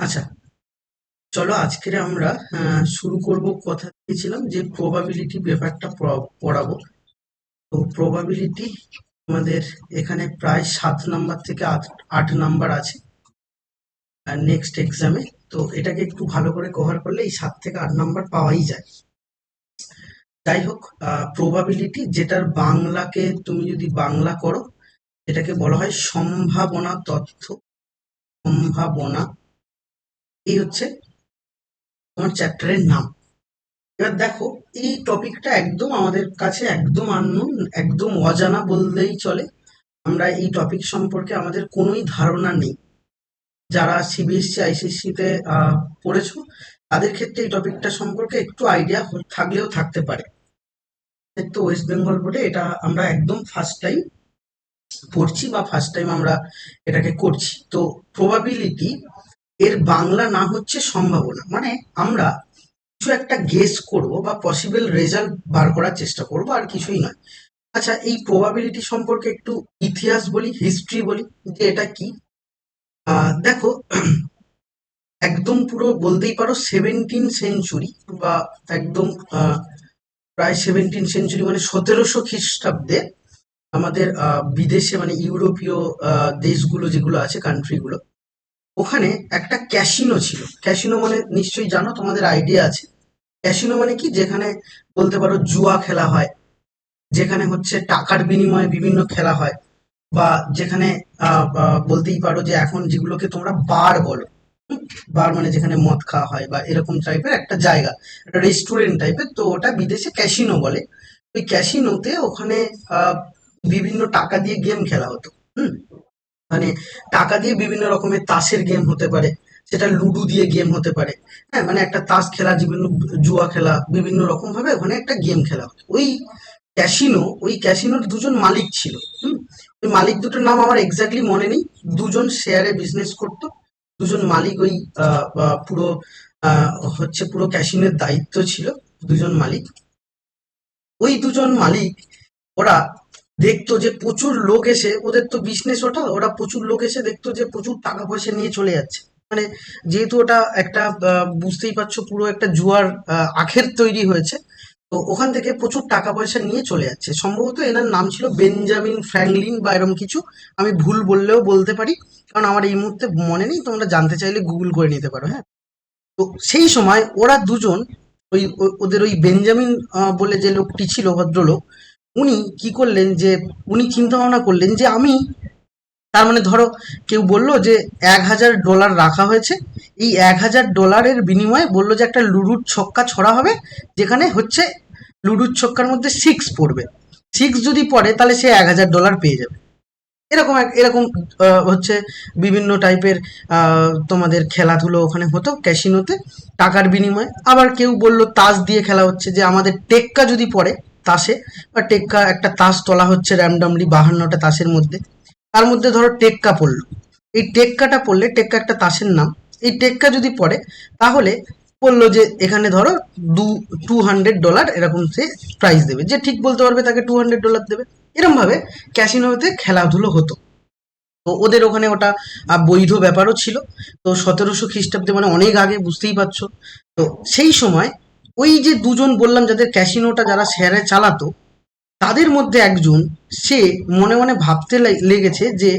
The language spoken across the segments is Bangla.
আচ্ছা, চলো আজকের আমরা শুরু করব। কথা দিয়েছিলাম যে প্রবাবিলিটি ব্যাপারটা পড়াবো। তো প্রবাবিলিটি আমাদের এখানে প্রায় 7 নাম্বার থেকে 8 নাম্বার আছে নেক্সট এক্সামে। তো এটাকে একটু ভালো করে কভার করলে এই 7 থেকে 8 নাম্বার পাওয়াই যায়। যাই হোক, প্রবাবিলিটি যেটার বাংলাকে তুমি যদি বাংলা করো, এটাকে বলা হয় সম্ভাবনা তথ্য। সম্ভাবনা, এই হচ্ছে তোমার চ্যাপ্টারের নাম। এবার দেখো, এই টপিকটা একদম আমাদের কাছে একদম আননোন, একদম অজানা বললেই চলে। আমরা এই টপিক সম্পর্কে আমাদের কোনোই ধারণা নেই। যারা সিবিএসসি আইসিএসসি তে পড়েছো, তাদের ক্ষেত্রে এই টপিকটা সম্পর্কে একটু আইডিয়া থাকলেও থাকতে পারে। তো ওয়েস্ট বেঙ্গল বোর্ডে এটা আমরা একদম ফার্স্ট টাইম পড়ছি বা ফার্স্ট টাইম আমরা এটাকে করছি। তো প্রবাবিলিটি এর বাংলা নাম হচ্ছে সম্ভাবনা। মানে আমরা কিছু একটা গেস করব বা পসিবল রেজাল্ট বার করার চেষ্টা করব, আর কিছুই নয়। আচ্ছা, এই প্রবাবিলিটি সম্পর্কে একটু ইতিহাস বলি, হিস্ট্রি বলি, যে এটা কি। দেখো, একদম পুরো বলতেই পারো 17 সেঞ্চুরি বা একদম প্রায় 17 সেঞ্চুরি মানে 1700 খ্রিস্টাব্দে আমাদের বিদেশে মানে ইউরোপীয় দেশগুলো যেগুলো আছে, কান্ট্রিগুলো, ওখানে একটা ক্যাসিনো ছিল। ক্যাসিনো মানে নিশ্চয়ই জানো, তোমাদের আইডিয়া আছে। ক্যাসিনো মানে কি? যেখানে বলতে পারো জুয়া খেলা হয়, যেখানে হচ্ছে টাকার বিনিময়ে বিভিন্ন খেলা হয়, বা যেখানে বলতেই পারো যে এখন যেগুলোকে তোমরা বার বলো। বার মানে যেখানে মদ খাওয়া হয় বা এরকম টাইপের একটা জায়গা, একটা রেস্টুরেন্ট টাইপের। তো ওটা বিদেশে ক্যাসিনো বলে। ওই ক্যাসিনোতে ওখানে আহ, বিভিন্ন টাকা দিয়ে গেম খেলা হতো। হুম। মানে টাকা দিয়ে বিভিন্ন রকমের তাসের গেম হতে পারে, সেটা লুডো দিয়ে গেম হতে পারে। হ্যাঁ, মানে একটা তাস খেলা, বিভিন্ন জুয়া খেলা, বিভিন্ন রকম ভাবে ওখানে একটা গেম খেলা হতো। ওই ক্যাসিনোর দুজন মালিক ছিল। হুম। ওই মালিক দুটোর নাম আমার এক্স্যাক্টলি মনে নেই। দুজন শেয়ারে বিজনেস করতো। দুজন মালিক ওই পুরো আহ, হচ্ছে পুরো ক্যাসিনোর দায়িত্ব ছিল দুজন মালিক। ওই দুজন মালিক, ওরা দেখতো যে প্রচুর লোক এসে, ওদের তো বিজনেস ওটা, ওরা প্রচুর লোক এসে দেখতো যে প্রচুর টাকা পয়সা নিয়ে চলে যাচ্ছে। মানে যেহেতু ওটা একটা বুঝতেই পারছো, পুরো একটা জুয়ার আখের তৈরি হয়েছে। তো ওখান থেকে প্রচুর টাকা পয়সা নিয়ে চলে যাচ্ছে। সম্ভবত এনার নাম ছিল বেঞ্জামিন ফ্র্যাঙ্কলিন বা এরকম কিছু। আমি ভুল বললেও বলতে পারি, কারণ আমার এই মুহূর্তে মনে নেই। তোমরা জানতে চাইলে গুগল করে নিতে পারো। হ্যাঁ। তো সেই সময় ওরা দুজন, ওদের ওই বেঞ্জামিন বলে যে লোকটি ছিল, ভদ্রলোক, উনি কি করলেন যে উনি চিন্তা ভাবনা করলেন যে আমি, তার মানে ধরো কেউ বললো যে $1000 রাখা হয়েছে, এই $1000 বিনিময়ে বললো যে একটা লুডুর ছক্কা ছড়া হবে, যেখানে হচ্ছে লুডুর ছক্কার মধ্যে সিক্স পড়বে। সিক্স যদি পড়ে তাহলে সে $1000 পেয়ে যাবে। এরকম হচ্ছে বিভিন্ন টাইপের তোমাদের খেলাধুলো ওখানে হতো ক্যাসিনোতে টাকার বিনিময়ে। আবার কেউ বললো তাস দিয়ে খেলা হচ্ছে, যে আমাদের টেক্কা যদি পড়ে তাসে, বা টেক্কা একটা তাস তোলা হচ্ছে র্যান্ডমলি 52টা তাসের মধ্যে, তার মধ্যে ধরো টেক্কা পড়লো। এই টেক্কাটা পড়লে, টেক্কা একটা তাসের নাম, এই টেক্কা যদি পড়ে তাহলে বললো যে এখানে ধরো $200 এরকম সে প্রাইজ দেবে। যে ঠিক বলতে পারবে তাকে $200 দেবে। এরকম ভাবে ক্যাসিনোতে খেলাধুলো হতো। তো ওদের ওখানে ওটা বৈধ ব্যাপারও ছিল। তো 1700 খ্রিস্টাব্দে মানে অনেক আগে, বুঝতেই পারছো। তো সেই সময় ওই যে দুজন বললাম যাদের ক্যাসিনোটা যারা শেয়ারে চালাতো, তাদের মধ্যে একজন, সে মনে মনে ভাবতে লেগেছে যে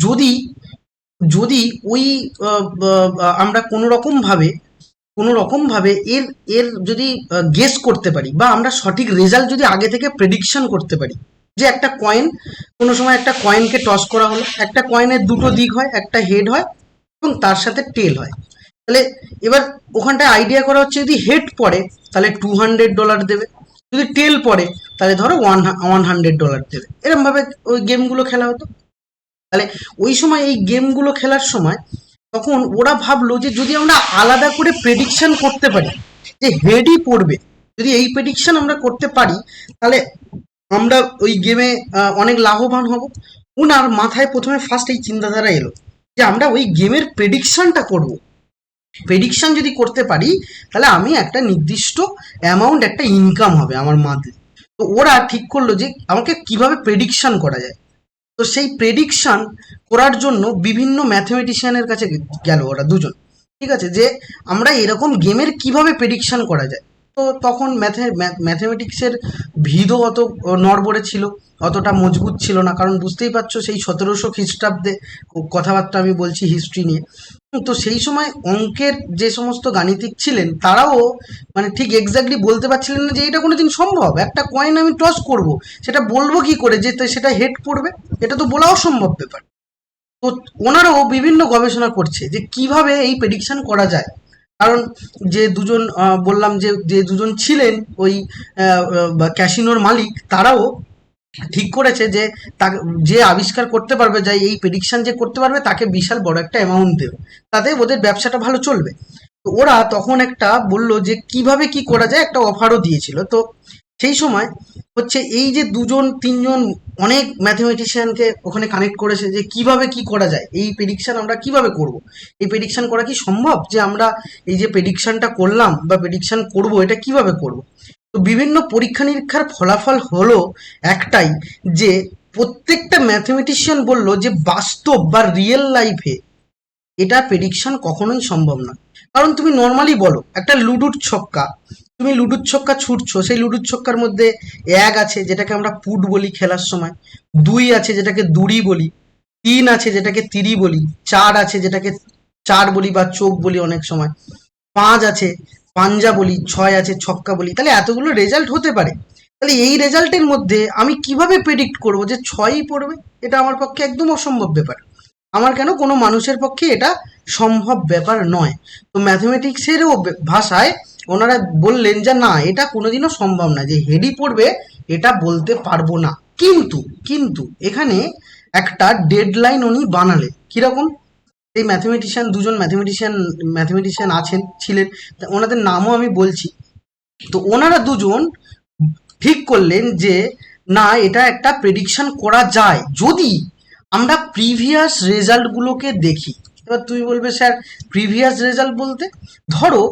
যদি যদি ওই আমরা কোনো রকম ভাবে এর এর যদি গেস করতে পারি, বা আমরা সঠিক রেজাল্ট যদি আগে থেকে প্রেডিকশন করতে পারি। যে একটা কয়েন, কোনো সময় একটা কয়েনকে টস করা হলো, একটা কয়েনের দুটো দিক হয়, একটা হেড হয় এবং তার সাথে টেল হয়। তাহলে এবার ওখানটায় আইডিয়া করা হচ্ছে, যদি হেড পড়ে তাহলে $200 দেবে, যদি টেল পড়ে তাহলে ধরো $100 দেবে। এরকম ভাবে ওই গেমগুলো খেলা হতো। তাহলে ওই সময় এই গেমগুলো খেলার সময় তখন ওরা ভাবলো যে যদি আমরা আলাদা করে প্রেডিকশন করতে পারি যে হেডই পড়বে, যদি এই প্রেডিকশন আমরা করতে পারি, তাহলে আমরা ওই গেমে অনেক লাভবান হব। ওনার মাথায় প্রথমে ফার্স্ট এই চিন্তাধারা এলো যে আমরা ওই গেমের প্রেডিকশনটা করব। প্রেডিকশন যদি করতে পারি তাহলে আমি একটা নির্দিষ্ট অ্যামাউন্ট, একটা ইনকাম হবে আমার মান্থলি। তো ওরা ঠিক করলো যে আমাকে কিভাবে প্রেডিকশন করা যায়। তো সেই প্রেডিকশন করার জন্য বিভিন্ন ম্যাথমেটিশিয়ানের কাছে গেল ওরা দুজন। ঠিক আছে, যে আমরা এরকম গেমের কিভাবে প্রেডিকশন করা যায়। তো তখন ম্যাথমেটিক্সের ভিদও অত নড়বড়ে ছিল, অতটা মজবুত ছিল না, কারণ বুঝতেই পারছো সেই 1700 খ্রিস্টাব্দে কথাবার্তা আমি বলছি হিস্ট্রি নিয়ে। তো সেই সময় অঙ্কের যে সমস্ত গাণিতিক ছিলেন তারাও মানে ঠিক এক্স্যাক্টলি বলতে পারছিলেন না যে এটা কোনোদিন সম্ভব, একটা কয়েন আমি টস করব, সেটা বলবো কি করে যে সেটা হেড পড়বে, এটা তো বলা অসম্ভব ব্যাপার। তো ওনারাও বিভিন্ন গবেষণা করছে যে কিভাবে এই প্রেডিকশন করা যায়। কারণ যে দুজন বললাম যে যে দুজন ছিলেন ওই ক্যাসিনোর মালিক, তারাও ঠিক করেছে যে তাকে, যে আবিষ্কার করতে পারবে, যে এই প্রেডিকশন যে করতে পারবে তাকে বিশাল বড় একটা অ্যামাউন্ট দেবে, তাতে ওদের ব্যবসাটা ভালো চলবে। তো ওরা তখন একটা বলল যে কিভাবে কি করা যায়, একটা অফারও দিয়েছিল। তো সেই সময় হচ্ছে এই যে দুজন তিনজন অনেক ম্যাথমেটিশিয়ানকে ওখানে কানেক্ট করেছে যে কিভাবে কি করা যায়, এই প্রেডিকশন আমরা কিভাবে করব, এই প্রেডিকশন করা কি সম্ভব, যে আমরা এই যে প্রেডিকশনটা করলাম বা প্রেডিকশন করব এটা কিভাবে করব। তো বিভিন্ন পরীক্ষা নিরীক্ষার ফলাফল হলো একটাই, যে প্রত্যেকটা ম্যাথমেটিশিয়ান বলল যে বাস্তব বা রিয়েল লাইফে এটা প্রেডিকশন কখনোই সম্ভব না। কারণ তুমি নর্মালি বলো একটা লুডুর ছক্কা, তুমি লুডুর ছক্কা ছুটছো, সেই লুডুর ছক্কার মধ্যে এক আছে যেটাকে আমরা পুট বলি খেলার সময়, দুই আছে যেটাকে দুড়ি বলি, তিন আছে যেটাকে তিরি বলি, চার আছে যেটাকে চার বলি বা চোখ বলি অনেক সময়, পাঁচ আছে পাঞ্জা বলি, ছয় আছে ছক্কা বলি। তাহলে এতগুলো রেজাল্ট হতে পারে, তাহলে এই রেজাল্টের মধ্যে আমি কিভাবে প্রেডিক্ট করব যে ছয়ই পড়বে, এটা আমার পক্ষে একদম অসম্ভব ব্যাপার। আমার কেন, কোনো মানুষের পক্ষে এটা সম্ভব ব্যাপার নয়। তো ম্যাথমেটিক্সেরও ভাষায় ওনারা বললেন যে না, এটা কোনোদিনও সম্ভব না যে হেডি পড়বে, এটা বলতে পারবো না। কিন্তু কিন্তু এখানে একটা ডেডলাইন উনি বানালেন। কিরকম, এই দুজন ম্যাথমেটিশিয়ান আছেন ছিলেন, ওনাদের নামও আমি বলছি। তো ওনারা দুজন ঠিক করলেন যে না, এটা একটা প্রেডিকশন করা যায় যদি আমরা প্রিভিয়াস রেজাল্টগুলোকে দেখি। এবার তুই বলবে স্যার প্রিভিয়াস রেজাল্ট বলতে, ধরো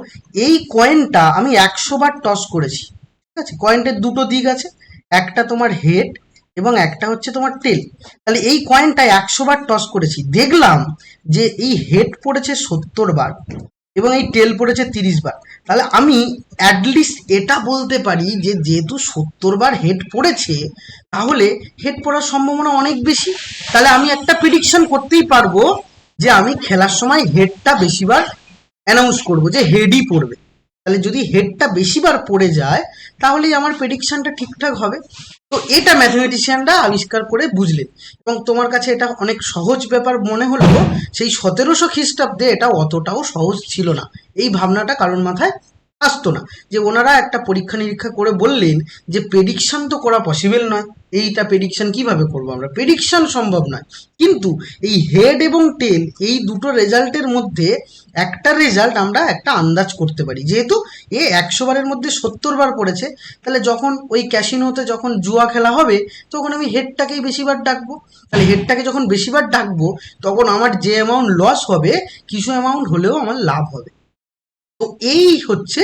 এই কয়েনটা আমি 100 বার টস করেছি, ঠিক আছে, কয়েনটার দুটো দিক আছে, একটা তোমার হেড এবং একটা হচ্ছে তোমার টেল। তাহলে এই কয়েনটা 100 বার টস করেছি, দেখলাম যে এই হেড পড়েছে 70 বার এবং এই টেল পড়েছে 30 বার। তাহলে আমি অ্যাটলিস্ট এটা বলতে পারি যে যেহেতু 70 বার হেড পড়েছে, তাহলে হেড পড়ার সম্ভাবনা অনেক বেশি। তাহলে আমি একটা প্রিডিকশন করতেই পারবো যে আমি খেলার সময় হেডটা বেশিবার অ্যানাউন্স করবো যে হেডই পড়বে। তাহলে যদি হেডটা বেশিবার পড়ে যায় তাহলেই আমার প্রেডিকশনটা ঠিকঠাক হবে। তো এটা ম্যাথমেটিশিয়ানরা আবিষ্কার করে বুঝলেন, এবং তোমার কাছে এটা অনেক সহজ ব্যাপার মনে হলেও সেই 1700 খ্রিস্টাব্দে এটা অতটাও সহজ ছিল না। এই ভাবনাটা কারোর মাথায় আসতো না, যে ওনারা একটা পরীক্ষা নিরীক্ষা করে বললেন যে প্রেডিকশন তো করা পসিবল নয়, এইটা প্রেডিকশন কিভাবে করবো, আমরা প্রেডিকশন সম্ভব নয়। কিন্তু এই হেড এবং টেল এই দুটো রেজাল্টের মধ্যে একটা রেজাল্ট আমরা একটা আন্দাজ করতে পারি, যেহেতু এ 100 বারের মধ্যে 70 বার পড়েছে। তাহলে যখন ওই ক্যাসিনোতে যখন জুয়া খেলা হবে তখন আমি হেডটাকেই বেশিবার ডাকবো। তাহলে হেডটাকে যখন বেশিবার ডাকবো তখন আমার যে অ্যামাউন্ট লস হবে, কিছু অ্যামাউন্ট হলেও আমার লাভ হবে। তো এই হচ্ছে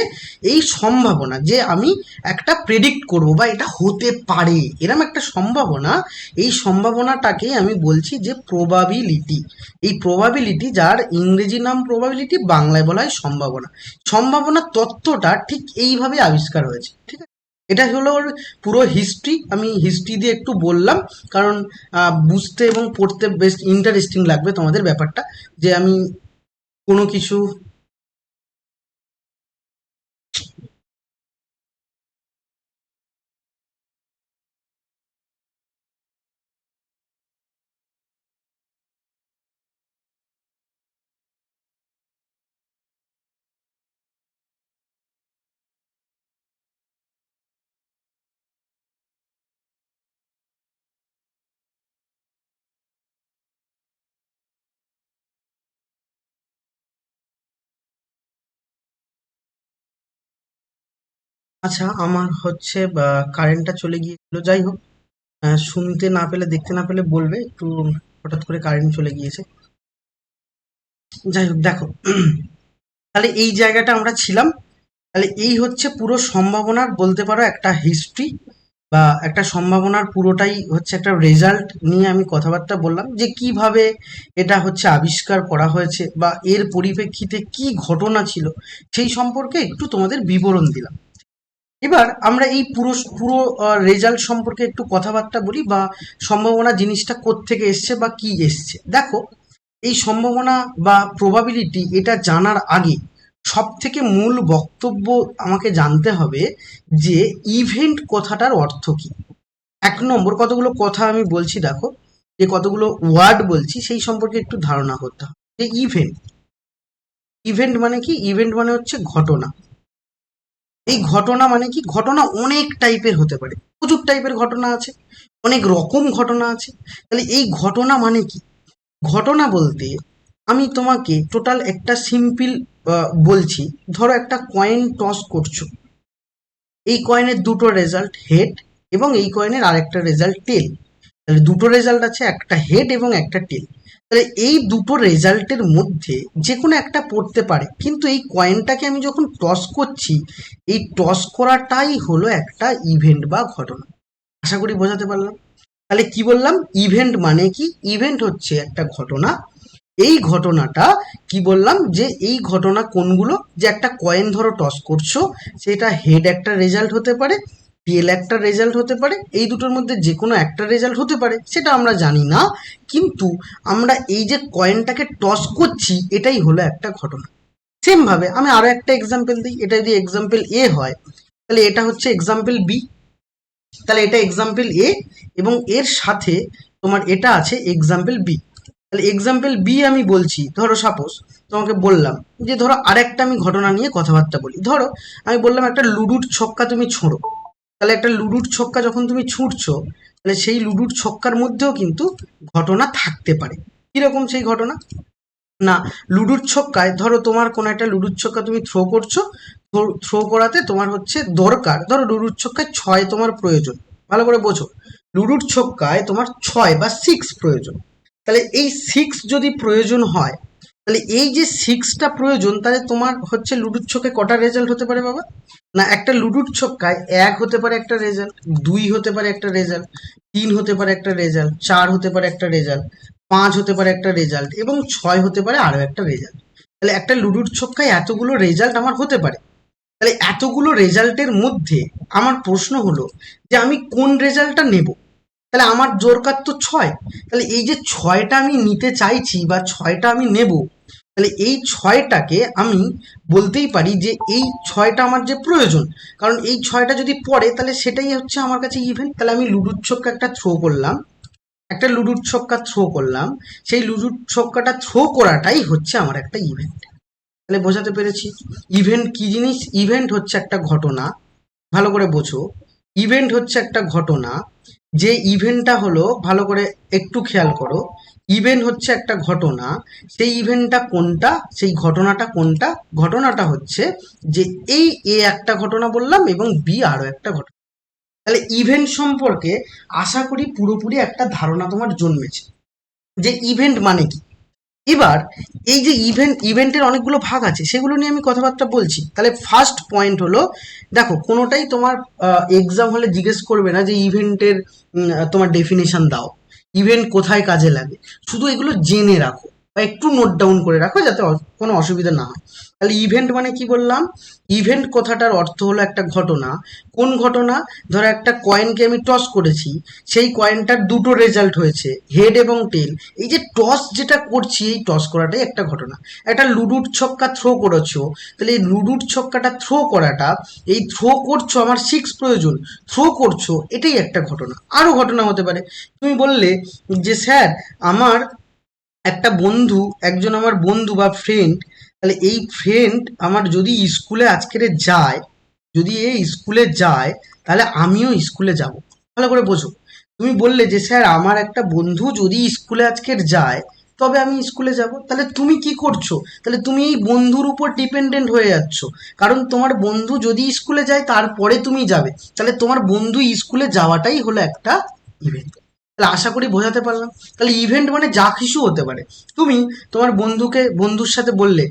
এই সম্ভাবনা, যে আমি একটা প্রেডিক্ট করব বা এটা হতে পারে এরম একটা সম্ভাবনা। এই সম্ভাবনাটাকে আমি বলছি যে প্রবাবিলিটি। এই প্রবাবিলিটি, যার ইংরেজি নাম প্রবাবিলিটি, বাংলায় বলা হয় সম্ভাবনা। সম্ভাবনার তত্ত্বটা ঠিক এইভাবে আবিষ্কার হয়েছে, ঠিক আছে। এটা হলো ওর পুরো হিস্ট্রি। আমি হিস্ট্রি দিয়ে একটু বললাম, কারণ বুঝতে এবং পড়তে বেশ ইন্টারেস্টিং লাগবে তোমাদের ব্যাপারটা, যে আমি কোনো কিছু। আচ্ছা, আমার হচ্ছে কারেন্টটা চলে গিয়েছিল, যাই হোক। শুনতে না পেলে দেখতে না পেলে বলবে একটু, হঠাৎ করে কারেন্ট চলে গিয়েছে। যাই হোক, দেখো, তাহলে এই জায়গাটা আমরা ছিলাম। তাহলে এই হচ্ছে পুরো সম্ভাবনার বলতে পারো একটা হিস্ট্রি। বা একটা সম্ভাবনার পুরোটাই হচ্ছে একটা রেজাল্ট নিয়ে আমি কথাবার্তা বললাম, যে কিভাবে এটা হচ্ছে আবিষ্কার করা হয়েছে বা এর পরিপ্রেক্ষিতে কি ঘটনা ছিল সেই সম্পর্কে একটু তোমাদের বিবরণ দিলাম। এবার আমরা এই পুরো পুরো রেজাল্ট সম্পর্কে একটু কথাবার্তা বলি, বা সম্ভাবনা জিনিসটা কোত্থেকে এসছে বা কি এসছে। দেখো, এই সম্ভাবনা বা প্রবাবিলিটি এটা জানার আগে সব থেকে মূল বক্তব্য আমাকে জানতে হবে যে ইভেন্ট কথাটার অর্থ কি। এক নম্বর, কতগুলো কথা আমি বলছি, দেখো যে কতগুলো ওয়ার্ড বলছি সেই সম্পর্কে একটু ধারণা করতে হবে। যে ইভেন্ট, ইভেন্ট মানে কি? ইভেন্ট মানে হচ্ছে ঘটনা। এই ঘটনা মানে কি? ঘটনা অনেক টাইপের হতে পারে, প্রচুর টাইপের ঘটনা আছে, অনেক রকম ঘটনা আছে। তাহলে এই ঘটনা মানে কি? ঘটনা বলতে আমি তোমাকে টোটাল একটা সিম্পল বলছি। ধরো একটা কয়েন টস করছো, এই কয়েনের দুটো রেজাল্ট হেড এবং এই কয়েনের আরেকটা রেজাল্ট টেল। তাহলে দুটো রেজাল্ট আছে, একটা হেড এবং একটা টেল। তাহলে এই দুটো রেজাল্টের মধ্যে যে কোনো একটা পড়তে পারে, কিন্তু এই কয়েনটাকে আমি যখন টস করছি, এই টস করাটাই হলো একটা ইভেন্ট বা ঘটনা। আশা করি বোঝাতে পারলাম। তাহলে কি বললাম? ইভেন্ট মানে কি? ইভেন্ট হচ্ছে একটা ঘটনা। এই ঘটনাটা কি বললাম, যে এই ঘটনা কোনগুলো? যে একটা কয়েন ধরো টস করছো, সেটা হেড একটা রেজাল্ট হতে পারে, টেল একটা রেজাল্ট হতে পারে, এই দুটোর মধ্যে যে কোনো একটা রেজাল্ট হতে পারে, সেটা আমরা জানি না। কিন্তু আমরা এই যে কয়েনটাকে টস করছি, এটাই হলো একটা ঘটনা। সেম ভাবে আমি আরো একটা এক্সাম্পল দিই। এটা যদি এক্সাম্পল এ হয়, তাহলে এটা হচ্ছে এক্সাম্পল বি। তাহলে এটা এক্সাম্পল এ এবং এর সাথে তোমার এটা আছে এক্সাম্পল বি। তাহলে এক্সাম্পল বি আমি বলছি, ধরো সাপোজ তোমাকে বললাম যে ধরো আরেকটা আমি ঘটনা নিয়ে কথাবার্তা বলি। ধরো আমি বললাম একটা লুডুর ছক্কা তুমি ছোঁড়ো। তাহলে একটা লুডুর ছক্কা যখন তুমি ছুটছো, তাহলে সেই লুডুর ছক্কার মধ্যেও কিন্তু ঘটনা থাকতে পারে। কিরকম সেই ঘটনা? না, লুডুর ছক্কায় ধরো তোমার কোনো একটা লুডুর ছক্কা তুমি থ্রো করছো, থ্রো করাতে তোমার হচ্ছে দরকার, ধরো লুডুর ছক্কায় 6 তোমার প্রয়োজন। ভালো করে বোঝো, লুডুর ছক্কায় তোমার 6 বা 6 প্রয়োজন। তাহলে এই 6 যদি প্রয়োজন হয়, তাহলে এই যে 6টা প্রয়োজন, তাহলে তোমার হচ্ছে লুডুর ছক্কায় কটা রেজাল্ট হতে পারে বাবা? না, একটা লুডুর ছক্কায় 1 হতে পারে একটা রেজাল্ট, 2 হতে পারে একটা রেজাল্ট, 3 হতে পারে একটা রেজাল্ট, 4 হতে পারে একটা রেজাল্ট, 5 হতে পারে একটা রেজাল্ট এবং 6 হতে পারে আরো একটা রেজাল্ট। তাহলে একটা লুডুর ছক্কায় এতগুলো রেজাল্ট আমার হতে পারে। তাহলে এতগুলো রেজাল্টের মধ্যে আমার প্রশ্ন হলো যে আমি কোন রেজাল্টটা নেব? তাহলে আমার দরকার তো 6। তাহলে এই যে 6টা আমি নিতে চাইছি বা 6টা আমি নেব, তাহলে এই 6টাকে আমি বলতেই পারি যে এই 6টা আমার যে প্রয়োজন। কারণ এই 6টা যদি পড়ে, তাহলে সেটাই হচ্ছে আমার কাছে ইভেন্ট। তাহলে আমি লুডুর ছক্কা একটা থ্রো করলাম, একটা লুডুর ছক্কা থ্রো করলাম, সেই লুডুর ছক্কাটা থ্রো করাটাই হচ্ছে আমার একটা ইভেন্ট। তাহলে বোঝাতে পেরেছি ইভেন্ট কি জিনিস? ইভেন্ট হচ্ছে একটা ঘটনা। ভালো করে বোঝো, ইভেন্ট হচ্ছে একটা ঘটনা। যে ইভেন্টটা হলো, ভালো করে একটু খেয়াল করো, ইভেন্ট হচ্ছে একটা ঘটনা। সেই ইভেন্টটা কোনটা? সেই ঘটনাটা কোনটা? ঘটনাটা হচ্ছে যে এই এ একটা ঘটনা বললাম এবং বি আরো একটা ঘটনা। তাহলে ইভেন্ট সম্পর্কে আশা করি পুরোপুরি একটা ধারণা তোমার জন্মেছে যে ইভেন্ট মানে কি। এবার এই যে ইভেন্টের অনেকগুলো ভাগ আছে, সেগুলো নিয়ে আমি কথাবার্তা বলছি। তাহলে ফার্স্ট পয়েন্ট হলো, দেখো কোনোটাই তোমার এক্সাম হলে জিজ্ঞেস করবে না যে ইভেন্টের তোমার ডেফিনেশন দাও, ইভেন্ট কোথায় কাজে লাগে। শুধু এগুলো জেনে রাখো বা একটু নোট ডাউন করে রাখো, যাতে কোনো অসুবিধা না হয়। তাহলে ইভেন্ট মানে কি বললাম? ইভেন্ট কথাটার অর্থ হলো একটা ঘটনা। কোন ঘটনা? ধরো একটা কয়েনকে আমি টস করেছি, সেই কয়েনটার দুটো রেজাল্ট হয়েছে, হেড এবং টেল। এই যে টস যেটা করছি, এই টস করাটাই একটা ঘটনা। একটা লুডুর ছক্কা থ্রো করেছো, তাহলে এই লুডুর ছক্কাটা থ্রো করাটা, এই থ্রো করছো, আমার 6 প্রয়োজন, থ্রো করছো, এটাই একটা ঘটনা। আরো ঘটনা হতে পারে। তুমি বললে যে স্যার আমার একটা বন্ধু, একজন আমার বন্ধু বা ফ্রেন্ড, তাহলে এই ফ্রেন্ড আমার যদি স্কুলে আজকের যায়, যদি এই স্কুলে যায়, তাহলে আমিও স্কুলে যাব। ভালো করে বোঝো, তুমি বললে যে স্যার আমার একটা বন্ধু যদি স্কুলে আজকের যায়, তবে আমি স্কুলে যাব। তাহলে তুমি কি করছো? তাহলে তুমি এই বন্ধুর উপর ডিপেন্ডেন্ট হয়ে যাচ্ছ। কারণ তোমার বন্ধু যদি স্কুলে যায়, তারপরে তুমি যাবে। তাহলে তোমার বন্ধু স্কুলে যাওয়াটাই হলো একটা ইভেন্ট। তাহলে আশা করি বোঝাতে পারলাম। তাহলে ইভেন্ট মানে যা কিছু হতে পারে। তুমি তোমার বন্ধুর সাথে বললে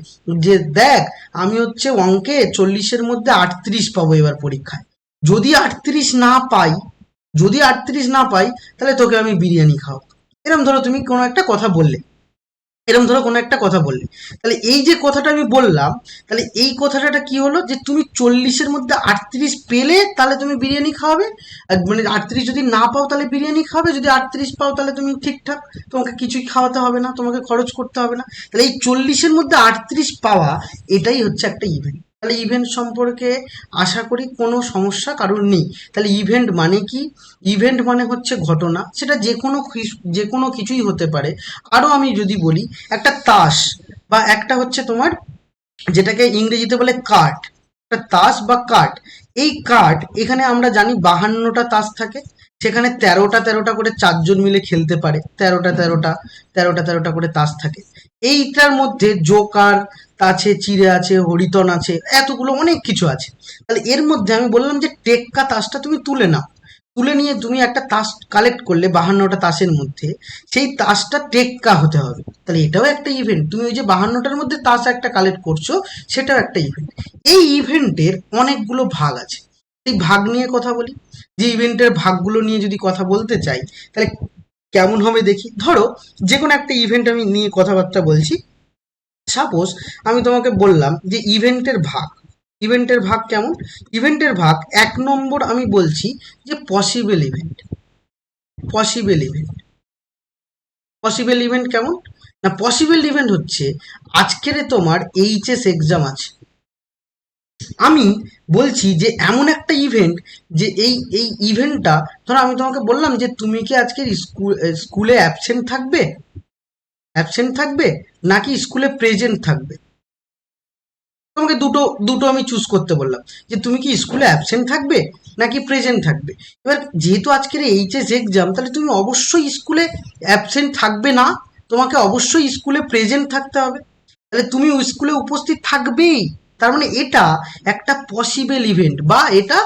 যে দেখ, আমি হচ্ছে অঙ্কে 40-এর মধ্যে 38 পাবো এবার পরীক্ষায়। যদি 38 না পাই, যদি 38 না পাই তাহলে তোকে আমি বিরিয়ানি খাওয়াবো। এরকম ধরো তুমি কোনো একটা কথা বললে, তাহলে এই যে কথাটা আমি বললাম, তাহলে এই কথাটা কি হলো, যে তুমি 40-এর মধ্যে 38 পেলে তাহলে তুমি বিরিয়ানি খাওয়াবে, আর মানে 38 যদি না পাও তাহলে বিরিয়ানি খাওয়াবে, যদি 38 পাও তাহলে তুমি ঠিকঠাক, তোমাকে কিছুই খাওয়াতে হবে না, তোমাকে খরচ করতে হবে না। তাহলে এই 40-এর মধ্যে 38 পাওয়া, এটাই হচ্ছে একটা ইভেন্ট। তাহলে ইভেন্ট সম্পর্কে আশা করি কোনো সমস্যা কারোর নেই। তাহলে ইভেন্ট মানে কি? ইভেন্ট মানে হচ্ছে ঘটনা, সেটা যে কোনো কিছুই হতে পারে। আরো আমি যদি বলি, একটা তাস বা একটা হচ্ছে তোমার, যেটাকে ইংরেজিতে বলে কার্ড, একটা তাস বা কার্ড। এই কার্ড, এখানে আমরা জানি 52টা তাস থাকে, সেখানে 13টা করে 4জন মিলে খেলতে পারে, 13টা করে তাস থাকে। এইটার মধ্যে জোকার আছে, চিড়ে আছে, হরিতন আছে, এতগুলো অনেক কিছু আছে। তাহলে এর মধ্যে আমি বললাম যে টেক্কা তাসটা তুমি তুলে নাও, তুলে নিয়ে তুমি একটা তাস কালেক্ট করলে 52টা তাসের মধ্যে, সেই তাসটা টেক্কা হতে হবে। তাহলে এটাও একটা ইভেন্ট, তুমি ওই যে 52টার মধ্যে তাস একটা কালেক্ট করছো, সেটাও একটা ইভেন্ট। এই ইভেন্টের অনেকগুলো ভাগ আছে, এই ভাগ নিয়ে কথা বলি। যে ইভেন্টের ভাগগুলো নিয়ে যদি কথা বলতে চাই, তাহলে কেমন হবে দেখি। ধরো যে কোনো একটা ইভেন্ট আমি নিয়ে কথাবার্তা বলছি। সাপোজ আমি তোমাকে বললাম যে ইভেন্টের ভাগ কেমন? ইভেন্টের ভাগ 1 নম্বর আমি বলছি যে possible event. Possible event possible event কেমন? না, পসিবল ইভেন্ট হচ্ছে আজকের তোমার এইচএস এক্সাম আছে, আমি বলছি যে এমন একটা ইভেন্ট, যে এই ইভেন্টটা, ধরো আমি তোমাকে বললাম যে তুমি কি আজকে স্কুলে অ্যাবসেন্ট থাকবে নাকি স্কুলে প্রেজেন্ট থাকবে। তোমাকে দুটো দুটো আমি চুজ করতে বললাম, যে তুমি কি স্কুলে অ্যাবসেন্ট থাকবে নাকি প্রেজেন্ট থাকবে। এবার যেহেতু আজকের এইচএস এক্সাম, তাহলে তুমি অবশ্যই স্কুলে অ্যাবসেন্ট থাকবে না, তোমাকে অবশ্যই স্কুলে প্রেজেন্ট থাকতে হবে। তাহলে তুমি স্কুলে উপস্থিত থাকবেই। তার মানে এটা একটা পসিবল ইভেন্ট, বা এটা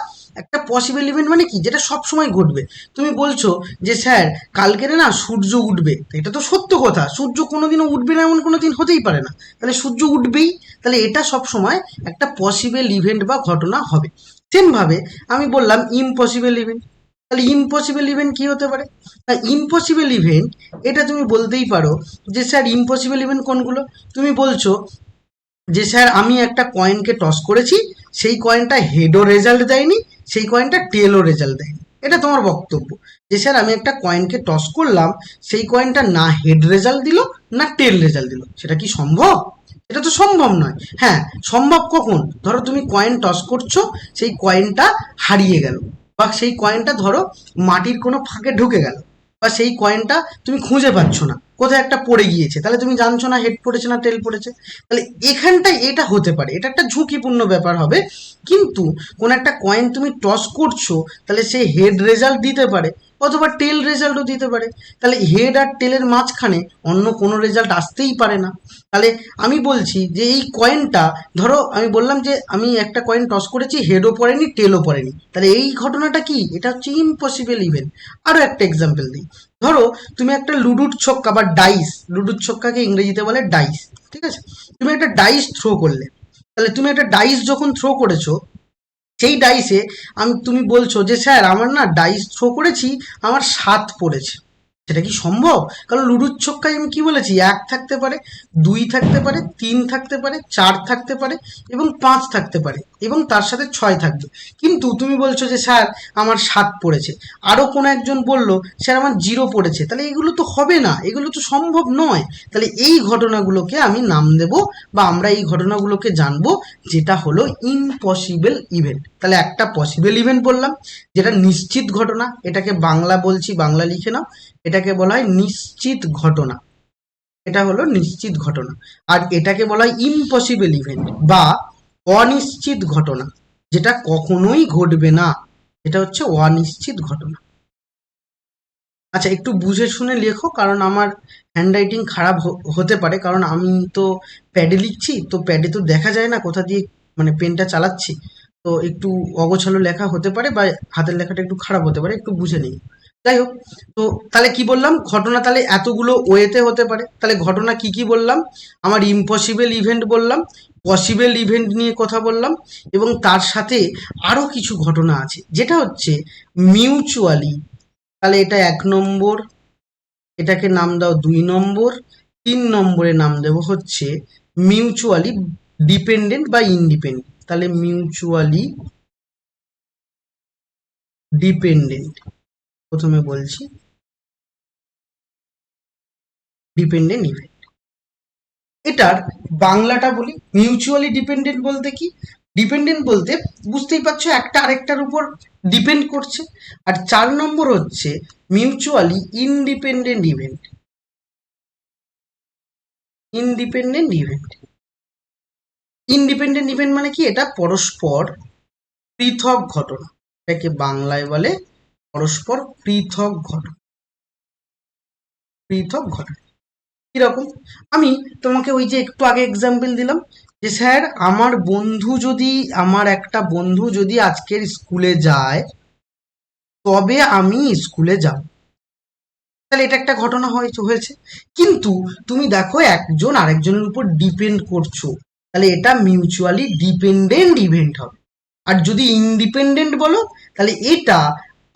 একটা পসিবল ইভেন্ট মানে কি, যেটা সব সময় ঘটবে। তুমি বলছো যে স্যার কালকের না সূর্য উঠবে, এটা তো সত্য কথা, সূর্য কোনোদিনও উঠবে না এমন কোনো দিন হতেই পারে না, তাহলে সূর্য উঠবেই। তাহলে এটা সব সময় একটা পসিবল ইভেন্ট বা ঘটনা হবে। সেম ভাবে আমি বললাম ইম্পসিবল ইভেন্ট। তাহলে ইম্পসিবল ইভেন্ট কি হতে পারে? না, ইম্পসিবল ইভেন্ট, এটা তুমি বলতেই পারো যে স্যার ইম্পসিবল ইভেন্ট কোনগুলো। তুমি বলছো যে স্যার আমি একটা কয়েনকে টস করেছি, সেই কয়েনটা হেডও রেজাল্ট দেয়নি, সেই কয়েনটা টেলও রেজাল্ট দেয়নি, এটা তোমার বক্তব্য। যে স্যার আমি একটা কয়েনকে টস করলাম, সেই কয়েনটা না হেড রেজাল্ট দিল না টেল রেজাল্ট দিল, সেটা কি সম্ভব? এটা তো সম্ভব নয়। হ্যাঁ, সম্ভব কখন? ধরো তুমি কয়েন টস করছো, সেই কয়েনটা হারিয়ে গেল, বা সেই কয়েনটা ধরো মাটির কোনো ফাঁকে ঢুকে গেল, বা সেই কয়েনটা তুমি খুঁজে পাচ্ছ না, কোথায় একটা পড়ে গিয়েছে, তাহলে তুমি জানছো না হেড পড়েছে না টেল পড়েছে। তাহলে এখানটায় এটা হতে পারে, এটা একটা ঝুঁকিপূর্ণ ব্যাপার হবে। কিন্তু কোন একটা কয়েন তুমি টস করছো, তাহলে সে হেড রেজাল্ট দিতে পারে, অথবা টেল রেজাল্টও দিতে পারে। তাহলে হেড আর টেলের মাঝখানে অন্য কোনো রেজাল্ট আসতেই পারে না। তাহলে আমি বলছি যে এই কয়েনটা, ধরো আমি বললাম যে আমি একটা কয়েন টস করেছি, হেডও পড়েনি টেলও পড়েনি, তাহলে এই ঘটনাটা কি? এটা হচ্ছে ইম্পসিবল ইভেন্ট। আরো একটা এক্সাম্পল দিই। ধরো তুমি একটা লুডুর ছক্কা বা ডাইস, লুডুর ছক্কাকে ইংরেজিতে বলে ডাইস, ঠিক আছে? তুমি একটা ডাইস থ্রো করলে, তাহলে তুমি একটা ডাইস যখন থ্রো করেছো, সেই ডাইসে তুমি বলছো যে স্যার আমার না ডাইস থ্রো করেছি, আমার 7 পড়েছে। সেটা কি সম্ভব? কারণ লুডুর ছক্কায় আমি কি বলেছি, 1 থাকতে পারে, 2 থাকতে পারে, 3 থাকতে পারে, 4 থাকতে পারে, এবং 5 থাকতে পারে, এবং তার সাথে 6 থাকবে। কিন্তু তুমি বলছো যে স্যার আমার 7 পড়েছে, আরও কোনো একজন বলল স্যার আমার 0 পড়েছে, তাহলে এগুলো তো হবে না, এগুলো তো সম্ভব নয়। তাহলে এই ঘটনাগুলোকে আমি নাম দেব, বা আমরা এই ঘটনাগুলোকে জানবো, যেটা হলো ইম্পসিবল ইভেন্ট। তাহলে একটা পসিবল ইভেন্ট বললাম, যেটা নিশ্চিত ঘটনা, এটাকে বাংলা বলছি, বাংলা লিখে নাও, এটাকে বলা হয় নিশ্চিত ঘটনা। এটা হলো নিশ্চিত ঘটনা। আর এটাকে বলা হয় ইম্পসিবল ইভেন্ট বা অনিশ্চিত ঘটনা, যেটা কখনোই ঘটবে না, এটা হচ্ছে অনিশ্চিত ঘটনা। আচ্ছা, একটু বুঝে শুনে লেখো, কারণ আমার হ্যান্ডরাইটিং খারাপ হতে পারে, কারণ আমি তো প্যাডে লিখছি, তো প্যাডে তো দেখা যায় না কোথা দিয়ে মানে পেনটা চালাচ্ছি, তো একটু অগোছালো লেখা হতে পারে, বা হাতের লেখাটা একটু খারাপ হতে পারে, একটু বুঝে নিই। যাই হোক, তো তাহলে কি বললাম, ঘটনা তাহলে এতগুলো ওয়েতে হতে পারে। তাহলে ঘটনা কি কি বললাম? আমার ইম্পসিবল ইভেন্ট বললাম, পসিবল ইভেন্ট নিয়ে কথা বললাম, এবং তার সাথে আরো কিছু ঘটনা আছে, যেটা হচ্ছে মিউচুয়ালি। তাহলে এটা 1 নম্বর, এটাকে নাম দাও 2 নম্বর, 3 নম্বরে নাম দেবো হচ্ছে মিউচুয়ালি ডিপেন্ডেন্ট বা ইন্ডিপেন্ডেন্ট। তাহলে মিউচুয়ালি ডিপেন্ডেন্ট, প্রথমে বলছি ডিপেন্ডেন্ট ইভেন্ট। এটার বাংলাটা বলি, মিউচুয়ালি ডিপেন্ডেন্ট বলতে কি? ডিপেন্ডেন্ট বলতে বুঝতেই পারছো, একটা আরেকটার উপর ডিপেন্ড করছে। আর 4 নম্বর হচ্ছে mutually independent event. Independent event, independent event মানে কি? এটা পরস্পর পৃথক ঘটনা, এটাকে বাংলায় বলে পরস্পর পৃথক ঘটনা। পৃথক ঘটনা কিরকম? আমি তোমাকে ওই যে একটু আগে এক্সাম্পল দিলাম যে স্যার আমার একটা বন্ধু যদি আজকের স্কুলে যায়, তবে আমি স্কুলে যাব। তাহলে এটা একটা ঘটনা হয়েছে। কিন্তু তুমি দেখো একজন আরেকজনের উপর ডিপেন্ড করছো, তাহলে এটা মিউচুয়ালি ডিপেন্ডেন্ট ইভেন্ট হবে। আর যদি ইন্ডিপেন্ডেন্ট বলো, তাহলে এটা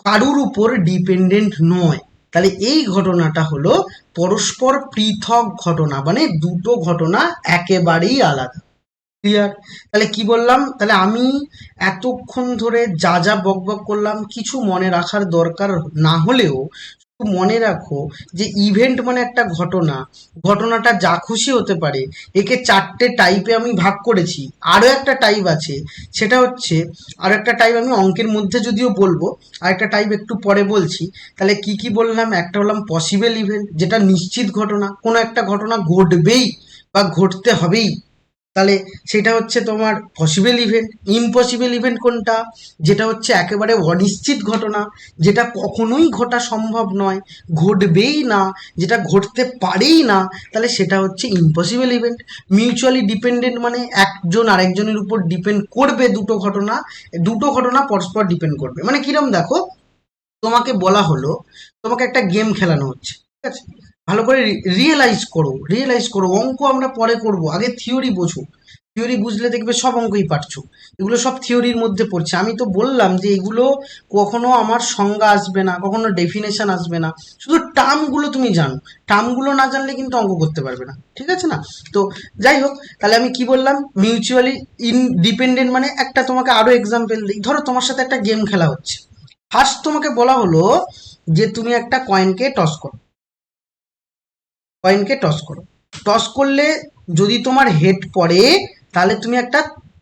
কারুর উপর ডিপেন্ডেন্ট নয়। তাহলে এই ঘটনাটা হলো পরস্পর পৃথক ঘটনা, মানে দুটো ঘটনা একেবারেই আলাদা। ক্লিয়ার? তাহলে কি বললাম? তাহলে আমি এতক্ষণ ধরে যা যা বকবক করলাম কিছু মনে রাখার দরকার না হলেও মনে রাখো যে ইভেন্ট মানে একটা ঘটনা, ঘটনাটা যা খুশি হতে পারে। একে 4টে টাইপে আমি ভাগ করেছি, আরও একটা টাইপ আছে, সেটা হচ্ছে আরও একটা টাইপ আমি অঙ্কের মধ্যে যদিও বলবো, আর একটা টাইপ একটু পরে বলছি। তাহলে কি কি বললাম? একটা হলাম পসিবল ইভেন্ট, যেটা নিশ্চিত ঘটনা, কোনো একটা ঘটনা ঘটবেই বা ঘটতে হবেই, তাহলে সেটা হচ্ছে তোমার পসিবল ইভেন্ট। ইম্পসিবল ইভেন্ট কোনটা? যেটা হচ্ছে একেবারে অনিশ্চিত ঘটনা, যেটা কখনোই ঘটা সম্ভব নয়, ঘটবেই না, যেটা ঘটতে পারেই না, তাহলে সেটা হচ্ছে ইম্পসিবল ইভেন্ট। মিউচুয়ালি ডিপেন্ডেন্ট মানে একজন আরেকজনের উপর ডিপেন্ড করবে, দুটো ঘটনা পরস্পর ডিপেন্ড করবে। মানে কিরম দেখো, তোমাকে বলা হলো তোমাকে একটা গেম খেলানো হচ্ছে, ঠিক আছে? ভালো করে রিয়েলাইজ করো, অঙ্ক আমরা পরে করব, আগে থিওরি বোঝো। থিওরি বুঝলে দেখবে সব অঙ্কই পারছো। এগুলো সব থিওরির মধ্যে পড়ছে। আমি তো বললাম যে এগুলো কখনো আমার সংজ্ঞা আসবে না, কখনো ডেফিনেশন আসবে না, শুধু টার্মগুলো তুমি জানো। টার্মগুলো না জানলে কিন্তু অঙ্ক করতে পারবে না, ঠিক আছে না? তো যাই হোক, তাহলে আমি কি বললাম? মিউচুয়ালি ইনডিপেন্ডেন্ট মানে একটা, তোমাকে আরো এক্সাম্পল দিই। ধরো তোমার সাথে একটা গেম খেলা হচ্ছে। ফার্স্ট তোমাকে বলা হলো যে তুমি একটা কয়েনকে টস করো। টস করলে যদি তোমার হেড পড়ে, তাহলে তুমি একটা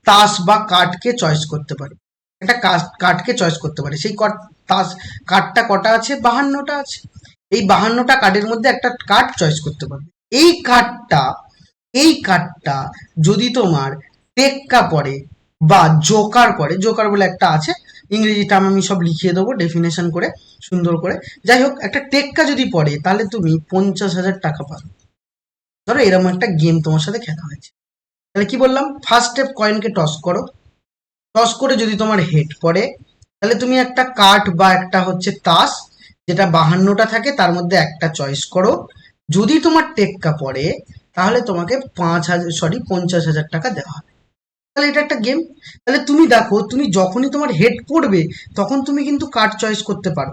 তাস বা কার্ডকে চয়েস করতে পারো। একটা কার্ডকে চয়েস করতে পারে। সেই তাস কার্ডটা কটা আছে? 52টা আছে। এই 52টা কার্ডের মধ্যে একটা কার্ড চয়েস করতে পারবে। এই কার্ডটা এই কার্ডটা যদি তোমার টেক্কা পড়ে বা জোকার পড়ে, জোকার বলে একটা আছে, ইংরেজি টার্ম আমি সব লিখিয়ে দেবো ডেফিনেশন করে সুন্দর করে। যাই হোক, একটা টেক্কা যদি পড়ে, তাহলে তুমি 50,000 টাকা পাবে। ধরো এরকম একটা গেম তোমার সাথে খেলা হয়েছে। তাহলে কি বললাম? ফার্স্ট স্টেপ, কয়েনকে টস করো। টস করে যদি তোমার হেড পড়ে, তাহলে তুমি একটা কাঠ বা একটা হচ্ছে তাস, যেটা 52টা থাকে তার মধ্যে একটা চয়েস করো। যদি তোমার টেক্কা পড়ে, তাহলে তোমাকে 50,000 টাকা দেওয়া হবে। তাহলে এটা একটা গেম। তাহলে তুমি দেখো, তুমি যখনই তোমার হেড পড়বে, তখন তুমি কিন্তু কার্ড চয়েস করতে পারো।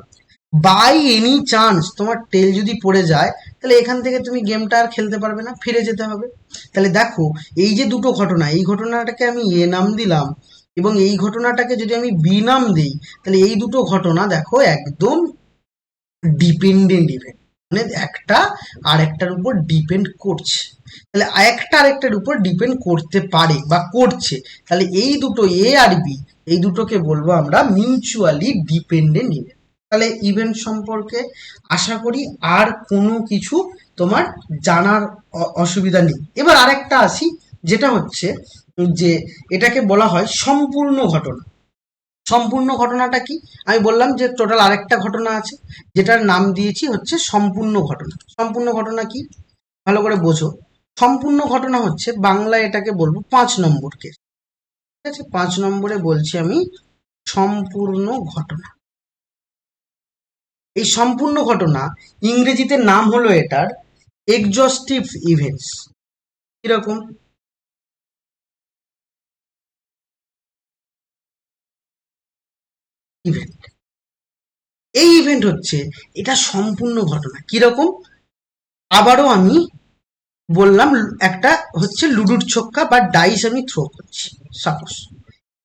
বাই এনি চান্স তোমার টেল যদি পড়ে যায়, তাহলে এখান থেকে তুমি গেমটা আর খেলতে পারবে না, ফিরে যেতে হবে। তাহলে দেখো, এই যে দুটো ঘটনা, এই ঘটনাটাকে আমি এ নাম দিলাম এবং এই ঘটনাটাকে যদি আমি বি নাম দিই, তাহলে এই দুটো ঘটনা দেখো একদম ডিপেন্ডেন্ট ইভেন্ট, মানে একটা আর একটার উপর ডিপেন্ড করছে। তাহলে একটা আরেকটার উপর ডিপেন্ড করতে পারে বা করছে। তাহলে এই দুটো এ আর বি, এই দুটোকে বলবো আমরা মিউচুয়ালি ডিপেন্ডেন্ট ইভেন্ট। তাহলে ইভেন্ট সম্পর্কে আশা করি আর কোনো কিছু তোমার জানার অসুবিধা নেই। এবার আরেকটা আসি, যেটা হচ্ছে যে এটাকে বলা হয় সম্পূর্ণ ঘটনা। সম্পূর্ণ ঘটনাটা কি? আমি বললাম যে টোটাল আরেকটা ঘটনা আছে, যেটার নাম দিয়েছি হচ্ছে সম্পূর্ণ ঘটনা। সম্পূর্ণ ঘটনা কি? ভালো করে বোঝো। সম্পূর্ণ ঘটনা হচ্ছে, বাংলায় এটাকে বলবো 5 নম্বর কেস। ঠিক আছে, 5 নম্বরে বলছি আমি সম্পূর্ণ ঘটনা। এই সম্পূর্ণ ঘটনা ইংরেজিতে নাম হলো এটার এক্সজস্টিভ ইভেন্টস। কিরকম? ইভেন্ট। এই ইভেন্ট হচ্ছে, এটা সম্পূর্ণ ঘটনা। কিরকম? আবারও আমি বললাম, একটা হচ্ছে লুডুর ছক্কা বা ডাইস আমি থ্রো করছি। সাপোজ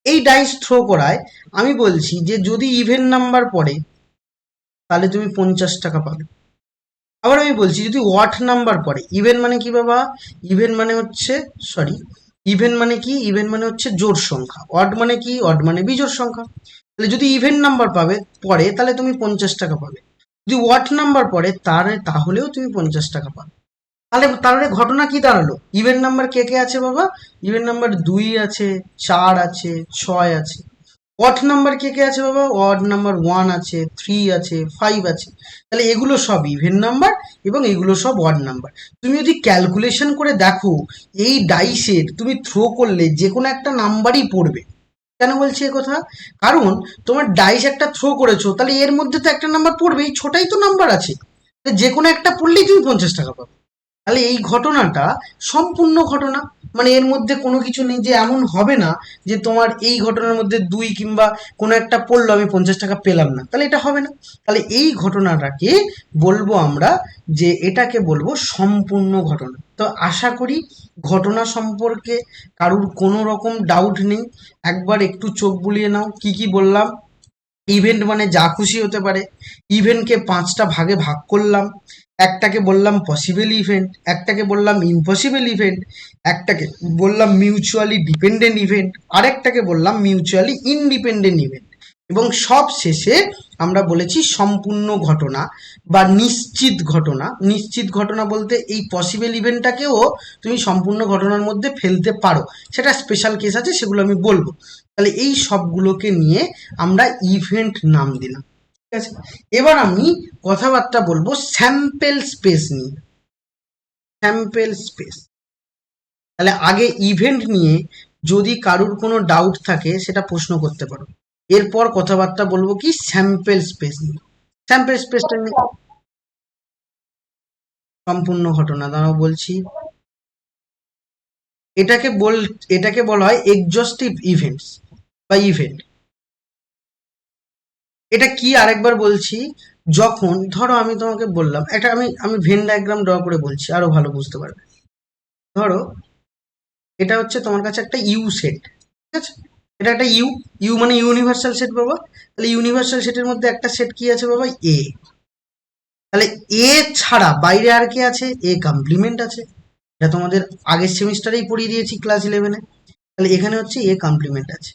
এই ডাইস থ্রো করায় আমি বলছি যে যদি ইভেন নাম্বার পড়ে তাহলে তুমি 50 টাকা পাবে। আবার আমি বলছি যদি ওয়াট নাম্বার পড়ে, ইভেন মানে কি বাবা? ইভেন মানে হচ্ছে, সরি, ইভেন মানে কি? ইভেন মানে হচ্ছে জোড় সংখ্যা। অড মানে কি? অড মানে বিজোড় সংখ্যা। তাহলে যদি ইভেন নাম্বার পড়ে তাহলে তুমি 50 টাকা পাবে। যদি ওয়াট নাম্বার পড়ে তাহলেও তুমি 50 টাকা পাবে। তাহলে ঘটনা কি দাঁড়ালো? ইভেন নাম্বার কে কে আছে বাবা? ইভেন নাম্বার 2 আছে, 4 আছে, 6 আছে। অড নাম্বার কে কে আছে বাবা? অড নাম্বার 1 আছে, 3 আছে, 5 আছে। তাহলে এগুলো সব ইভেন নাম্বার এবং এগুলো সব অড নাম্বার। তুমি যদি ক্যালকুলেশন করে দেখো, এই ডাইসের তুমি থ্রো করলে যে কোনো একটা নাম্বারই পড়বে। কেন বলছি এ কথা? কারণ তোমার ডাইস একটা থ্রো করেছো, তাহলে এর মধ্যে তো একটা নাম্বার পড়বেই, ছোটাই তো নাম্বার আছে। যে কোনো একটা পড়লেই তুমি 50 টাকা পাবে। তাহলে এই ঘটনাটা সম্পূর্ণ ঘটনা, মানে এর মধ্যে কোনো কিছু নেই যে এমন হবে না যে তোমার এই ঘটনার মধ্যে 2 কিংবা কোনো একটা পড়লো আমি 50 টাকা পেলাম না, তাহলে এটা হবে না। তাহলে এই ঘটনাটাকে বলবো আমরা, যে এটাকে বলবো সম্পূর্ণ ঘটনা। তো আশা করি ঘটনা সম্পর্কে কারুর কোনো রকম ডাউট নেই। একবার একটু চোখ বুলিয়ে নাও, কি কি বললাম। ইভেন্ট মানে যা খুশি হতে পারে। ইভেন্টকে 5টা ভাগে ভাগ করলাম। একটাকে বললাম পসিবল ইভেন্ট, একটাকে বললাম ইম্পসিবল ইভেন্ট, একটাকে বললাম মিউচুয়ালি ডিপেন্ডেন্ট ইভেন্ট, আরেকটাকে বললাম মিউচুয়ালি ইনডিপেন্ডেন্ট ইভেন্ট, এবং সব শেষে আমরা বলেছি সম্পূর্ণ ঘটনা বা নিশ্চিত ঘটনা। নিশ্চিত ঘটনা বলতে এই পসিবল ইভেন্টটাকেও তুমি সম্পূর্ণ ঘটনার মধ্যে ফেলতে পারো, সেটা স্পেশাল কেস আছে, সেগুলো আমি বলবো। তাহলে এই সবগুলোকে নিয়ে আমরা ইভেন্ট নাম দিলাম। ঠিক আছে, এবার আমি কথাবার্তা বলবো স্যাম্পেল স্পেস নিয়ে। স্যাম্পেল স্পেস, তাহলে আগে ইভেন্ট নিয়ে যদি কারুর কোনো ডাউট থাকে সেটা প্রশ্ন করতে পারো। এরপর কথাবার্তা বলবো কি স্যাম্পেল স্পেস নিয়ে। স্যাম্পেল স্পেসটা নিয়ে সম্পূর্ণ ঘটনা, দাঁড়াও বলছি। এটাকে বল এটাকে বলা হয় এক্সজস্টিভ ইভেন্টস বা ইভেন্ট। এটা কি আরেকবার বলছি, যখন ধরো আমি তোমাকে বললাম একটা, আমি আমি ভেন ডায়াগ্রাম ড্র করে বলছি আরো ভালো বুঝতে পারবে। ধরো এটা হচ্ছে তোমার কাছে একটা ইউ সেট, ঠিক আছে? এটা একটা ইউ, ইউ মানে ইউনিভার্সাল সেট বাবা। তাহলে ইউনিভার্সাল সেটের মধ্যে একটা সেট কি আছে বাবা? এ। তাহলে এ ছাড়া বাইরে আর কি আছে? এ কমপ্লিমেন্ট আছে। এটা তোমাদের আগের সেমিস্টারেই পড়িয়ে দিয়েছি ক্লাস 11-এ। তাহলে এখানে হচ্ছে এ কমপ্লিমেন্ট আছে।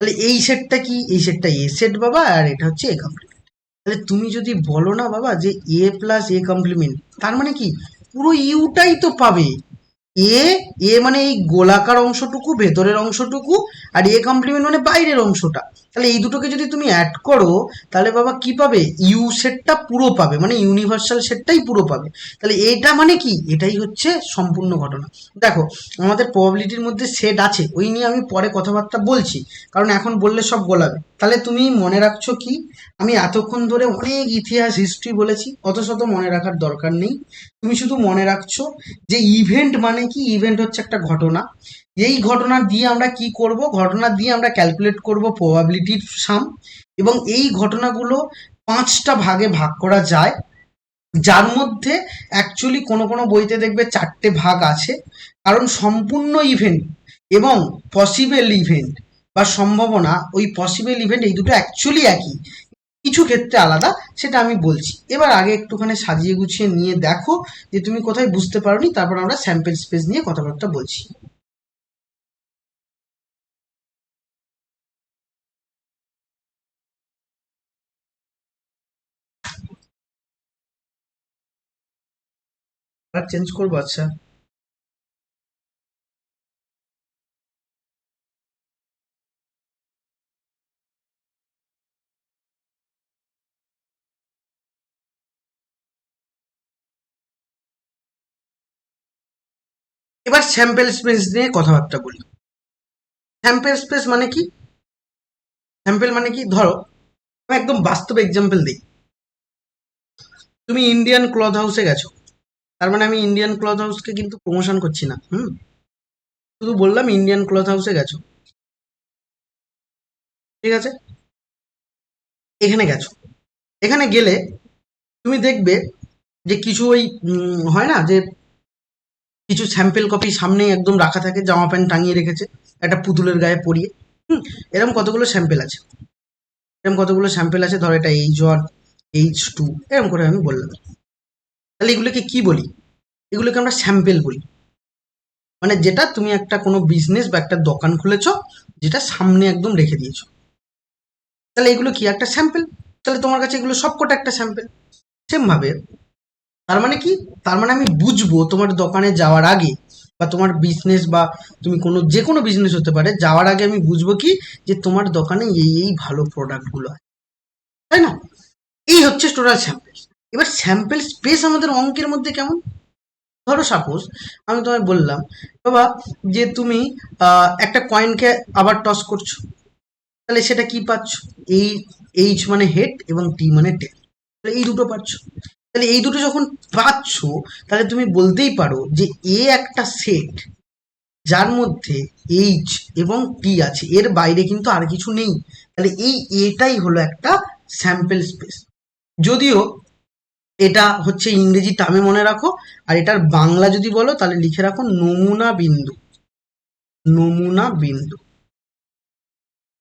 তাহলে এই সেটটা কি? এই সেটটা এ সেট বাবা, আর এটা হচ্ছে এ কমপ্লিমেন্ট। তাহলে তুমি যদি বলো না বাবা যে এ প্লাস এ কমপ্লিমেন্ট, তার মানে কি পুরো ইউটাই তো পাবে। এ, এ মানে এই গোলাকার অংশটুকু, ভেতরের অংশটুকু, আর এ কমপ্লিমেন্ট মানে বাইরের অংশটা। তাহলে এই দুটোকে যদি তুমি অ্যাড করো তাহলে বাবা কি পাবে? ইউ সেটটা পুরো পাবে, মানে ইউনিভার্সাল সেটটাই পুরো পাবে। তাহলে এটা মানে কি? এটাই হচ্ছে সম্পূর্ণ ঘটনা। দেখো, আমাদের প্রবাবিলিটির মধ্যে সেট আছে, ওই নিয়ে আমি পরে কথাবার্তা বলছি, কারণ এখন বললে সব গোলাবে। তাহলে তুমি মনে রাখছো কি? আমি এতক্ষণ ধরে অনেক ইতিহাস হিস্ট্রি বলেছি, অত শত মনে রাখার দরকার নেই। তুমি শুধু মনে রাখছো যে ইভেন্ট মানে কি? ইভেন্ট হচ্ছে একটা ঘটনা। এই ঘটনা দিয়ে আমরা কি করব? ঘটনা দিয়ে আমরা ক্যালকুলেট করব প্রবাবিলিটির সাম, এবং এই ঘটনাগুলো 5টা ভাগে ভাগ করা যায়, যার মধ্যে অ্যাকচুয়ালি কোনো কোনো বইতে দেখবে 4টে ভাগ আছে। কারণ সম্পূর্ণ ইভেন্ট এবং পসিবল ইভেন্ট বা সম্ভাবনা, ওই পসিবল ইভেন্ট এই দুটো অ্যাকচুয়ালি একই, কিছু ক্ষেত্রে আলাদা, সেটা আমি বলছি। এবার আগে একটুখানি সাজিয়ে গুছিয়ে নিয়ে দেখো যে তুমি কোথায় বুঝতে পারোনি, তারপর আমরা স্যাম্পল স্পেস নিয়ে কথাবার্তা বলছি। আর চেঞ্জ করবো, আচ্ছা। এবার স্যাম্পল স্পেস নিয়ে কথাবার্তা বলি। স্যাম্পল স্পেস মানে কি? স্যাম্পল মানে কি? ধরো আমি একদম বাস্তব এক্সাম্পল দিই। তুমি ইন্ডিয়ান ক্লথ হাউসে গেছো, তার মানে আমি ইন্ডিয়ান ক্লথ হাউসকে কিন্তু প্রমোশন করছি না, শুধু বললাম ইন্ডিয়ান ক্লথ হাউসে গেছো, ঠিক আছে? এখানে গেছো, এখানে গেলে তুমি দেখবে যে কিছু ওই হয় না যে কিছু স্যাম্পেল কপি সামনে একদম রাখা থাকে, জামা প্যান্ট টাঙিয়ে রেখেছে একটা পুতুলের গায়ে পরিয়ে। হুম, এরকম কতগুলো স্যাম্পেল আছে, ধরো এটা H1, H2, এরকম করে আমি বললাম। তাহলে এগুলোকে কি বলি? এগুলোকে আমরা স্যাম্পেল বলি। মানে যেটা তুমি একটা কোনো বিজনেস বা একটা দোকান খুলেছো, যেটা সামনে একদম রেখে দিয়েছো, তাহলে এগুলো কি একটা স্যাম্পেল। তাহলে তোমার কাছে এগুলো সবকটা একটা স্যাম্পেল। সেম ভাবে, তার মানে কি, তার মানে আমি বুঝবো তোমার দোকানে যাওয়ার আগে, বা তোমার বিজনেস বা তুমি কোনো যে কোনো বিজনেস হতে পারে, যাওয়ার আগে আমি বুঝবো কি, যে তোমার দোকানে এই ভালো প্রোডাক্টগুলো আছে, তাই না? এই হচ্ছে টোটাল স্যাম্পল। এবার স্যাম্পল স্পেস আমাদের অঙ্কের মধ্যে কেমন? ধরো সাপোজ আমি তোমায় বললাম, বাবা, যে তুমি একটা কয়েনকে আবার টস করছো, তাহলে সেটা কি পাচ্ছ? এই এইচ মানে হেড এবং টি মানে টেল, তাহলে এই দুটো পাচ্ছ। তাহলে এই দুটো যখন পাচ্ছ, তাহলে তুমি বলতেই পারো যে এ একটা সেট যার মধ্যে এইচ এবং টি আছে, এর বাইরে কিন্তু আর কিছু নেই। তাহলে এই এটাই হলো একটা স্যাম্পল স্পেস। যদিও এটা হচ্ছে ইংরেজি টার্মে, মনে রাখো। আর এটার বাংলা যদি বলো তাহলে লিখে রাখো নমুনা বিন্দু। নমুনা বিন্দু,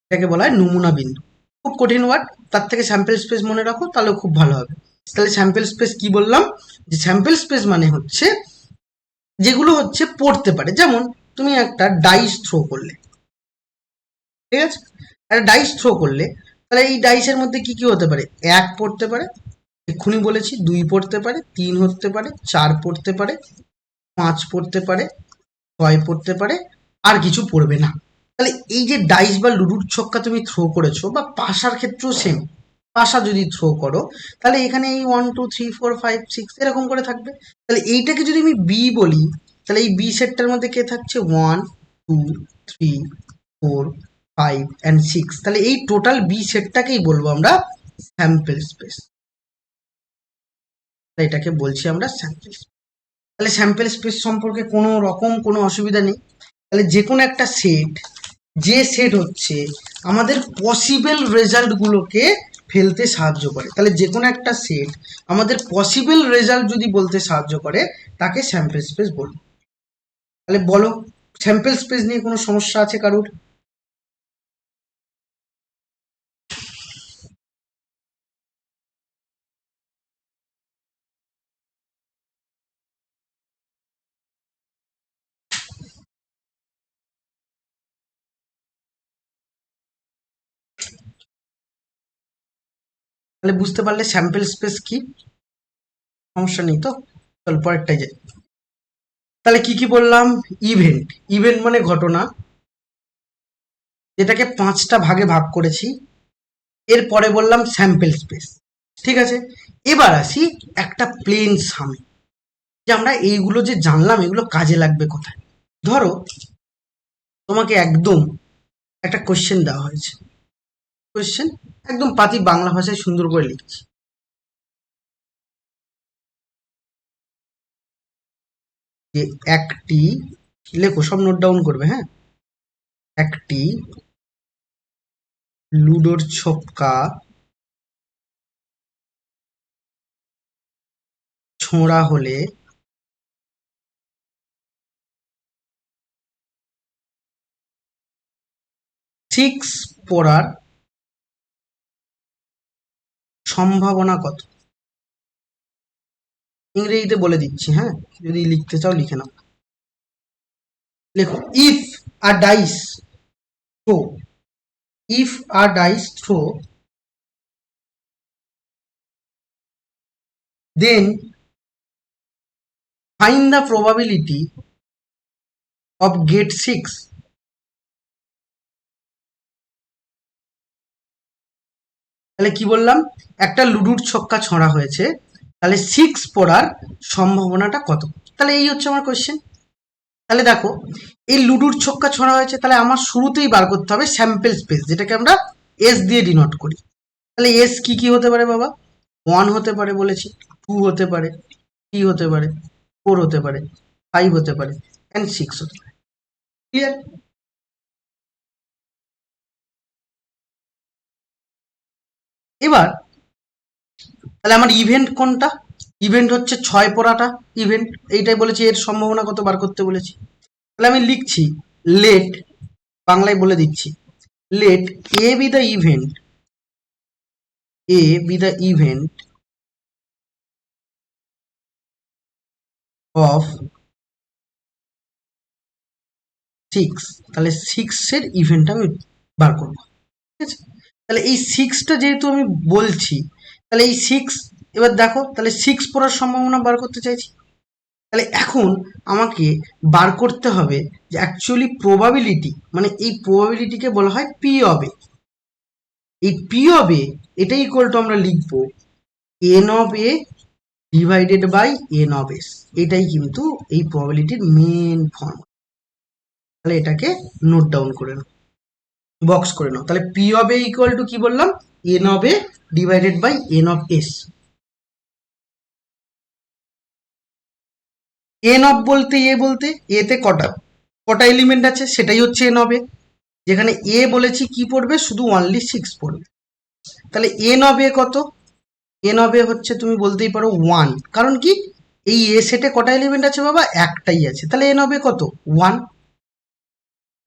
এটাকে বলা হয় নমুনা বিন্দু। খুব কঠিন ওয়ার্ড, তার থেকে স্যাম্পল স্পেস মনে রাখো, তাহলে খুব ভালো হবে। তাহলে স্যাম্পল স্পেস কি বললাম? যে স্যাম্পল স্পেস মানে হচ্ছে যেগুলো হচ্ছে পড়তে পারে। যেমন তুমি একটা ডাইস থ্রো করলে, ঠিক আছে, একটা ডাইস থ্রো করলে, তাহলে এই ডাইসের মধ্যে কি কি হতে পারে? এক পড়তে পারে, এক্ষুনি বলেছি, দুই পড়তে পারে, তিন হতে পারে, চার পড়তে পারে, পাঁচ পড়তে পারে, ছয় পড়তে পারে, আর কিছু পড়বে না। তাহলে এই যে ডাইস বা লুডুর ছক্কা তুমি থ্রো করেছো, বা পাশার ক্ষেত্রেও সেম, পাশা যদি থ্রো করো, তাহলে এখানে এই 1 2 3 4 5 6 এরকম করে থাকবে। তাহলে এইটাকে যদি আমি বি বলি, তাহলে এই বি সেটটার মধ্যে কে থাকছে? 1 2 3 4 5 and 6। তাহলে এই টোটাল বি সেটটাকেই বলবো আমরা স্যাম্পল স্পেস। এটাকে বলছি আমরা স্যাম্পল। তাহলে স্যাম্পল স্পেস সম্পর্কে কোনো রকম কোনো অসুবিধা নেই। তাহলে যে কোনো একটা সেট, যে সেট হচ্ছে আমাদের পসিবল রেজাল্টগুলোকে ফেলতে সাহায্য করে, তাহলে যে কোনো একটা সেট আমাদের পসিবল রেজাল্ট যদি বলতে সাহায্য করে, তাকে স্যাম্পল স্পেস বলবো। তাহলে বলো, স্যাম্পল স্পেস নিয়ে কোনো সমস্যা আছে কারোর? তাহলে বুঝতে পারলে স্যাম্পল স্পেস কি, সমস্যা নেই তো? চল পরেরটাই যাই। তাহলে কি কি বললাম? ইভেন্ট, ইভেন্ট মানে ঘটনা, যেটাকে 5টা ভাগে ভাগ করেছি। এরপরে বললাম স্যাম্পল স্পেস, ঠিক আছে। এবার আসি একটা প্লেন সামে, যে আমরা এইগুলো যে জানলাম এগুলো কাজে লাগবে কোথায়। ধরো তোমাকে একদম একটা কোশ্চেন দেওয়া হয়েছে, কোশ্চেন একদম পাতি বাংলা ভাষায় সুন্দর করে লিখছি, যে একটি, লেখো সব নোট ডাউন করবে, হ্যাঁ, একটি লুডোর ছক্কা ছোঁড়া হলে 6 পড়ার সম্ভাবনা কত? ইংরেজিতে বলে দিচ্ছি, হ্যাঁ, যদি লিখতে চাও লিখে নাও। লেখো, if a dice throw, if a dice throw then find the probability of get 6। তাহলে কি বললাম? একটা লুডুর ছক্কা ছড়া হয়েছে, তাহলে 6 পড়ার সম্ভাবনাটা কত? তাহলে এই হচ্ছে আমার কোয়েশ্চেন। তাহলে দেখো, এই লুডুর ছক্কা ছড়া হয়েছে, তাহলে আমার শুরুতেই বার করতে হবে স্যাম্পল স্পেস, যেটাকে আমরা এস দিয়ে ডিনোট করি। তাহলে এস কি কি হতে পারে বাবা? 1 হতে পারে বলেছি, 2 হতে পারে, 3 হতে পারে, 4 হতে পারে, 5 হতে পারে, অ্যান্ড 6 হতে পারে। ক্লিয়ার? এবার তাহলে আমার ইভেন্ট কোনটা? ইভেন্ট হচ্ছে 6 পড়াটা ইভেন্ট, এইটাই বলেছি, এর সম্ভাবনা কত বার করতে বলেছি। তাহলে আমি লিখছি লেট, বাংলায় বলে দিচ্ছি, let A B the event, A B the event of 6। তাহলে 6 এর ইভেন্ট আমি বার করবো, ঠিক আছে। তাহলে এই 6টা যেহেতু আমি বলছি, তাহলে এই 6, এবার দেখো, তাহলে 6 পড়ার সম্ভাবনা বার করতে চাইছি। তাহলে এখন আমাকে বার করতে হবে যে অ্যাকচুয়ালি প্রবাবিলিটি, মানে এই প্রবাবিলিটিকে বলা হয় পি অফ এ। এই পি অফ এ এটা ইকুয়াল টু আমরা লিখবো n of A divided by N of S. এটাই কিন্তু এই প্রবাবিলিটির মেন ফর্ম। তাহলে এটাকে নোট ডাউন করে নাও, বক্স করে নাও। তাহলে P of A equal to কি বললাম? N of A divided by N of S. N of বলতে এ বলতে এতে কটা কটা এলিমেন্ট আছে সেটাই হচ্ছে এন অফ এ। যেখানে এ বলেছি কি পড়বে, শুধু অনলি 6 পড়বে। তাহলে এন অফ এ কত? এন অফ এ হচ্ছে, তুমি বলতেই পারো 1, কারণ কি এই এ সেটে কটা এলিমেন্ট আছে বাবা? একটাই আছে, তাহলে এন অফ এ কত? 1।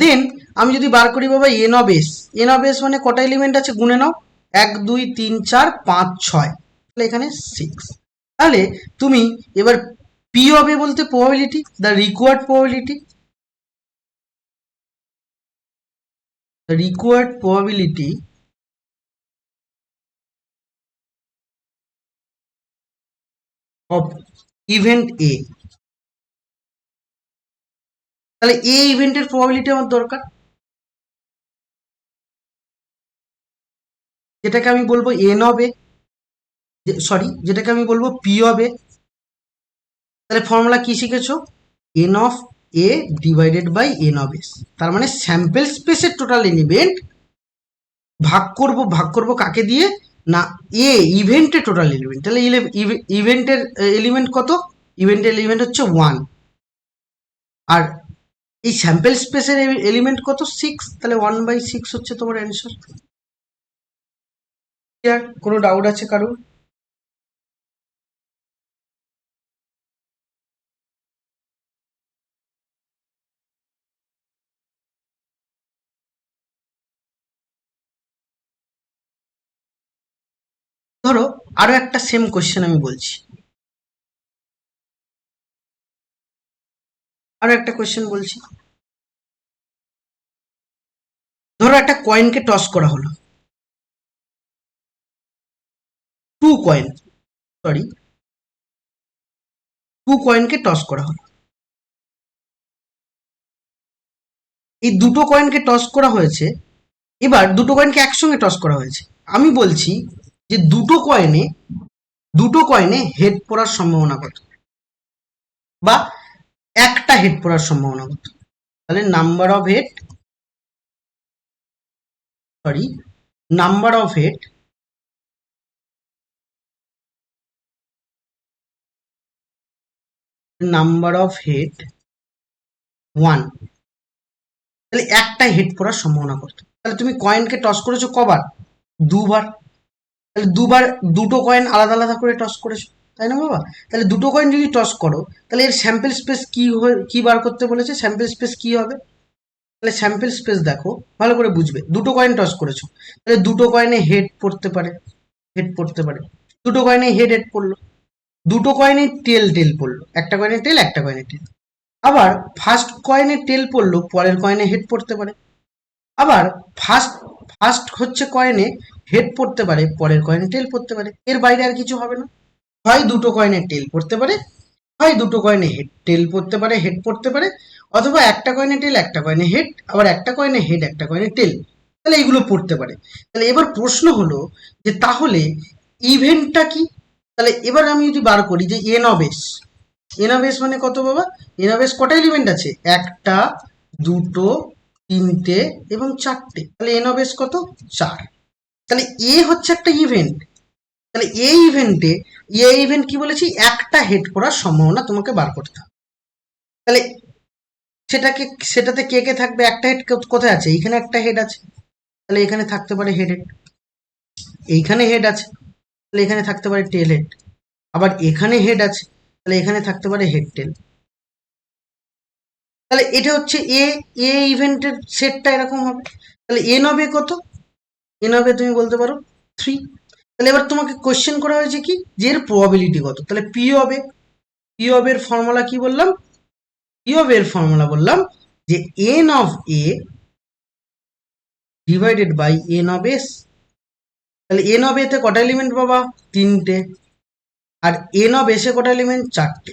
দেন আমি যদি বার করি বাবা n of S, n of S মানে কটা এলিমেন্ট আছে গুনে নাও, 1 2 3 4 5 6, তাহলে এখানে 6। তাহলে তুমি এবার পি অফ এ বলতে probability, the required probability, the required probability of event A। তাহলে এ ইভেন্টের প্রবাবিলিটি আমার দরকার, যেটাকে আমি বলবো এন অফ এ, সরি, যেটাকে আমি বলবো পি অফ এ। তাহলে ফর্মুলা কি শিখেছো? N of A divided by N of S. তার মানে স্যাম্পল স্পেসের টোটাল এলিমেন্ট ভাগ করব কাকে দিয়ে? না, এ ইভেন্টের টোটাল এলিমেন্ট। তাহলে ইভেন্টের এলিমেন্ট কত? ইভেন্টের এলিমেন্ট হচ্ছে 1, আর এই স্যাম্পল স্পেসের এলিমেন্ট কত? 6। তাহলে 1/6 হচ্ছে তোমার অ্যান্সার। ক্লিয়ার? কোনো ডাউট আছে কারোর? ধরো আরো একটা সেম কোশ্চেন আমি বলছি, আরো একটা কোশ্চেন বলছি। ধরো একটা কয়েনকে টস করা হলো, টু কয়েন, সরি, টু কয়েনকে টস করা হলো। এই দুটো কয়েনকে টস করা হয়েছে, এবার দুটো কয়েনকে একসঙ্গে টস করা হয়েছে। আমি বলছি যে দুটো কয়েনে হেড পড়ার সম্ভাবনা কত, বা একটা হেড পড়ার সম্ভাবনা কত? তাহলে sorry number of head number of head 1, তাহলে একটা হেড পড়ার সম্ভাবনা কত? তাহলে তুমি কয়েনকে টস করেছো কবার? দুবার। তাহলে দুবার দুটো কয়েন আলাদা আলাদা করে টস করেছো, তাই না বাবা? তাহলে দুটো কয়েন যদি টস করো, তাহলে এর স্যাম্পল স্পেস কি বার করতে বলেছে? স্যাম্পল স্পেস কি হবে? তাহলে স্যাম্পল স্পেস দেখো, ভালো করে বুঝবে। দুটো কয়েন টস করেছো, তাহলে দুটো কয়েনে হেড পড়তে পারে, দুটো কয়েনে হেড পড়লো, দুটো কয়েনে টেল পড়লো, একটা কয়েনে টেল একটা কয়েনে টেল। আবার ফার্স্ট কয়েনে টেল পড়লো, পরের কয়েনে হেড পড়তে পারে। আবার ফার্স্ট ফার্স্ট হচ্ছে কয়েনে হেড পড়তে পারে, পরের কয়েনে টেল পড়তে পারে, এর বাইরে আর কিছু হবে না। হয় দুটো কয়েনে টেল পড়তে পারে, হয় দুটো কয়েনে টেল পড়তে পারে, হেড পড়তে পারে, অথবা একটা কয়েনে টেল একটা কয়েনে হেড, আবার একটা কয়েনে হেড একটা কয়েনে টেল, তাহলে এইগুলো পড়তে পারে। তাহলে এবার প্রশ্ন হলো যে তাহলে ইভেন্টটা কি? তাহলে এবার আমি যদি বার করি যে n of S, n of S মানে কত বাবা? এন অফ এস কটা এলিমেন্ট আছে? একটা, দুটো, তিনটে এবং চারটে, তাহলে এন অফ এস কত? 4। তাহলে এ হচ্ছে একটা ইভেন্ট। তাহলে এই ইভেন্ট কি বলেছি? একটা হেড করার সম্ভাবনা তোমাকে বার করতে হবে। তাহলে সেটাকে সেটাতে কে কে থাকবে? একটা হেড কোথায় আছে? এখানে একটা হেড আছে, তাহলে এখানে থাকতে পারে হেড। এইখানে হেড আছে, তাহলে এখানে থাকতে পারে টেল হেড। আবার এখানে হেড আছে, তাহলে এখানে থাকতে পারে হেড টেল। তাহলে এটা হচ্ছে এ এ ইভেন্টের সেটটা এরকম হবে। তাহলে এন অফ এ কত? এন অফ এ তুমি বলতে পারো 3। তাহলে এবার তোমাকে কোশ্চেন করা হয়েছে কি, যে এর প্রবাবিলিটি কত। তাহলে P of A, P of এর ফর্মুলা কি বললাম? পি অফ এর ফর্মুলা বললাম যে n of A divided by N of S. তাহলে এন অফ এতে কটা এলিমেন্ট পাবা? 3টে। আর এন অফ এসে কটা এলিমেন্ট? 4টে।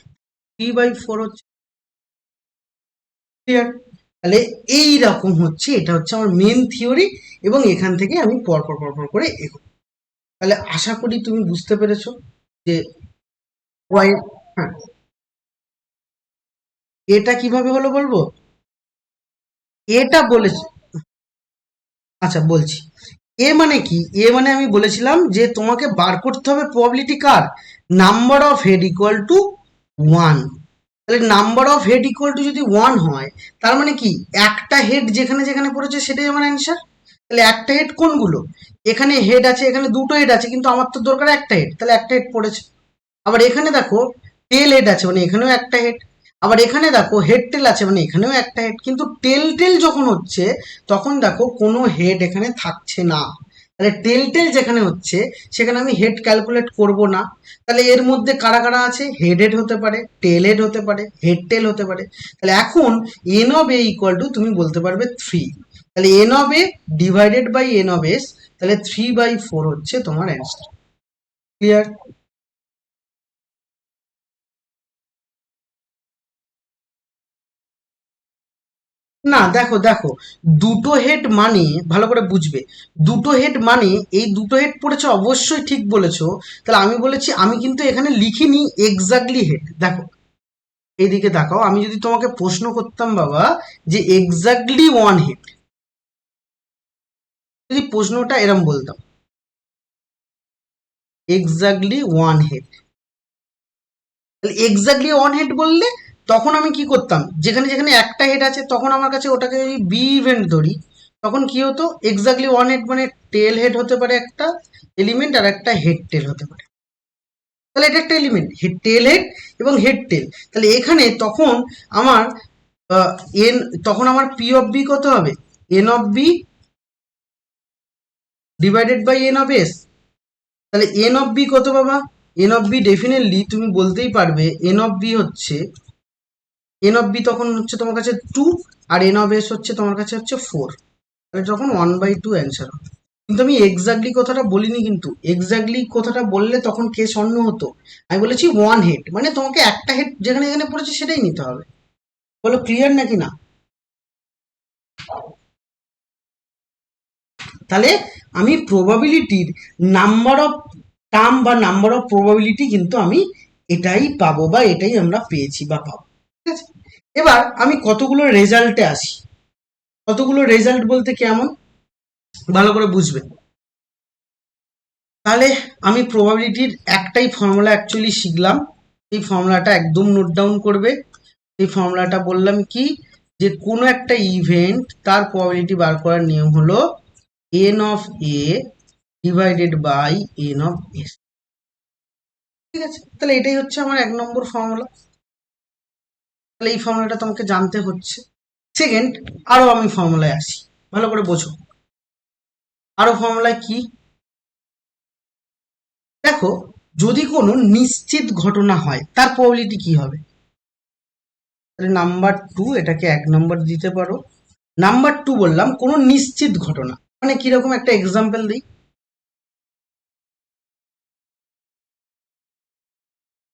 3/4 হচ্ছে। ক্লিয়ার? তাহলে এই রকম হচ্ছে, এটা হচ্ছে আমার মেন থিওরি, এবং এখান থেকে আমি পরপর পরপর করে এগোবো। তাহলে আশা করি তুমি বুঝতে পেরেছো যে ওয়াই। হ্যাঁ, এটা কিভাবে হলো বলবো। এটা বলেছি, আচ্ছা বলছি। এ মানে কি? এ মানে আমি বলেছিলাম যে তোমাকে বার করতে হবে probability car, number of head equal to 1। তাহলে number of head equal to যদি 1 হয়, তার মানে কি একটা হেড যেখানে যেখানে পড়েছে সেটাই আমার অ্যান্সার। তাহলে একটা হেড কোনগুলো? এখানে হেড আছে, এখানে দুটো হেড আছে, কিন্তু আমার তো দরকার একটা হেড, তাহলে একটা হেড পড়েছে। আবার এখানে দেখো টেল হেড আছে, মানে এখানেও একটা হেড। আবার এখানে দেখো হেড টেল আছে, মানে এখানেও একটা হেড। কিন্তু টেল টেল যখন হচ্ছে, তখন দেখো কোনো হেড এখানে থাকছে না। তাহলে টেল টেল যেখানে হচ্ছে, সেখানে আমি হেড ক্যালকুলেট করব না। তাহলে এর মধ্যে কারা কারা আছে? হেড হেড হতে পারে, টেল হেড হতে পারে, হেড টেল হতে পারে। তাহলে এখন n of A equal to তুমি বলতে পারবে 3। তাহলে n of A divided by N of S, তাহলে 3/4 হচ্ছে তোমার অ্যান্সার। ক্লিয়ার? না, দেখো দেখো, দুটো হেড মানে, ভালো করে বুঝবে, দুটো হেড মানে এই দুটো হেড পড়েছে, অবশ্যই ঠিক বলেছো। তাহলে আমি বলেছি, আমি কিন্তু এখানে লিখিনি এক্স্যাক্টলি হেড। দেখো এইদিকে তাকাও, আমি যদি তোমাকে প্রশ্ন করতাম বাবা যে এক্স্যাক্টলি 1 হেড, যদি প্রশ্নটা এরম বলতাম এক্স্যাক্টলি 1 হেড, তাহলে এক্স্যাক্টলি 1 হেড বললে তখন আমি কি করতাম, যেখানে যেখানে একটা হেড আছে তখন আমার কাছে ওটাকে যদি বি ইভেন্ট ধরি, তখন কি হতো, এক্স্যাক্টলি 1 হেড মানে টেল হেড হতে পারে একটা এলিমেন্ট, আর একটা হেড টেল হতে পারে। তাহলে এটা একটা এলিমেন্ট, হেড টেল হেড এবং হেড টেল। তাহলে এখানে তখন আমার এন, তখন আমার পি অফ বি কত হবে? N of B divided by N of S. তাহলে এন অফ বি কত বাবা? এন অফ বি ডেফিনেটলি তুমি বলতেই পারবে, এন অফ বি হচ্ছে, এন অফ বি তখন হচ্ছে তোমার কাছে 2, আর এন অফ এস হচ্ছে তোমার কাছে হচ্ছে 4। তাহলে তখন 1/2 অ্যান্সার হবে। কিন্তু আমি এক্স্যাক্টলি কথাটা বলিনি, কিন্তু এক্স্যাক্টলি কথাটা বললে তখন কেস অন্য হতো। আমি বলেছি 1 হেড, মানে তোমাকে একটা হেড যেখানে যেখানে পড়েছে সেটাই নিতে হবে। বলো ক্লিয়ার নাকি না? তাহলে আমি প্রবাবিলিটির নাম্বার অফ টার্ম বা নাম্বার অফ প্রবাবিলিটি কিন্তু আমি এটাই পাবো, বা এটাই আমরা পেয়েছি বা পাবো। ঠিক আছে, এবার আমি কতগুলো রেজাল্টে আসি। কতগুলো রেজাল্ট বলতে কেমন, ভালো করে বুঝবে। তাহলে আমি প্রবাবিলিটির একটাই ফর্মুলা অ্যাকচুয়ালি শিখলাম। এই ফর্মুলাটা একদম নোট ডাউন করবে। এই ফর্মুলাটা বললাম কি, যে কোনো একটা ইভেন্ট তার প্রবাবিলিটি বার করার নিয়ম হলো n of A divided by N of S. ঠিক আছে, তাহলে এটাই হচ্ছে আমার 1 নম্বর ফর্মুলা। তাহলে এই ফর্মুলাটা তোমাকে জানতে হচ্ছে। সেকেন্ড, আরো আমি ফর্মুলায় আসি, ভালো করে বোঝো। আরো ফর্মুলায় কি, দেখো, যদি কোনো নিশ্চিত ঘটনা হয় তার প্রবাবিলিটি কি হবে। তাহলে নাম্বার 2, এটাকে 1 নম্বর দিতে পারো। নাম্বার 2 বললাম কোনো নিশ্চিত ঘটনা, মানে কিরকম একটা এক্সাম্পল দিই।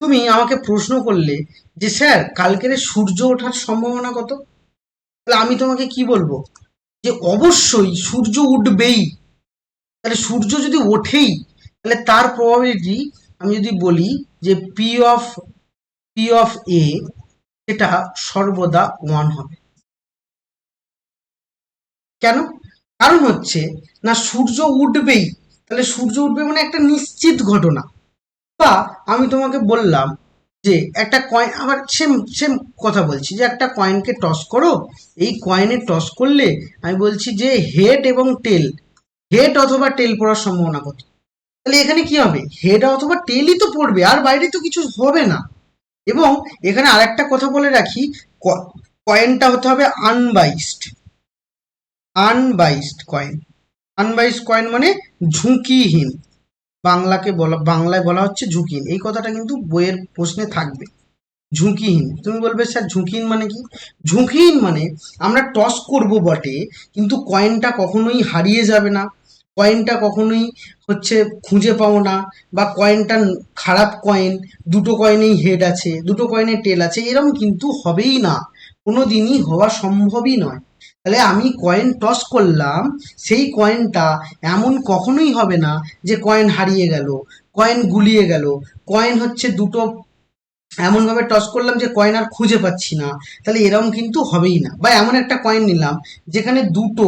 তুমি আমাকে প্রশ্ন করলে যে স্যার কালকের সূর্য ওঠার সম্ভাবনা কত, তাহলে আমি তোমাকে কি বলবো, যে অবশ্যই সূর্য উঠবেই। তাহলে সূর্য যদি ওঠেই, তাহলে তার প্রবাবিলিটি আমি যদি বলি যে পি অফ এ, এটা সর্বদা 1 হবে। কেন? কারণ হচ্ছে, না সূর্য উঠবেই, তাহলে সূর্য উঠবে মানে একটা নিশ্চিত ঘটনা। বা আমি তোমাকে বললাম যে একটা কয়েন, আবার সেম সেম কথা বলছি, যে একটা কয়েনকে টস করো, এই কয়েনে টস করলে আমি বলছি যে হেড এবং টেল, হেড অথবা টেল পড়ার সম্ভাবনা কত। তাহলে এখানে কি হবে, হেড অথবা টেলই তো পড়বে, আর বাইরে তো কিছু হবে না। এবং এখানে আরেকটা কথা বলে রাখি, কয়েনটা হতে হবে আনবাইসড, আনবাইসড কয়েন। আনবাইসড কয়েন মানে ঝুঁকিহীন, বাংলায় বলা হচ্ছে ঝুঁকিহীন। এই কথাটা কিন্তু বইয়ের প্রশ্নে থাকবে, ঝুঁকিহীন। তুমি বলবে স্যার ঝুঁকিহীন মানে কি? ঝুঁকিহীন মানে আমরা টস করব বটে, কিন্তু কয়েনটা কখনোই হারিয়ে যাবে না, কয়েনটা কখনোই হচ্ছে খুঁজে পাবো না, বা কয়েনটা খারাপ কয়েন, দুটো কয়েনেই হেড আছে দুটো কয়েনে টেল আছে, এরকম কিন্তু হবেই না, কোনো দিনই হওয়া সম্ভবই নয়। তাহলে আমি কয়েন টস করলাম, সেই কয়েনটা এমন কখনোই হবে না যে কয়েন হারিয়ে গেল, কয়েন গুলিয়ে গেল, কয়েন হচ্ছে দুটো এমনভাবে টস করলাম যে কয়েন আর খুঁজে পাচ্ছি না, তাহলে এরকম কিন্তু হবেই না। বা এমন একটা কয়েন নিলাম যেখানে দুটো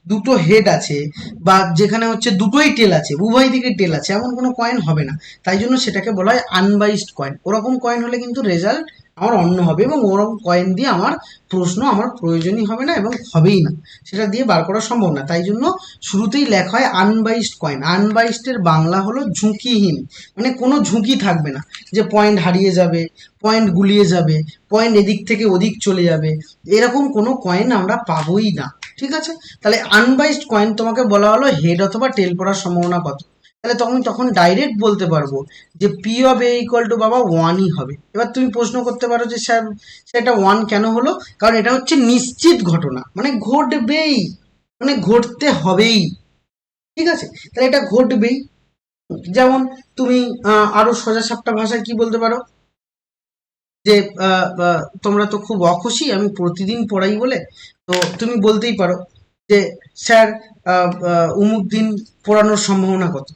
দুটো হেড আছে, বা যেখানে হচ্ছে দুটোই টেল আছে, উভয় দিকে টেল আছে, এমন কোনো কয়েন হবে না। তাই জন্য সেটাকে বলা হয় আনবাইসড কয়েন। ওরকম কয়েন হলে কিন্তু রেজাল্ট আমার অন্য হবে, এবং ওরকম কয়েন দিয়ে আমার প্রশ্ন আমার প্রয়োজনই হবে না এবং হবেই না, সেটা দিয়ে বার করা সম্ভব না। তাই জন্য শুরুতেই লেখা হয় আনবাইসড কয়েন। আনবাইসডের বাংলা হলো ঝুঁকিহীন, মানে কোনো ঝুঁকি থাকবে না যে পয়েন্ট হারিয়ে যাবে, পয়েন্ট গুলিয়ে যাবে, পয়েন্ট এদিক থেকে ওদিক চলে যাবে, এরকম কোনো কয়েন আমরা পাবোই না। ঠিক আছে, তাহলে আনবাইসড কয়েন তোমাকে বলা হলো হেড অথবা টেল পড়ার সম্ভাবনা কত। তাহলে তখন ডাইরেক্ট বলতে পারবো যে P of A equal two বাবা ওয়ানই হবে। এবার তুমি প্রশ্ন করতে পারো যে স্যার সেটা ওয়ান কেন হলো? কারণ এটা হচ্ছে নিশ্চিত ঘটনা, মানে ঘটবেই, মানে ঘটতে হবেই। ঠিক আছে, তাহলে এটা ঘটবেই। যেমন তুমি আরো সোজা সাপটা ভাষায় কি বলতে পারো, যে তোমরা তো খুব অখুশি আমি প্রতিদিন পড়াই বলে, তো তুমি বলতেই পারো যে স্যার অমুক দিন পড়ানোর সম্ভাবনা কত।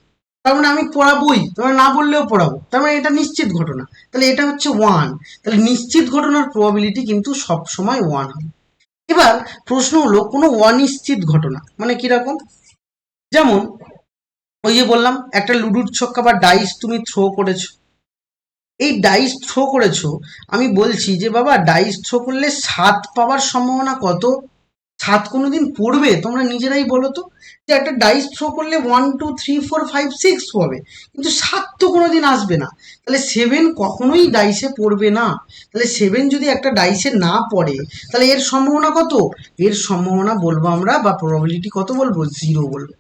তার মানে আমি পড়াবোই, তোমরা না বললেও পড়াবো, তার মানে এটা নিশ্চিত ঘটনা, তাহলে এটা হচ্ছে ওয়ান। তাহলে নিশ্চিত ঘটনার প্রবাবিলিটি কিন্তু সব সময় ওয়ান হবে। এবার প্রশ্ন হলো কোনো অনিশ্চিত ঘটনা মানে কিরকম? যেমন ওই যে বললাম একটা লুডুর ছক্কা বা ডাইস তুমি থ্রো করেছো, এই ডাইস থ্রো করেছো, আমি বলছি যে বাবা ডাইস থ্রো করলে 7 পাওয়ার সম্ভাবনা কত? 7 কোনোদিন পড়বে? তোমরা নিজেরাই বলো তো, যে একটা ডাইস থ্রো করলে 1 2 3 4 5 6 পাবে, কিন্তু 7 তো কোনোদিন আসবে না। তাহলে 7 কখনোই ডাইসে পড়বে না। তাহলে 7 যদি একটা ডাইসে না পড়ে, তাহলে এর সম্ভাবনা কত? এর সম্ভাবনা বলবো আমরা, বা প্রবাবিলিটি কত বলবো? 0 বলবো।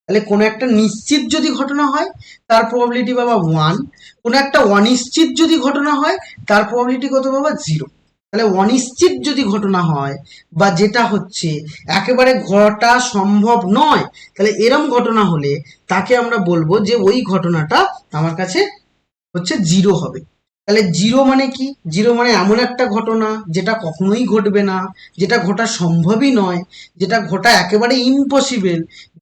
তাহলে কোনো একটা নিশ্চিত যদি ঘটনা হয় তার প্রবাবিলিটি বাবা ওয়ান, কোনো একটা অনিশ্চিত যদি ঘটনা হয় তার প্রবাবিলিটি কত বাবা? 0। তাহলে অনিশ্চিত যদি ঘটনা হয়, বা যেটা হচ্ছে একেবারে ঘটা সম্ভব নয়, তাহলে এরম ঘটনা হলে তাকে আমরা বলবো যে ওই ঘটনাটা আমার কাছে হচ্ছে 0 হবে। তাহলে 0 মানে কি? 0 মানে এমন একটা ঘটনা যেটা কখনোই ঘটবে না, যেটা ঘটা সম্ভবই নয়, যেটা ঘটা একেবারে ইম্পসিবল,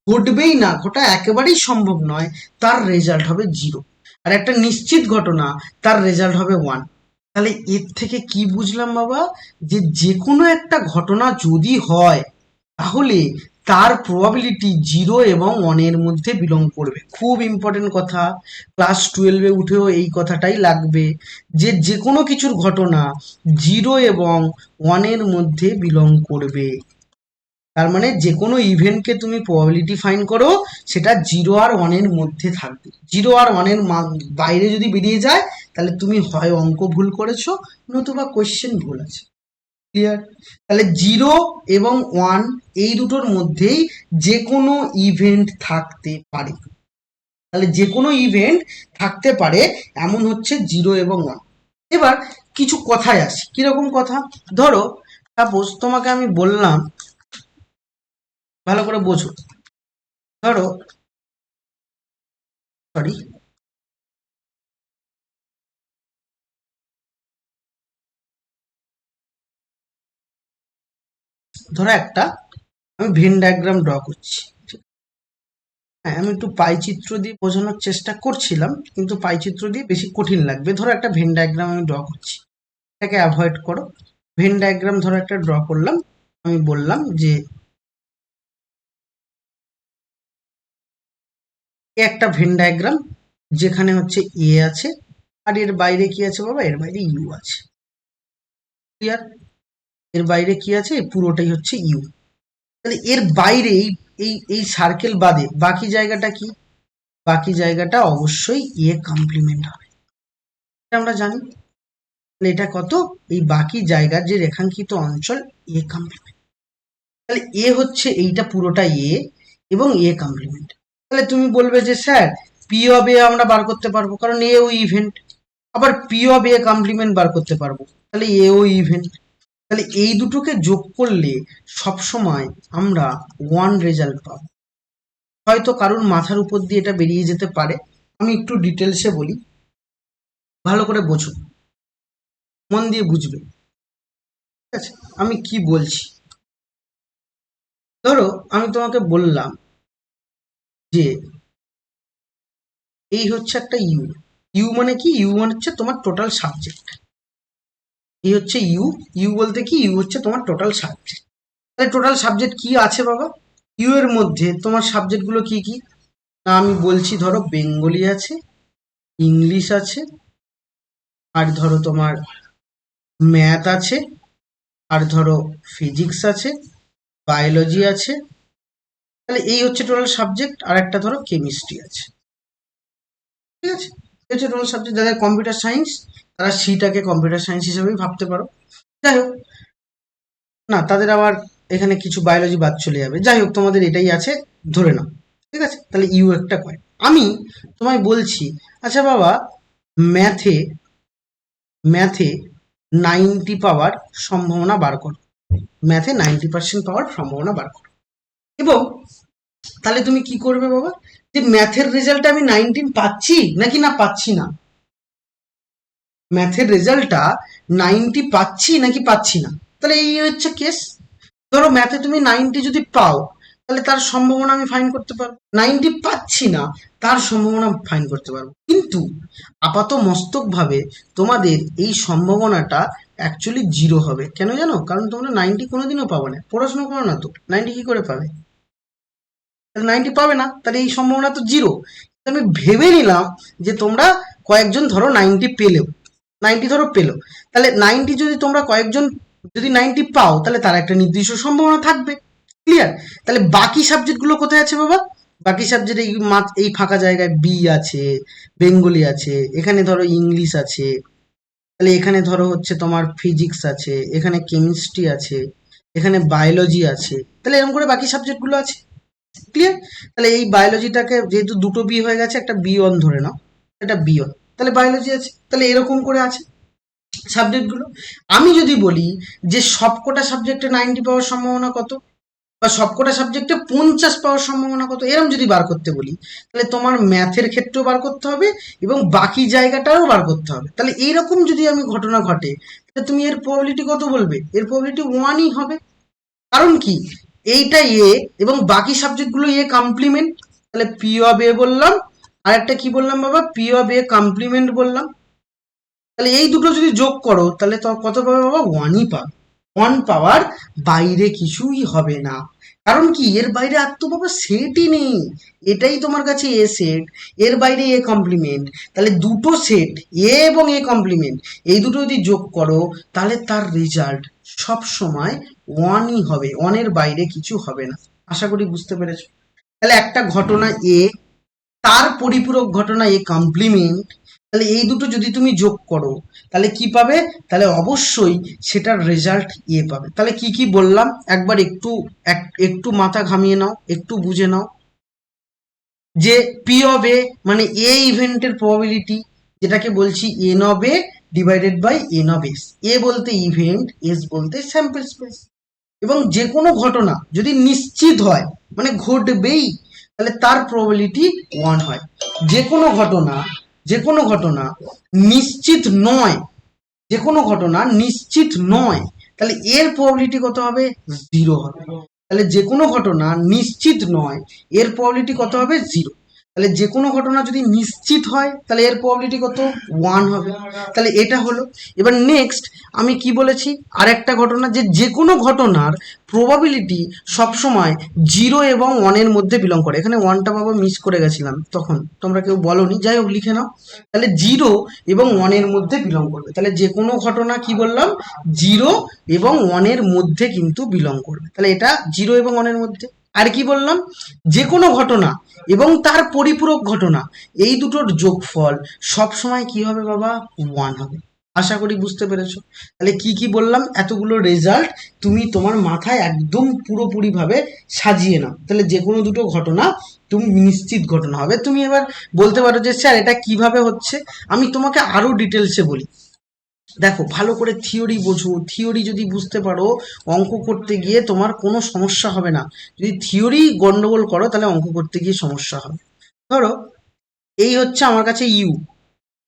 ঘটবেই না, ঘটা একেবারেই সম্ভব নয়, তার রেজাল্ট হবে 0। আর একটা নিশ্চিত ঘটনা, তার রেজাল্ট হবে 1। তাহলে এর থেকে কি বুঝলাম বাবা, যে যে কোনো একটা ঘটনা যদি হয় তাহলে তার প্রবাবিলিটি 0 এবং 1 এর মধ্যে বিলং করবে। খুব ইম্পর্টেন্ট কথা, ক্লাস 12-এ উঠেও এই কথাটাই লাগবে, যে যে কোনো কিছুর ঘটনা 0 এবং 1 এর মধ্যে বিলং করবে। তার মানে যে কোনো ইভেন্টকে তুমি প্রবাবিলিটি ফাইন্ড করো, সেটা 0 আর 1 এর মধ্যে থাকবে। 0 আর 1 এর বাইরে যদি বেরিয়ে যায়, তাহলে তুমি হয় অঙ্ক ভুল করেছো, নতুবা কোয়েশ্চেন ভুল আছে। ক্লিয়ার? তাহলে 0 এবং 1 এই দুটোর মধ্যেই যে কোনো ইভেন্ট থাকতে পারে। তাহলে যে কোনো ইভেন্ট থাকতে পারে, এমন হচ্ছে 0 এবং 1। এবার কিছু কথায় আসি, কিরকম কথা? ধরো সাপোজ তোমাকে আমি বললাম, ভালো করে বোঝো, ধরো সরি, ধরো একটা আমি ভেন ডায়াগ্রাম ড্র করছি। হ্যাঁ, আমি একটু পাইচিত্র দিয়ে বোঝানোর চেষ্টা করছিলাম, কিন্তু পাইচিত্র দিয়ে বেশি কঠিন লাগবে। ধরো একটা ভেন ডায়াগ্রাম আমি ড্র করছি, এটাকে অ্যাভয়েড করো। ভেন ডায়াগ্রাম ধরো একটা ড্র করলাম, আমি বললাম যে এ একটা ভেন ডায়াগ্রাম, যেখানে হচ্ছে এ আছে, আর এর বাইরে কি আছে বাবা? এর বাইরে ইউ আছে। ক্লিয়ার? এর বাইরে কি আছে? পুরোটাই হচ্ছে ইউ। তাহলে এর বাইরে এই এই এই সার্কেল বাদে বাকি জায়গাটা কি? বাকি জায়গাটা অবশ্যই এ কমপ্লিমেন্ট হবে, এটা আমরা জানি। তাহলে এটা কত, এই বাকি জায়গার যে রেখাঙ্কিত অঞ্চল এ কমপ্লিমেন্ট। তাহলে এ হচ্ছে এইটা পুরোটা এ এবং এ কমপ্লিমেন্ট। তাহলে তুমি বলবে যে স্যার পি অফ এ আমরা বার করতে পারবো, কারণ এ ও ইভেন্ট। আবার পি অফ এ কমপ্লিমেন্ট বার করতে পারবো, তাহলে এ ও ইভেন্ট। তাহলে এই দুটোকে যোগ করলে সবসময় আমরা ওয়ান রেজাল্ট পাবো। হয়তো কারুর মাথার উপর দিয়ে এটা বেরিয়ে যেতে পারে, আমি একটু ডিটেলসে বলি, ভালো করে বোঝো, মন দিয়ে বুঝবে, ঠিক আছে? আমি কি বলছি, ধরো আমি তোমাকে বললাম যে এই হচ্ছে একটা ইউ। ইউ মানে কি? ইউ মানে হচ্ছে তোমার টোটাল সাবজেক্ট। এই হচ্ছে ইউ। ইউ বলতে কি? ইউ হচ্ছে তোমার টোটাল সাবজেক্ট। তাহলে টোটাল সাবজেক্ট কি আছে বাবা? ইউ এর মধ্যে তোমার সাবজেক্টগুলো কি কি? না আমি বলছি, ধরো বেঙ্গলি আছে, ইংলিশ আছে, আর ধরো তোমার ম্যাথ আছে, আর ধরো ফিজিক্স আছে, বায়োলজি আছে। তাহলে এই হচ্ছে টোটাল সাবজেক্ট। আর একটা ধরো কেমিস্ট্রি আছে, ঠিক আছে? এই হচ্ছে টোটাল সাবজেক্ট। যাদের কম্পিউটার সায়েন্স তারা সিটাকে কম্পিউটার সায়েন্স হিসেবেই ভাবতে পারো। যাই হোক, না তাদের আবার এখানে কিছু বায়োলজি বাদ চলে যাবে। যাই হোক, তোমাদের এটাই আছে ধরে নাও, ঠিক আছে? তাহলে ইউ একটা কয়। আমি তোমায় বলছি, আচ্ছা বাবা, ম্যাথে ম্যাথে 90 পাওয়ার সম্ভাবনা বার করো, ম্যাথে 90% পাওয়ার সম্ভাবনা বার করো। এবং তাহলে তুমি কি করবে বাবা, যে ম্যাথের রেজাল্টে আমি 19 পাচ্ছি নাকি না পাচ্ছি না, ম্যাথের রেজাল্টটা 90 পাচ্ছি নাকি পাচ্ছি না। তাহলে এই হচ্ছে কেস। ধরো ম্যাথে তুমি 90 যদি পাও, তাহলে তার সম্ভাবনা আমি ফাইন করতে পারবো। 90 পাচ্ছি না, তার সম্ভাবনা ফাইন করতে পারবো। কিন্তু আপাত মস্তক ভাবে তোমাদের এই সম্ভাবনাটা অ্যাকচুয়ালি জিরো হবে। কেন জানো? কারণ তোমরা 90 কোনোদিনও পাবে না, পড়াশোনা করো না তো, 90 কি করে পাবে? তাহলে 90 পাবে না, তাহলে এই সম্ভাবনা তো জিরো। আমি ভেবে নিলাম যে তোমরা কয়েকজন ধরো 90 পেলেও, 90 ধরো পেলো, তাহলে 90 যদি তোমরা কয়েকজন যদি 90 পাও, তাহলে তার একটা নির্দিষ্ট সম্ভাবনা থাকবে। ক্লিয়ার? তাহলে বাকি সাবজেক্টগুলো কোথায় আছে বাবা? বাকি সাবজেক্ট এই ফাঁকা জায়গায় বি আছে, বেঙ্গলি আছে, এখানে ধরো ইংলিশ আছে, তাহলে এখানে ধরো হচ্ছে তোমার ফিজিক্স আছে, এখানে কেমিস্ট্রি আছে, এখানে বায়োলজি আছে। তাহলে এরকম করে বাকি সাবজেক্টগুলো আছে। ক্লিয়ার? তাহলে এই বায়োলজিটাকে যেহেতু দুটো বি হয়ে গেছে, একটা বি ওয়ান ধরে নাও, এটা বি ওয়ান, তাহলে বায়োলজি আছে। তাহলে এরকম করে আছে সাবজেক্টগুলো। আমি যদি বলি যে সবকটা সাবজেক্টে 90 পাওয়ার সম্ভাবনা কত, বা সবকটা সাবজেক্টে 50 পাওয়ার সম্ভাবনা কত, এরকম যদি বার করতে বলি, তাহলে তোমার ম্যাথের ক্ষেত্রেও বার করতে হবে এবং বাকি জায়গাটাও বার করতে হবে। তাহলে এইরকম যদি আমি ঘটনা ঘটে, তাহলে তুমি এর প্রবাবিলিটি কত বলবে? এর প্রবাবিলিটি 1ই হবে। কারণ কি? এইটা এ এবং বাকি সাবজেক্টগুলো এ কমপ্লিমেন্ট। তাহলে পি অফ এ বললাম, আর একটা কি বললাম বাবা? পি অফ এ কমপ্লিমেন্ট বললাম। তাহলে এই দুটো যদি যোগ করো, তাহলে তো কত পাবে বাবা? 1ই পাবে। 1 পাওয়ার বাইরে কিছুই হবে না। কারণ কি? এর বাইরে আর তো বাবা সেটই নেই, এটাই তোমার কাছে এ সেট, এর বাইরে এ কমপ্লিমেন্ট। তাহলে দুটো সেট এ এবং এ কমপ্লিমেন্ট, এই দুটো যদি যোগ করো, তাহলে তার রেজাল্ট সব সময় 1ই হবে, 1-এর বাইরে কিছু হবে না। আশা করি বুঝতে পেরেছো। তাহলে একটা ঘটনা এ, তার পরিপূরক ঘটনা এ কমপ্লিমেন্ট, তাহলে এই দুটো যদি তুমি যোগ করো, তাহলে কি পাবে? তাহলে অবশ্যই সেটার রেজাল্ট এ পাবে। তাহলে কি কি বললাম একবার একটু মাথা ঘামিয়ে নাও, একটু বুঝে নাও। যে পি অফ এ মানে এ ইভেন্টের প্রবাবিলিটি, যেটাকে বলছি N of A divided by N of S. A বলতে ইভেন্ট, এস বলতে স্যাম্পল স্পেস। এবং যে কোনো ঘটনা যদি নিশ্চিত হয়, মানে ঘটবেই, তাহলে তার প্রবাবিলিটি 1 হয়। যে কোনো ঘটনা, যে কোনো ঘটনা নিশ্চিত নয়, যে কোনো ঘটনা নিশ্চিত নয়, তাহলে এর প্রবাবিলিটি কত হবে? 0 হবে। তাহলে যে কোনো ঘটনা নিশ্চিত নয়, এর প্রবাবিলিটি কত হবে? 0। তাহলে যে কোনো ঘটনা যদি নিশ্চিত হয়, তাহলে এর প্রবাবিলিটি কত? 1 হবে। তাহলে এটা হলো। এবার নেক্সট আমি কি বলেছি? আর একটা ঘটনা, যে যে কোনো ঘটনার প্রবাবিলিটি সবসময় 0 এবং 1-এর মধ্যে বিলং করে। এখানে 1টা বাবা মিস করে গেছিলাম, তখন তোমরা কেউ বলনি, যাই হোক লিখে নাও। তাহলে 0 এবং 1-এর মধ্যে বিলং করবে। তাহলে যে কোনো ঘটনা কি বললাম? 0 এবং 1-এর মধ্যে কিন্তু বিলং করবে। তাহলে এটা 0 এবং 1-এর মধ্যে। আর কি বললাম, যে কোনো ঘটনা এবং তার পরিপূরক ঘটনা, এই দুটোর যোগফল সব সময় কি হবে বাবা, 1 হবে। আশা করি বুঝতে পেরেছো। তাহলে কি কি বললাম, এতগুলো রেজাল্ট তুমি তোমার মাথায় একদম পুরোপুরি ভাবে সাজিয়ে নাও, তাহলে যে কোনো দুটো ঘটনা তুমি নিশ্চিত ঘটনা হবে। তুমি এবার বলতে পারো যে স্যার এটা কিভাবে হচ্ছে, আমি তোমাকে আরো ডিটেলসে বলি। দেখো, ভালো করে থিওরি বোঝো, থিওরি যদি বুঝতে পারো অঙ্ক করতে গিয়ে তোমার কোনো সমস্যা হবে না। যদি থিওরি গন্ডগোল করো তাহলে অঙ্ক করতে গিয়ে সমস্যা হবে। ধরো এই হচ্ছে আমার কাছে ইউ,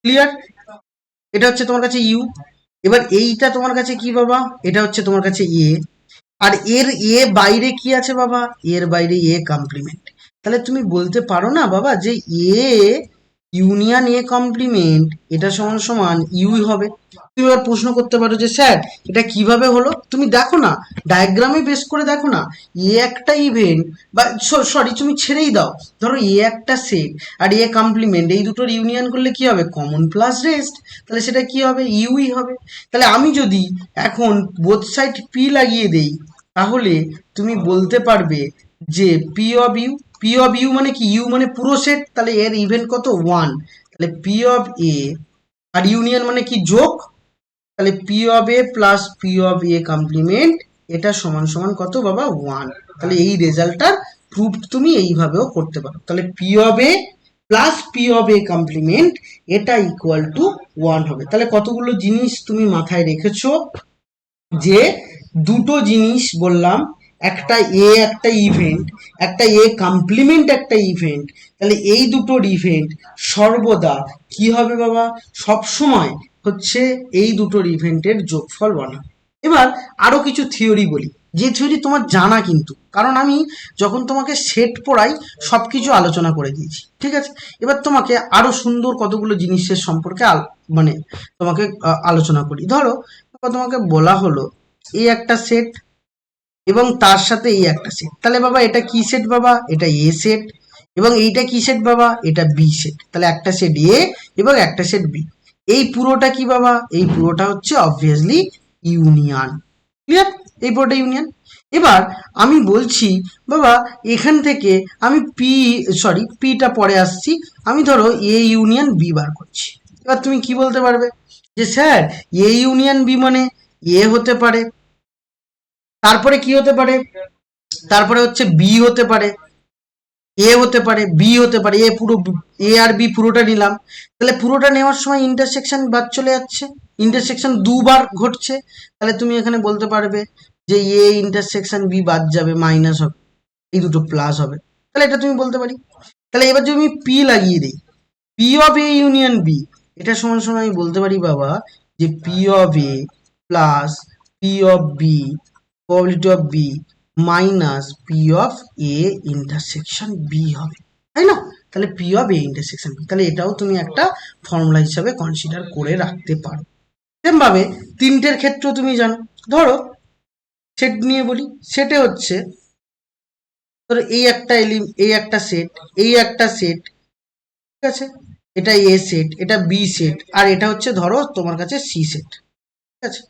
ক্লিয়ার? এটা হচ্ছে তোমার কাছে ইউ। এবার এইটা তোমার কাছে কি বাবা, এটা হচ্ছে তোমার কাছে এ। আর এর এ বাইরে কি আছে বাবা, এর বাইরে এ কমপ্লিমেন্ট। তাহলে তুমি বলতে পারো না বাবা যে এ ইউনিয়ন এ কমপ্লিমেন্ট এটা সমান সমান ইউই হবে। তুমি এবার প্রশ্ন করতে পারো যে স্যার এটা কিভাবে হলো, তুমি দেখো না, ডায়াগ্রামে বেস করে দেখো না। এ একটা ইভেন্ট, বা সরি তুমি ছেড়েই দাও, ধরো এ একটা সেট আর এ কমপ্লিমেন্ট, এই দুটোর ইউনিয়ন করলে কি হবে, কমন প্লাস রেস্ট, তাহলে সেটা কি হবে, ইউই হবে। তাহলে আমি যদি এখন বোথ সাইড পি লাগিয়ে দেই, তাহলে তুমি বলতে পারবে যে P of U, P of U মানে কি, ইউ মানে পুরো সেট, তাহলে এর ইভেন্ট কত, 1। তাহলে পি অফ এ, আর ইউনিয়ন মানে কি, যোগ, তাহলে P of A plus P of A complement, এটা সমান সমান কত বাবা, 1। তাহলে এই রেজাল্টটার প্রুফ তুমি এইভাবেও করতে পারো। তাহলে P of A plus P of A complement এটা ইকুয়াল টু 1 হবে। তাহলে কতগুলো জিনিস তুমি মাথায় রেখেছো, যে দুটো জিনিস বললাম, একটা এ একটা ইভেন্ট, একটা এ কমপ্লিমেন্ট একটা ইভেন্ট, তাহলে এই দুটোর ইভেন্ট সর্বদা কি হবে বাবা, সব সময় হচ্ছে এই দুটোর ইভেন্টের যোগফল 1 হবে। এবার আরো কিছু থিওরি বলি, যে থিওরি তোমার জানা, কিন্তু কারণ আমি যখন তোমাকে সেট পড়াই সবকিছু আলোচনা করে দিয়েছি, ঠিক আছে। এবার তোমাকে আরো সুন্দর কতগুলো জিনিসের সম্পর্কে মানে তোমাকে আলোচনা করি। ধরো তোমাকে বলা হলো এই একটা সেট এবং তার সাথে এই একটা সেট, তাহলে বাবা এটা কি সেট বাবা, এটা এ সেট, এবং এইটা কি সেট বাবা, এটা বি সেট। তাহলে একটা সেট এ এবং একটা সেট বি, এই পুরোটা কি বাবা, এই পুরোটা হচ্ছে অবভিয়াসলি ইউনিয়ন, ক্লিয়ার? এই পুরোটা ইউনিয়ন। এবার আমি বলছি বাবা এখান থেকে আমি পিটা পরে আসছি, আমি ধরো এ ইউনিয়ন বি বার করছি। এবার তুমি কি বলতে পারবে যে স্যার এ ইউনিয়ন বি মানে এ হতে পারে, তারপরে কি হতে পারে, তারপরে হচ্ছে বি হতে পারে, এ হতে পারে, বি হতে পারে, এ পুরো, এ আর বি পুরোটা নিলাম। তাহলে পুরোটা নেওয়ার সময় ইন্টারসেকশন বাদ চলে যাচ্ছে, ইন্টারসেকশন দুবার ঘটছে, তাহলে তুমি এখানে বলতে পারবে যে এ ইন্টারসেকশন বি বাদ যাবে, মাইনাস হবে, এই দুটো প্লাস হবে। তাহলে এটা তুমি বলতে পারি। তাহলে এবার যদি আমি পি লাগিয়ে দিই, P of A union B, এটা সমান সমান আমি বলতে পারি বাবা যে P of A plus P of B, probability of B minus P of A intersection B হবে, তাই না? তাহলে P of A intersection B, তাহলে এটাও তুমি একটা ফর্মুলা হিসাবে কনসিডার করে রাখতে পারো। সেম ভাবে তিনটের ক্ষেত্রেও তুমি জানো, ধরো সেট নিয়ে বলি, সেটে হচ্ছে ধরো এই একটা সেট, এই একটা সেট, ঠিক আছে, এটা এ সেট, এটা বি সেট, আর এটা হচ্ছে ধরো তোমার কাছে সি সেট, ঠিক আছে,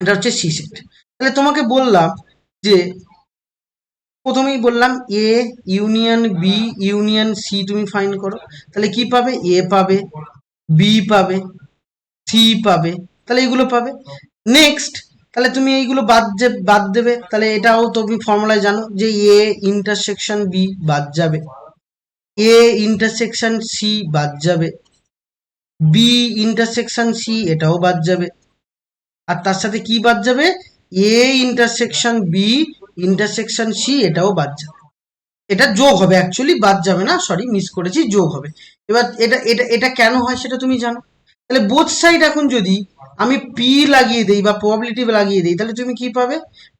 এটা হচ্ছে সি সেট। তাহলে তোমাকে বললাম যে প্রথমেই বললাম A union B union C তুমি ফাইন্ড করো, তাহলে কি পাবে, এ পাবে, বি পাবে, সি পাবে, তাহলে এইগুলো পাবে। নেক্সট, তাহলে তুমি এইগুলো বাদ দেবে, তাহলে এটাও তুমি ফর্মুলায় জানো যে এ ইন্টারসেকশন বি বাদ যাবে, এ ইন্টারসেকশন সি বাদ যাবে, বি ইন্টারসেকশন সি এটাও বাদ যাবে, আর তার সাথে কি বাদ যাবে, A intersection B intersection C এটাও বাদ যাবে। এটা যোগ হবে, অ্যাকচুয়ালি বাদ যাবে না, সরি মিস করেছি, যোগ হবে। এবার এটা এটা এটা কেন হয় সেটা তুমি জানো। তাহলে বোথ সাইড এখন যদি আমি পি লাগিয়ে দিই বা প্রবাবিলিটি লাগিয়ে দিই, তাহলে তুমি কি পাবে,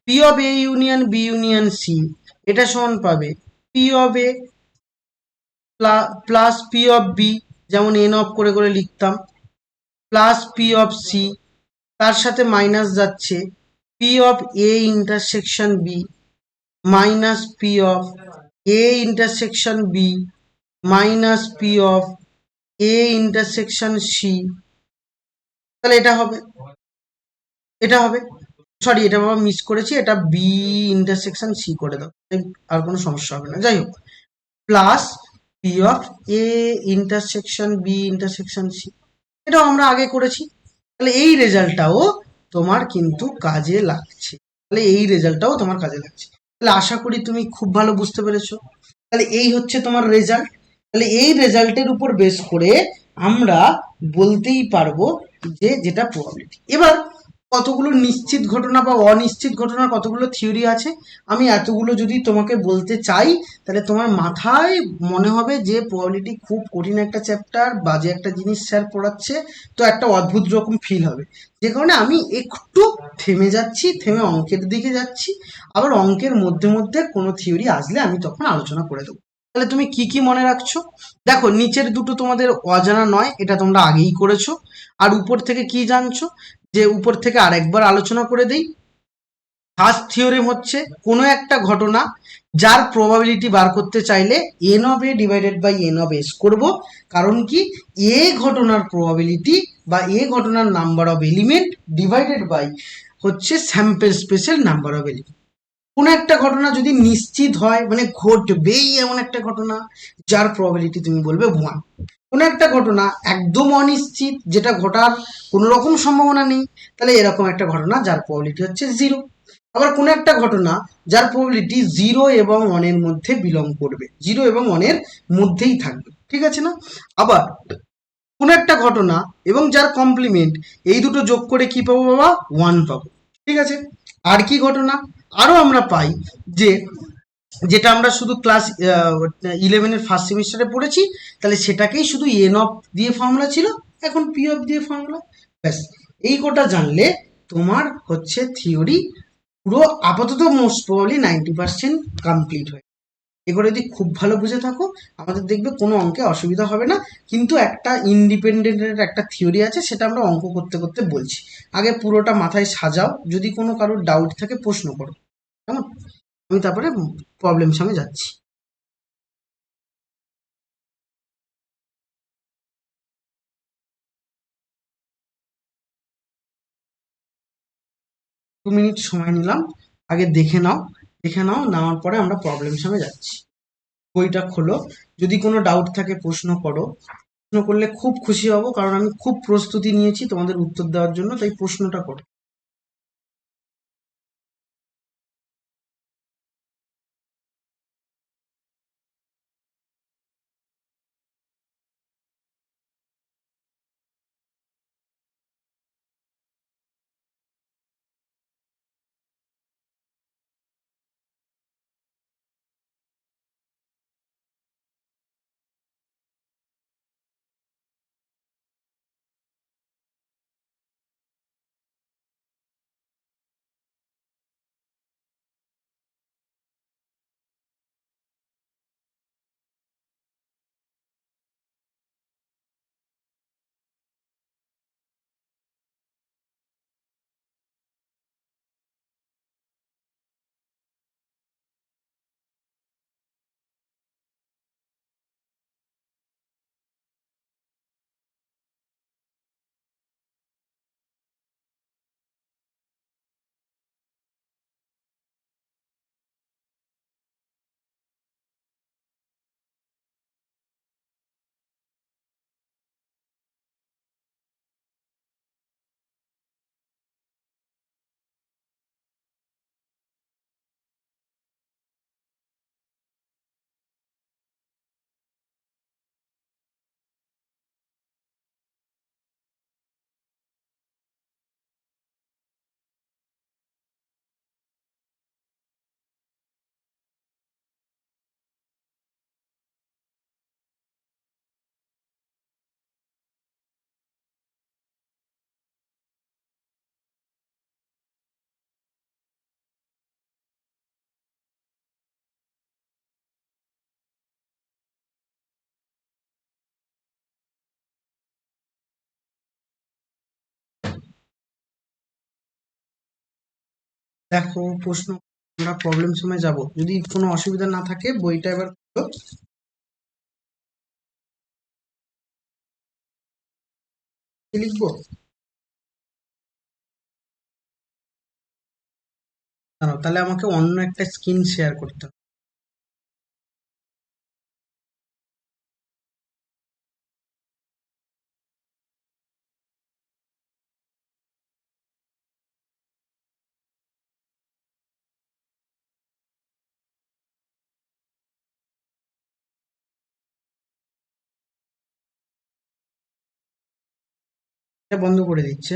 P of A union B union C, এটা সমান পাবে P of A plus P of B, যেমন এন অফ করে করে লিখতাম, প্লাস পি অফ সি, তার সাথে মাইনাস যাচ্ছে P of A intersection B minus P of A intersection B minus P of A intersection C, তাহলে এটা হবে, এটা হবে। সরি, এটা বাবা মিস করেছি, এটা বি ইন্টারসেকশন সি করে দাও, আর কোনো সমস্যা হবে না। যাই হোক, plus P of A intersection B intersection C, এটাও আমরা আগে করেছি। তাহলে এই রেজাল্টটাও তোমার কিন্তু কাজে লাগছে, তাহলে এই রেজাল্টটাও তোমার কাজে লাগছে। তাহলে আশা করি তুমি খুব ভালো বুঝতে পেরেছো। তাহলে এই হচ্ছে তোমার রেজাল্ট। তাহলে এই রেজাল্টের উপর বেস করে আমরা বলতেই পারবো যে যেটা প্রবাবিলিটি। এবার কতগুলো নিশ্চিত ঘটনা বা অনিশ্চিত ঘটনার কতগুলো থিওরি আছে, আমি এতগুলো যদি তোমাকে বলতে চাই তাহলে তোমার মাথায় মনে হবে যে প্রবাবিলিটি খুব কঠিন একটা চ্যাপ্টার, বাজে একটা জিনিস স্যার পড়াচ্ছে, তো একটা অদ্ভুত রকম ফিল হবে। যে কারণে আমি একটু থেমে যাচ্ছি, থেমে অঙ্কের দিকে যাচ্ছি। আবার অঙ্কের মধ্যে মধ্যে কোনো থিওরি আসলে আমি তখন আলোচনা করে দেবো। তাহলে তুমি কি কি মনে রাখছো? দেখো, নিচের দুটো তোমাদের অজানা নয়, এটা তোমরা আগেই করেছো। আর উপর থেকে কি জানছো, যে উপর থেকে আরেকবার আলোচনা করে দেই। ফার্স্ট থিওরেম হচ্ছে কোনো একটা ঘটনা যার প্রবাবিলিটি বার করতে চাইলে n of A divided by N of S করবো। কারণ কি, এ ঘটনার প্রবাবিলিটি বা এ ঘটনার number of element divided by হচ্ছে স্যাম্পল স্পেসের নাম্বার অফ এলিমেন্ট। কোনো একটা ঘটনা যদি নিশ্চিত হয়, মানে ঘটবেই এমন একটা ঘটনা যার প্রবাবিলিটি তুমি বলবে 1। কোনো একটা ঘটনা একদম অনিশ্চিত, যেটা ঘটার কোনো রকম সম্ভাবনা নেই, তাহলে এরকম একটা ঘটনা যার প্রবাবিলিটি হচ্ছে 0। আবার কোনো একটা ঘটনা যার প্রবাবিলিটি 0 এবং 1 এর মধ্যে বিলং করবে, 0 এবং 1 এর মধ্যেই থাকবে, ঠিক আছে না? আবার কোনো একটা ঘটনা এবং যার কমপ্লিমেন্ট, এই দুটো যোগ করে কি পাবো বাবা? 1 পাবো, ঠিক আছে? আর কি ঘটনা আরো আমরা পাই, যে যেটা আমরা শুধু ক্লাস 11-এর ফার্স্ট সেমিস্টারে পড়েছি, তাহলে সেটাকেই শুধু এন অফ দিয়ে ফর্মুলা ছিল, এখন পি অফ দিয়ে ফর্মুলা। ব্যাস, এই কোটা জানলে তোমার হচ্ছে থিওরি পুরো আপাতত মোস্ট প্রবাবলি 90% কমপ্লিট হয়। এগুলো যদি খুব ভালো বুঝে থাকো, আমাদের দেখবে কোনো অঙ্কে অসুবিধা হবে না। কিন্তু একটা ইন্ডিপেন্ডেন্টের একটা থিওরি আছে, সেটা আমরা অঙ্ক করতে করতে বলছি। আগে পুরোটা মাথায় সাজাও, যদি কোনো কারোর ডাউট থাকে প্রশ্ন করো, কেমন? আমি তারপরে প্রবলেম সামনে যাচ্ছি। 2 মিনিট সময় নিলাম, আগে দেখে নাও। দেখে নাও, নেওয়ার পরে আমরা প্রবলেম সামনে যাচ্ছি। বইটা খোলো, যদি কোনো ডাউট থাকে প্রশ্ন করো। প্রশ্ন করলে খুব খুশি হব, কারণ আমি খুব প্রস্তুতি নিয়েছি তোমাদের উত্তর দেওয়ার জন্য, তাই প্রশ্নটা করো। দেখো প্রশ্ন, আমরা প্রবলেম সময় যাব, যদি কোনো অসুবিধা না থাকে বইটা এবার খোলো। কি লিখবো? দাঁড়াও, তাহলে আমাকে অন্য একটা স্ক্রিন শেয়ার করতে হবে। এটা বন্ধ করে দিচ্ছে।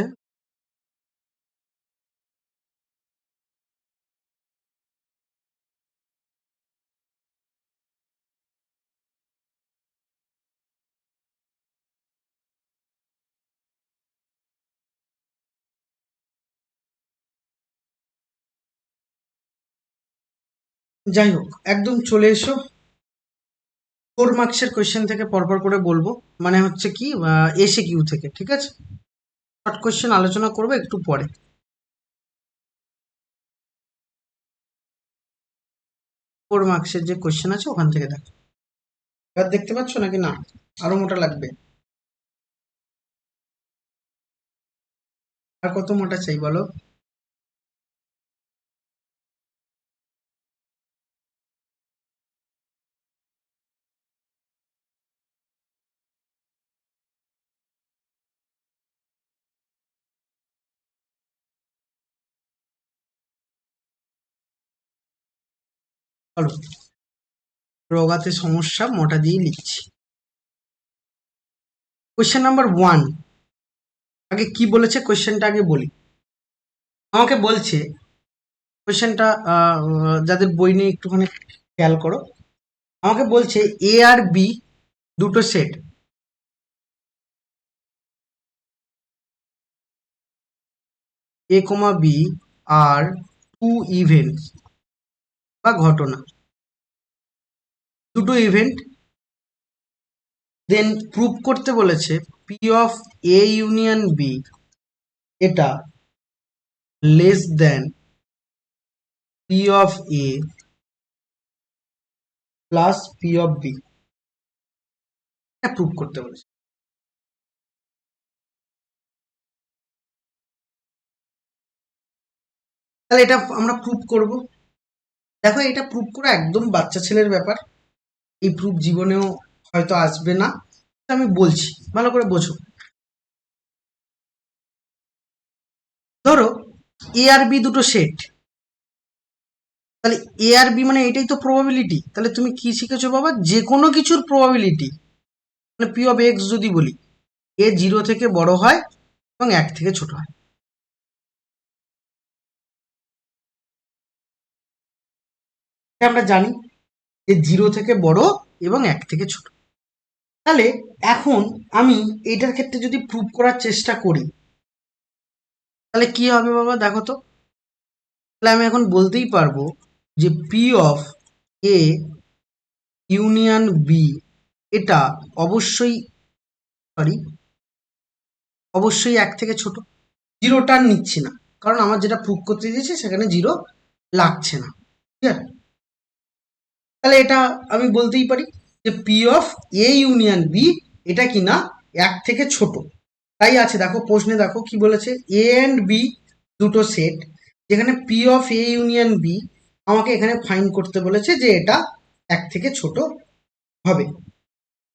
যাই হোক, একদম চলে এসো। 4 মার্কসের কোয়েশ্চেন থেকে পরপর করে বলবো, মানে হচ্ছে কি এসে কিউ থেকে, ঠিক আছে? শর্ট কোয়েশ্চেন আলোচনা করবো একটু পরে। 4 মার্কসের যে কোয়েশ্চেন আছে ওখান থেকে দেখো। এবার দেখতে পাচ্ছ নাকি না? আরো মোটা লাগবে? আর কত মোটা চাই বলো? চলো, রোগাতে সমস্যা মোটা দিয়ে লিখছি। Question number 1। আগে কি বলেছে কোয়েশ্চেনটা আগে বলি। আমাকে বলছে কোয়েশ্চেনটা, যাদের বই নিয়ে একটুখানি খেয়াল করো। আমাকে বলছে এ আর বি দুটো সেট, এ কমা বি আর টু ইভেন্ট বা ঘটনা, দুটো ইভেন্ট। দেন প্রুভ করতে বলেছে P of A union B এটা less than P of A plus P of B, এটা প্রুভ করতে বলেছে। তাহলে এটা আমরা প্রুভ করব। দেখো, এটা প্রুভ করা একদম বাচ্চা ছেলের ব্যাপার। এই প্রুফ জীবনেও হয়তো আসবে না। আমি বলছি, ভালো করে বোঝো। ধরো এ আর বি দুটো সেট, তাহলে এ আর বি মানে এটাই তো প্রবাবিলিটি। তাহলে তুমি কি শিখেছো বাবা? যে কোনো কিছুর প্রবাবিলিটি, মানে পি অফ এক্স যদি বলি, এ 0 থেকে বড় হয় এবং 1 থেকে ছোট হয়। এটা আমরা জানি যে 0 থেকে বড় এবং 1 থেকে ছোট। তাহলে এখন আমি এটার ক্ষেত্রে যদি প্রুভ করার চেষ্টা করি, তাহলে কি হবে বাবা দেখো তো। তাহলে আমি এখন বলতেই পারবো যে P of A union B এটা অবশ্যই, সরি, অবশ্যই 1 থেকে ছোট। জিরোটা নিচ্ছি না, কারণ আমার যেটা প্রুভ করতে দিয়েছে সেখানে জিরো লাগছে না। ঠিক আছে? তাহলে এটা আমি বলতেই পারি যে P of A union B এটা কি না 1 থেকে ছোট। তাই আছে, দেখো প্রশ্নে দেখো কি বলেছে, এ অ্যান্ড বি দুটো সেট, যেখানে P of A union B আমাকে এখানে ফাইন্ড করতে বলেছে যে এটা 1 থেকে ছোট হবে।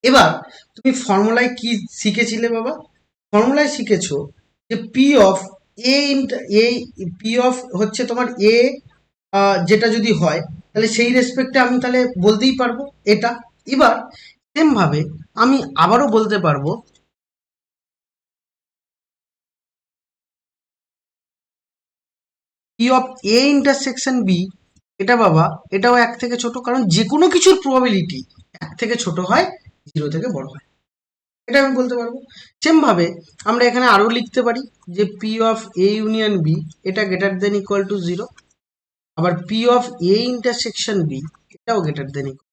এবার তুমি ফর্মুলায় কি শিখেছিলে বাবা? ফর্মুলায় শিখেছো যে P of A A, P of হচ্ছে তোমার এ, যেটা যদি হয় তাহলে সেই রেসপেক্টে আমি তাহলে বলতেই পারবো এটা। এবার সেম ভাবে আমি আবারও বলতে পারবো P of A intersection B এটা বাবা এটাও 1 থেকে ছোট, কারণ যে কোনো কিছুর প্রবাবিলিটি 1 থেকে ছোট হয়, 0 থেকে বড় হয়। এটা আমি বলতে পারবো। সেম ভাবে আমরা এখানে আরো লিখতে পারি যে P of A union B এটা গ্রেটার দেন ইকুয়াল টু 0। আবার P of A intersection B এটাও গ্রেটার দেন ইকুয়াল।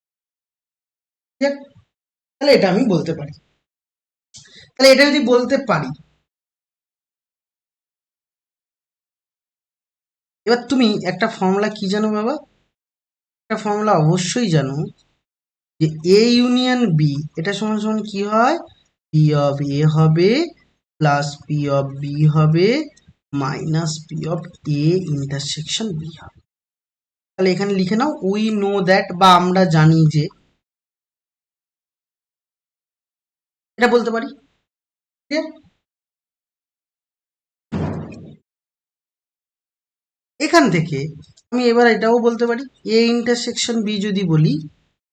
তাহলে এটা আমি বলতে পারি। তাহলে এটা যদি বলতে পারি, এবার তুমি একটা ফর্মুলা কি জানো বাবা? একটা ফর্মুলা অবশ্যই জানো যে এ ইউনিয়ন বি এটা সমান সমান কি হয়? পি অফ এ হবে প্লাস পি অফ বি হবে minus P of A intersection B হবে। তাহলে এখানে লিখে নাও উই নো দ্যাট, বা আমরা জানি যে, এটা বলতে পারি। ঠিক আছে? এখান থেকে আমি এবার এটাও বলতে পারি, এ ইন্টারসেকশন বি যদি বলি,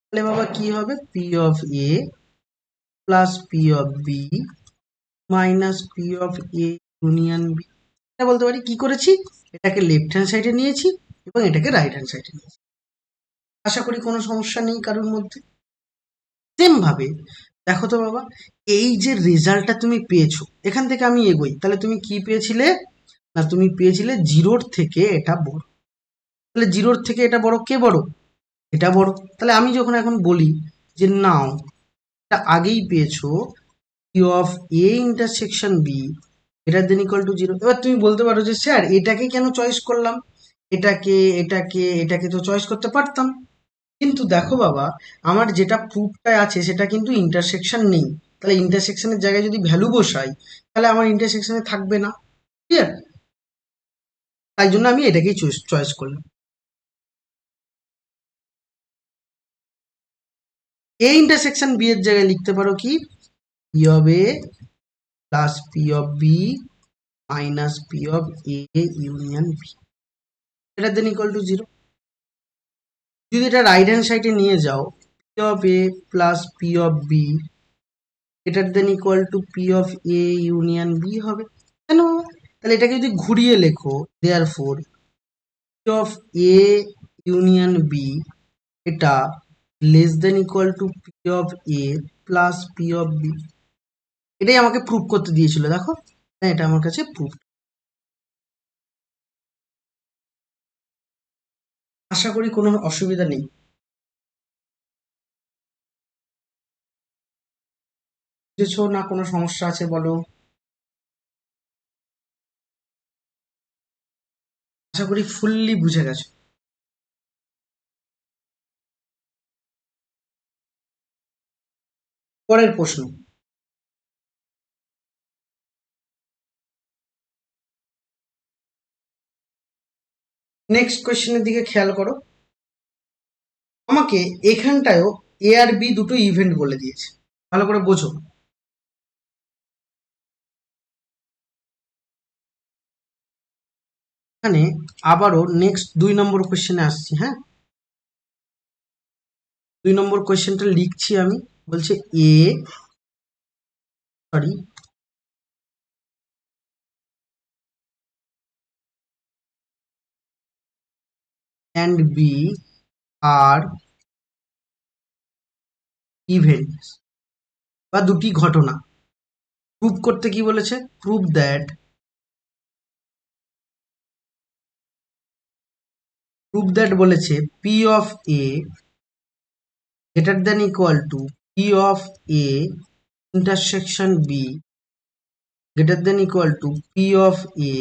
তাহলে বাবা কি হবে, P of A plus P of B minus P of A union B. এটা বলতে পারি। কি করেছি, এটাকে লেফট হ্যান্ড সাইডে নিয়েছি এবং এটাকে রাইট হ্যান্ড সাইডে নিয়েছি। আশা করি কোনো সমস্যা নেই কারোর মধ্যে। সেম ভাবে দেখো তো বাবা, এই যে রেজাল্টটা তুমি পেয়েছো, এখান থেকে আমি এগোই, তাহলে তুমি কি পেয়েছিলে, না তুমি পেয়েছিলে জিরোর থেকে এটা বড়। তাহলে জিরোর থেকে এটা বড়, কে বড়, এটা বড়। তাহলে আমি যখন এখন বলি যে নাও, এটা আগেই পেয়েছো P of A intersection B greater than equal to zero. এবার তুমি বলতে পারো যে স্যার এটাকে কেন চয়েস করলাম, এটাকে তো চয়েস করতে পারতাম। কিন্তু দেখো বাবা, আমার যেটা প্রুফটা আছে সেটা কিন্তু ইন্টারসেকশন নেই। তাহলে ইন্টারসেকশনের জায়গায় যদি ভ্যালু বসাই, তাহলে আমার ইন্টারসেকশনে থাকবে না। ক্লিয়ার? তাই জন্য আমি এটাকেই চয়েস করলাম। এ ইন্টারসেকশন বি এর জায়গায় লিখতে পারো কি, P of A plus P of B minus P of A union B greater than equal to zero. যদি এটা রাইট হ্যান্ড সাইডে নিয়ে যাও, P of A plus P of B greater than equal to P of A union B হবে। কেন? তাহলে এটাকে যদি ঘুরিয়ে লেখো, therefore P of A union B এটা less than equal to P of A plus P of B. এটাই আমাকে প্রুভ করতে দিয়েছিল, দেখো। হ্যাঁ, এটা আমার কাছে প্রুফ। আশা করি কোনো অসুবিধা নেই। বুঝেছো না কোনো সমস্যা আছে বলো। আশা করি ফুললি বুঝে গেছো। পরের প্রশ্ন। নেক্সট কোয়েশ্চেনের দিকে খেয়াল করো। আমাকে এখানটায়ও এ আর বি দুটো ইভেন্ট বলে দিয়েছে, ভালো করে বোঝো। এখানে আবারও নেক্সট 2 নম্বর কোয়েশ্চেনে আসছি। হ্যাঁ, 2 নম্বর কোয়েশ্চেনটা লিখছি আমি। বলছে এ, সরি, অ্যান্ড বি আর ইভেন্টস, বা দুটি ঘটনা। প্রুভ করতে কি বলেছে, প্রুভ দ্যাট বলেছে P of A greater than equal to P of A intersection B greater than equal to P of A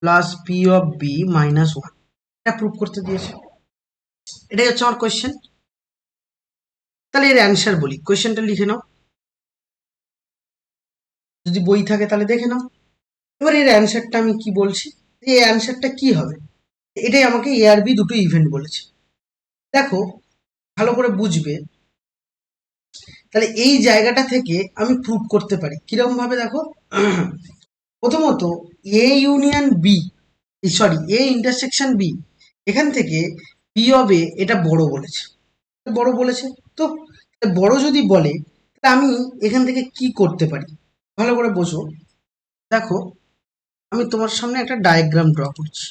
plus P of B minus one. এটা প্রুভ করতে দিয়েছে। এটাই হচ্ছে আমার কোয়েশ্চেন। তাহলে এর অ্যান্সার বলি, কোয়েশ্চেনটা লিখে নাও। যদি বই থাকে তাহলে দেখে নাও। এবার এর অ্যান্সারটা আমি কি বলছি, এই অ্যান্সারটা কি হবে। এটাই আমাকে এ আর বি দুটো ইভেন্ট বলেছে। দেখো, ভালো করে বুঝবে। তাহলে এই জায়গাটা থেকে আমি প্রুভ করতে পারি কিরকম ভাবে, দেখো। প্রথমত, A union B, sorry, A intersection B, এখান থেকে পি অফ এ এটা বড় বলেছে, বড় বলেছে। তো বড় যদি বলে, তাহলে আমি এখান থেকে কি করতে পারি, ভালো করে বোঝো। দেখো, আমি তোমার সামনে একটা ডায়াগ্রাম ড্র করছি।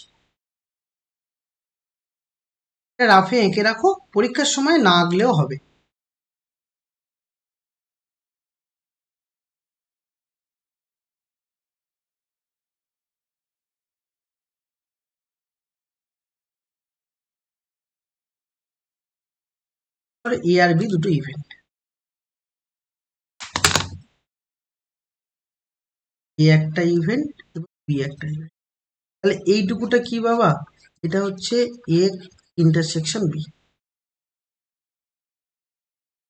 এটা রাফে এঁকে রাখো, পরীক্ষার সময় না আঁকলেও হবে। এ আর বি দুটো ইভেন্ট, এ একটা ইভেন্ট এবং বি একটা ইভেন্ট। তাহলে এইটুকুটা কি বাবা, এটা হচ্ছে এ ইন্টারসেকশন বি।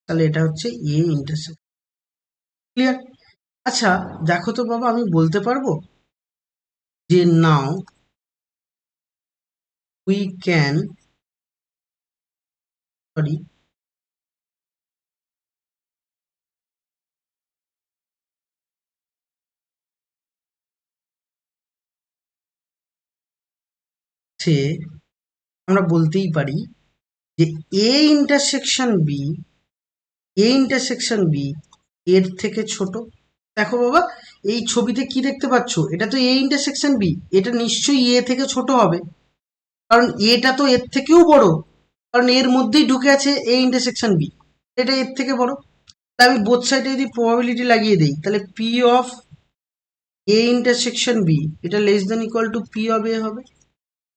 তাহলে এটা হচ্ছে এ ইন্টারসেকশন। ক্লিয়ার? আচ্ছা, দেখো তো বাবা, আমি বলতে পারবো যে নাও we can sorry সে আমরা বলতেই পারি যে এ ইন্টারসেকশন বি এর থেকে ছোট। দেখো বাবা, এই ছবিতে কি দেখতে পাচ্ছ? এটা তো এ ইন্টারসেকশন বি, এটা নিশ্চয়ই এ থেকে ছোট হবে, কারণ এটা তো এর থেকেও বড়, কারণ এর মধ্যেই ঢুকে আছে এ ইন্টারসেকশন বি, এটা এর থেকে বড়। তাহলে আমি বোথ সাইডে যদি প্রবাবিলিটি লাগিয়ে দিই, তাহলে P of A intersection B এটা less than equal to P of A হবে।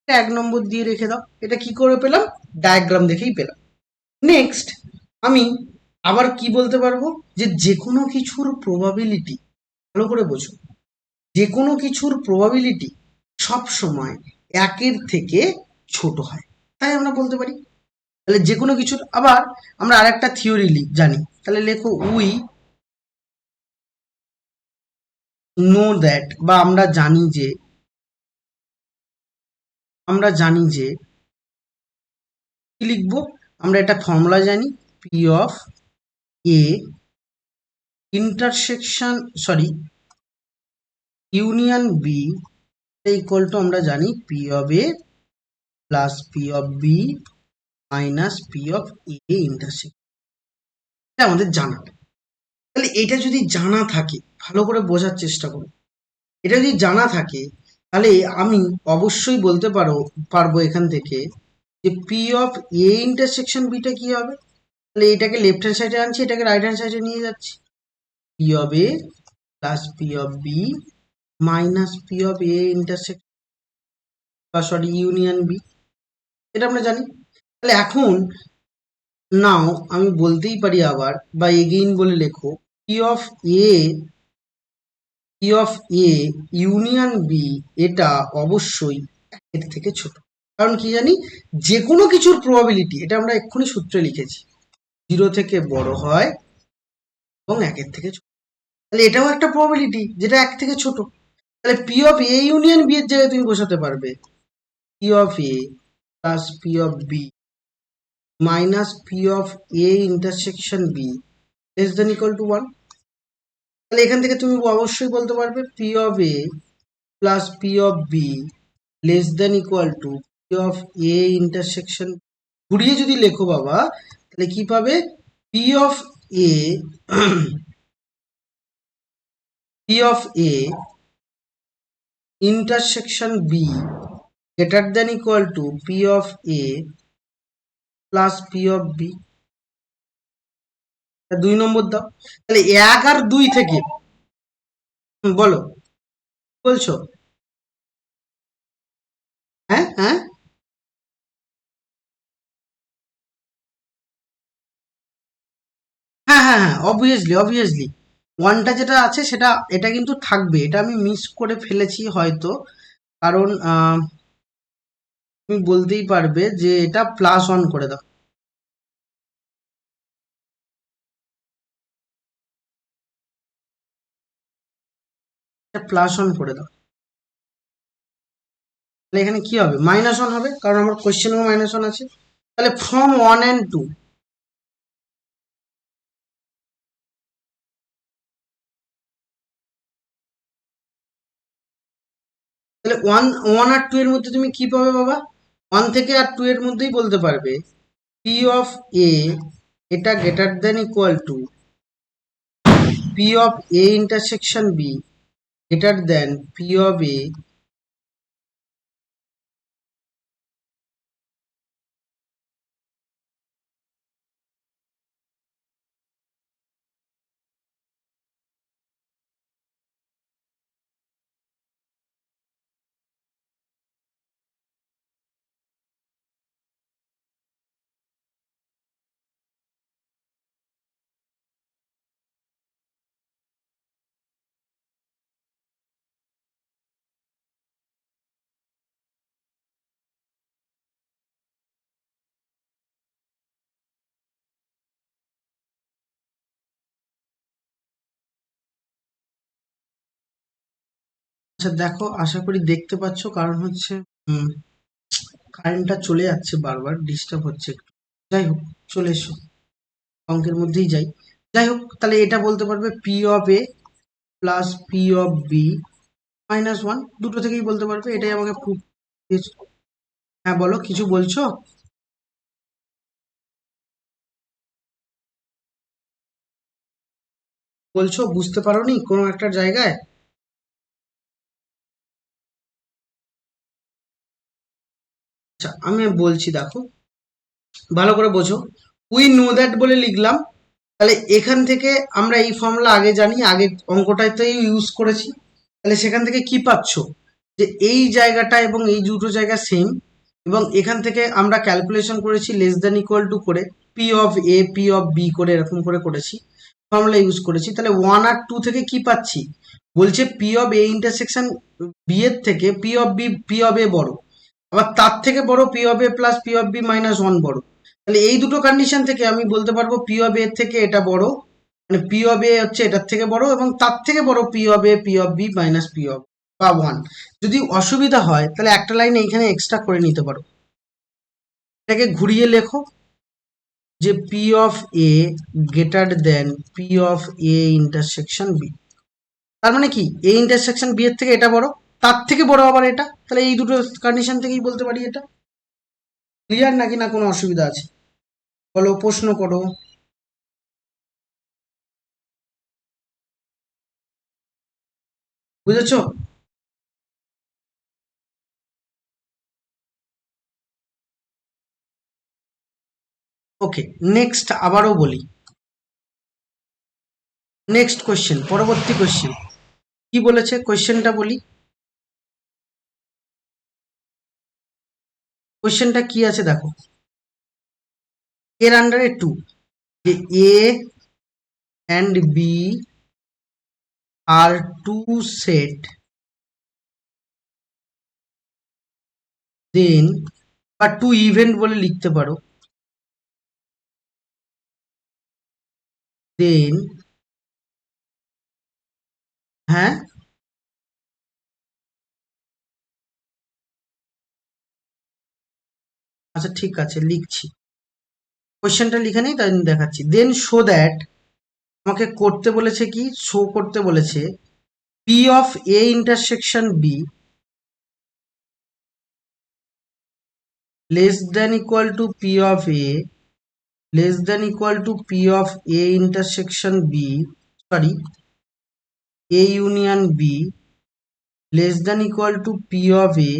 এটা 1 নম্বর দিয়ে রেখে দাও। এটা কি করে পেলাম? ডায়াগ্রাম দেখেই পেলাম। নেক্সট আমি আবার কি বলতে পারবো, যে যে কোনো কিছুর প্রবাবিলিটি, ভালো করে বোঝো, যে কোনো কিছুর প্রবাবিলিটি সব সময় 1-এর থেকে ছোট হয়, তাই আমরা বলতে পারি। তাহলে যে কোনো কিছুর, আবার আমরা আরেকটা থিওরি জানি, তাহলে লেখো উই নো দ্যাট, বা আমরা জানি যে কি লিখবো, আমরা এটা ফর্মুলা জানি, P of A intersection sorry union B equal to, আমরা জানি P of A plus P of B minus P of A intersection. এটা আমাদের জানা। তাহলে এটা যদি জানা থাকে, ভালো করে বোঝার চেষ্টা করো, এটা যদি জানা থাকে, তাহলে আমি অবশ্যই বলতে পারবো এখান থেকে যে P of A intersection beta কি হবে। তাহলে এটাকে লেফট হ্যান্ড সাইডে আনছি, এটাকে রাইট হ্যান্ড সাইডে নিয়ে যাচ্ছি, P of A plus P of B minus P of A intersection বা সরি ইউনিয়ন বি, এটা আমরা জানি। তাহলে এখন নাও আমি বলতেই পারি আবার, বা এগেইন বলে লেখো, P of A P of A union B এটা অবশ্যই এর থেকে ছোট। কারণ কি জানি, যে কোনো কিছুর প্রবাবিলিটি, এটা আমরা এক্ষুনি সূত্রে লিখেছি, 0 থেকে বড় হয় এবং 1-এর থেকে ছোট। তাহলে এটাও একটা প্রবাবিলিটি যেটা 1 থেকে ছোট। তাহলে P of A union B এর জায়গায় তুমি বসাতে পারবে P of A plus P of B minus P of A intersection B less than equal to 1। তাহলে এখান থেকে তুমি অবশ্যই বলতে পারবে P of A plus P of B less than equal to P of A intersection. ঘুরিয়ে যদি লেখো বাবা, তাহলে কি পাবে? P of A P of A intersection B greater than equal to P of A plus P of B. 2 নম্বর দাও। তাহলে 1 আর 2 থেকে, বলো বলছো? হ্যাঁ হ্যাঁ হ্যাঁ হ্যাঁ হ্যাঁ, অবভিয়াসলি ওয়ানটা যেটা আছে সেটা, এটা কিন্তু থাকবে, এটা আমি মিস করে ফেলেছি হয়তো, কারণ তুমি বলতেই পারবে যে এটা +1 করে দাও, এটা +1 করে দাও। তাহলে এখানে কি হবে? -1 হবে, কারণ আমার কোশ্চেনেও -1 আছে। তাহলে ফ্রম 1 and 2, তাহলে 1 আর 2 এর মধ্যে তুমি কি পাবে বাবা? 1 থেকে আর 2 এর মধ্যেই বলতে পারবে পি অফ এ এটা greater than equal to P of A intersection B greater than P of A. আচ্ছা দেখো, আশা করি দেখতে পাচ্ছ, কারণ হচ্ছে কারেন্টটা চলে যাচ্ছে, বারবার ডিস্টার্ব হচ্ছে একটু। যাই হোক, চলে এসো, অঙ্কের মধ্যেই যাই। যাই হোক, তাহলে এটা বলতে পারবে P of A plus P of B minus one, দুটো থেকেই বলতে পারবে। এটাই আমাকে প্রুফ দিয়েছে। হ্যাঁ বলো, কিছু বলছো? বলছো বুঝতে পারোনি কোনো একটা জায়গায়? আচ্ছা, আমি বলছি, দেখো ভালো করে বোঝো। উই নো দ্যাট বলে লিখলাম। তাহলে এখান থেকে আমরা এই ফর্মুলা আগে জানি, আগে অঙ্কটাতেই ইউজ করেছি। তাহলে সেখান থেকে কি পাচ্ছ, যে এই জায়গাটা এবং এই দুটো জায়গা সেম। এবং এখান থেকে আমরা ক্যালকুলেশন করেছি লেস দ্যান ইকুয়াল টু করে, P of A P of B করে এরকম করে করেছি, ফর্মুলা ইউজ করেছি। তাহলে ওয়ান আর টু থেকে কি পাচ্ছি, বলছে P of A intersection B এর থেকে পি অফ এ বড়, আবার তার থেকে বড় P of A plus P of B minus one বড়। তাহলে এই দুটো কন্ডিশন থেকে আমি বলতে পারবো পি অফ এ থেকে এটা বড়, মানে পি অফ এ হচ্ছে এটার থেকে বড়, এবং তার থেকে বড় P of A P of B minus P of বা ওয়ান। যদি অসুবিধা হয় তাহলে একটা লাইন এইখানে এক্সট্রা করে নিতে পারো, এটাকে ঘুরিয়ে লেখো যে P of A greater than P of A intersection B. তার মানে কি, এ ইন্টারসেকশন বি এর থেকে এটা বড়, তার থেকে বড় আবার এটা। তাহলে এই দুটো কন্ডিশন থেকেই বলতে পারি এটা। ক্লিয়ার নাকি না কোনো অসুবিধা আছে? বলো, প্রশ্ন করো। বুঝেছো? ওকে, নেক্সট আবারও বলি। নেক্সট কোয়েশ্চেন, পরবর্তী কোয়েশ্চেন কি বলেছে, কোয়েশ্চেনটা বলি। কোয়েশ্চেনটা কি আছে দেখো, এর আন্ডারে টু, যে এ অ্যান্ড বি আর টু সেট, দেন বা টু ইভেন্ট বলে লিখতে পারো, দেন, হ্যাঁ আচ্ছা ঠিক আছে, লিখছি। কোয়েশ্চেনটা লিখে নেই, তাই আমি দেখাচ্ছি। দেন শো দ্যাট, আমাকে করতে বলেছে কি, শো করতে বলেছে P of A intersection B less than equal to P of A less than equal to P of A intersection B, sorry, A union B less than equal to P of A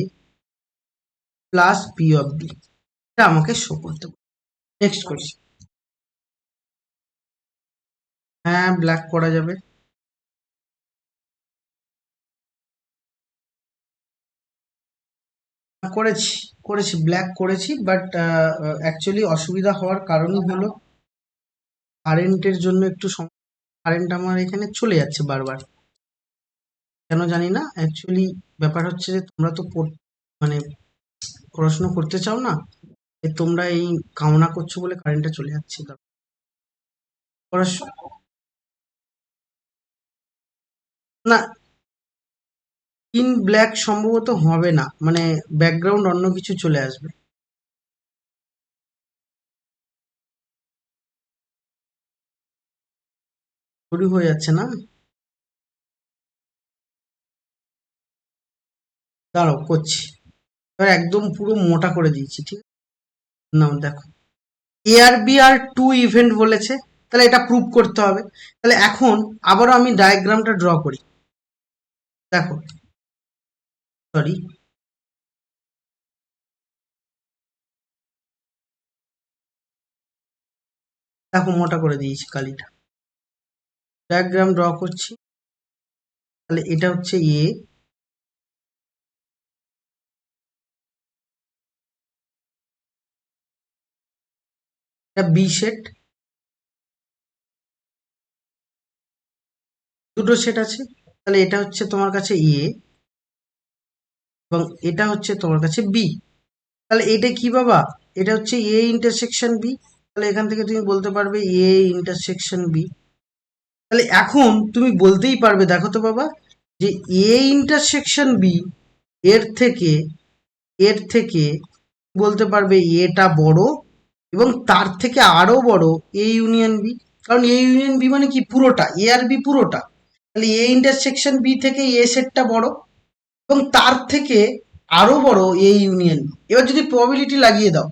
plus P of B. এটা আমাকে শো করতে হবে। Next question. হ্যাঁ, ব্ল্যাক করা যাবে। করেছি, করেছি, ব্ল্যাক করেছি, বাট অ্যাকচুয়ালি অসুবিধা হওয়ার কারণই হলো কারেন্টের জন্য একটু কারেন্ট আমার এখানে চলে যাচ্ছে বারবার, কেন জানি না। অ্যাকচুয়ালি ব্যাপার হচ্ছে যে তোমরা তো মানে পড়াশোনা করতে চাও না, তোমরা এই কামনা করছো বলে কারেন্টটা চলে যাচ্ছে। পড়াশোনা না, ইন ব্ল্যাক সম্ভবত হবে না, মানে ব্যাকগ্রাউন্ড অন্য কিছু চলে আসবে। শুরু হয়ে যাচ্ছে না, দাঁড়াও করছি। এবার একদম পুরো মোটা করে দিয়েছি, ঠিক আছে? নাও দেখো, এ আর বি আর টু ইভেন্ট বলেছে, তাহলে এটা প্রুভ করতে হবে। তাহলে এখন আবারও আমি ডায়াগ্রামটা ড্র করি। দেখো, সরি, দেখো মোটা করে দিয়েছি কালিটা। ডায়াগ্রাম ড্র করছি। তাহলে এটা হচ্ছে এ, এটা বি সেট, দুটো সেট আছে। তাহলে এটা হচ্ছে তোমার কাছে এ, এবং এটা হচ্ছে তোমার কাছে বি। তাহলে এটা কি বাবা, এটা হচ্ছে এ ইন্টারসেকশন বি। তাহলে এখান থেকে তুমি বলতে পারবে এ ইন্টারসেকশন বি। তাহলে এখন তুমি বলতেই পারবে, দেখো তো বাবা, যে এ ইন্টারসেকশন বি এর থেকে এর থেকে বলতে পারবে এটা বড় এবং তার থেকে আরো বড় এ ইউনিয়ন বি, কারণ এ ইউনিয়ন বি মানে কি পুরোটা, এ আর বি পুরোটা, তাহলে এ ইন্টারসেকশন বি থেকে এ সেটটা বড় এবং তার থেকে আরো বড় এ ইউনিয়ন বি। এবার যদি প্রবাবিলিটি লাগিয়ে দাও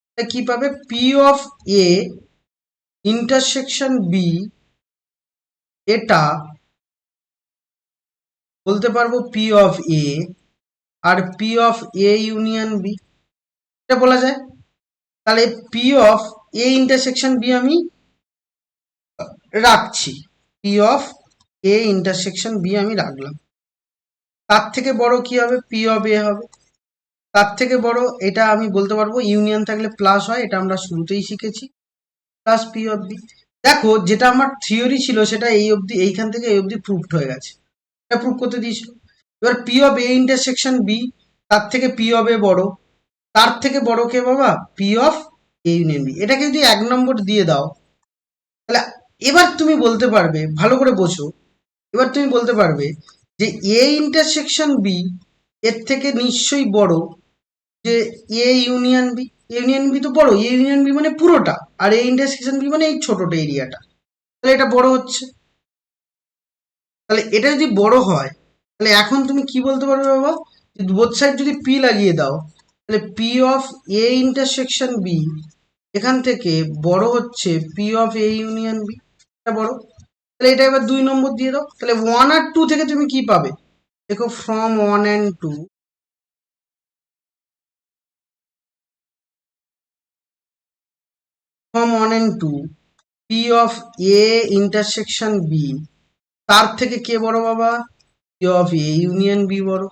তাহলে কি পাবে, P of A intersection B, এটা বলতে পারবো পি অফ এ আর P of A union B, এটা বলা যায়। তাহলে P of A intersection B আমি রাখছি, P of A intersection B আমি রাখলাম। তার থেকে বড় কি হবে, পি অফ এ হবে। তার থেকে বড় এটা আমি বলতে পারবো ইউনিয়ন থাকলে প্লাস হয়, এটা আমরা শুরুতেই শিখেছি, প্লাস পি অফ বি। দেখো যেটা আমার থিওরি ছিল সেটা এই অবধি, এইখান থেকে এই অবধি প্রুভড হয়ে গেছে, এটা প্রুভ করতে দিয়েছিল। এবার P of A intersection B, তার থেকে পি অফ এ বড়, তার থেকে বড় কে বাবা, P of A union B. এটাকে যদি 1 নম্বর দিয়ে দাও তাহলে এবার তুমি বলতে পারবে, ভালো করে বোঝো, এবার তুমি বলতে পারবে যে এ ইন্টারসেকশন বি এর থেকে নিশ্চয়ই বড় যে A union B. Union B তো বড়, এ ইউনিয়ন বি মানে পুরোটা, আর এ ইন্টারসেকশন বি মানে এই ছোটটা এরিয়াটা, তাহলে এটা বড় হচ্ছে। তাহলে এটা যদি বড় হয় তাহলে এখন তুমি কি বলতে পারবে বাবা, বোথ সাইড যদি পি লাগিয়ে দাও তাহলে P of A intersection B এখান থেকে বড় হচ্ছে P of A union B, এটা বড়। তাহলে এটা এবার 2 নম্বর দিয়ে দাও, তাহলে 1 আর 2 থেকে তুমি কি পাবে, দেখো from 1 and 2, from 1 and 2 P of A intersection B, তার থেকে কে বড় বাবা, P of A union B বড়।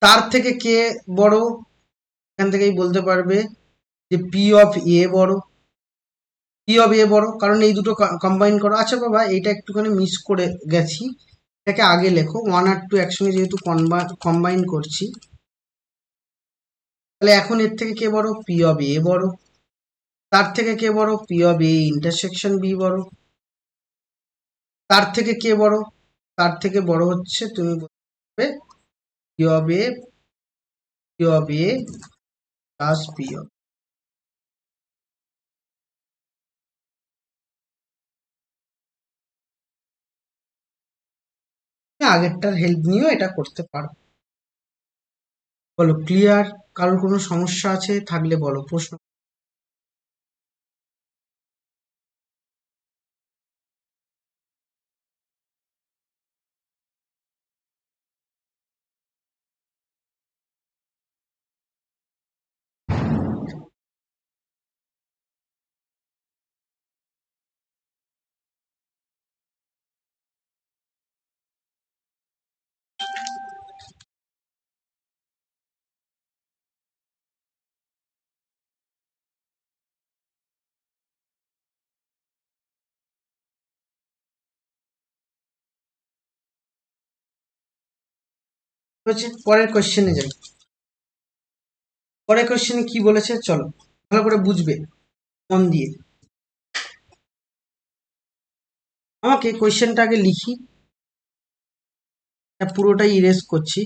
তার থেকে কে বড়, এখান থেকেই বলতে পারবে যে পি অফ এ বড়, পি অফ এ বড়, কারণ এই দুটো কম্বাইন করো। আচ্ছা বাবা এইটা একটুখানি মিস করে গেছি, এটাকে আগে লেখো, 1 আর 2 একসঙ্গে যেহেতু কম্বাইন করছি, তাহলে এখন এর থেকে কে বড়, পি অফ এ বড়। তার থেকে কে বড়, P of A intersection B বড়। তার থেকে কে বড়, তার থেকে বড় হচ্ছে তুমি বলবে P of A, P of A plus P of. আগেরটার হেল্প নিয়েও এটা করতে পারো। বলো ক্লিয়ার, কারোর কোনো সমস্যা আছে থাকলে বলো, প্রশ্ন। হচ্ছে পরের কোশ্চেনে যাই। পরের কোশ্চেনে কি বলেছে চলো ভালো করে বুঝবে মন দিয়ে। আমাকে কোশ্চেনটা আগে লিখি, পুরোটাই ইরেজ করছি।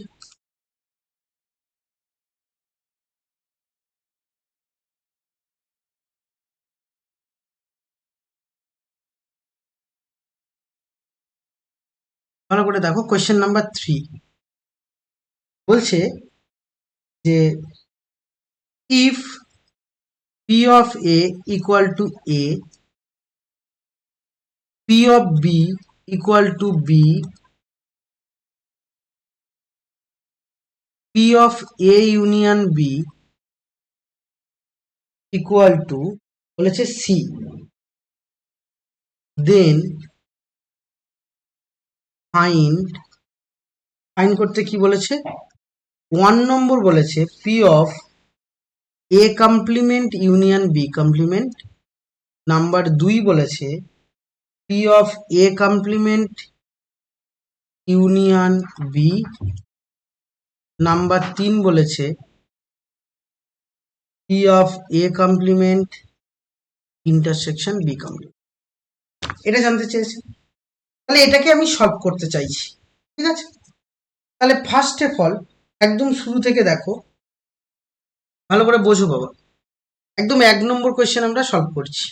ভালো করে দেখো, কোশ্চেন নাম্বার 3 বলছে যে if P of A equal to A, P of B equal to B, P of A union B equal to বলেছে সি, দেন ফাইন্ড, ফাইন্ড করতে কি বলেছে, 1 নম্বর বলেছে P of A complement union B complement, number 2 বলেছে P of A complement union B, number 3 বলেছে P of A complement intersection B complement. এটা জানতে চেয়েছে, তাহলে এটাকে আমি সলভ করতে চাইছি, ঠিক আছে। তাহলে ফার্স্ট অফ অল একদম শুরু থেকে দেখো, ভালো করে বোঝো বাবা, একদম 1 নম্বর কোয়েশ্চেন আমরা সলভ করছি।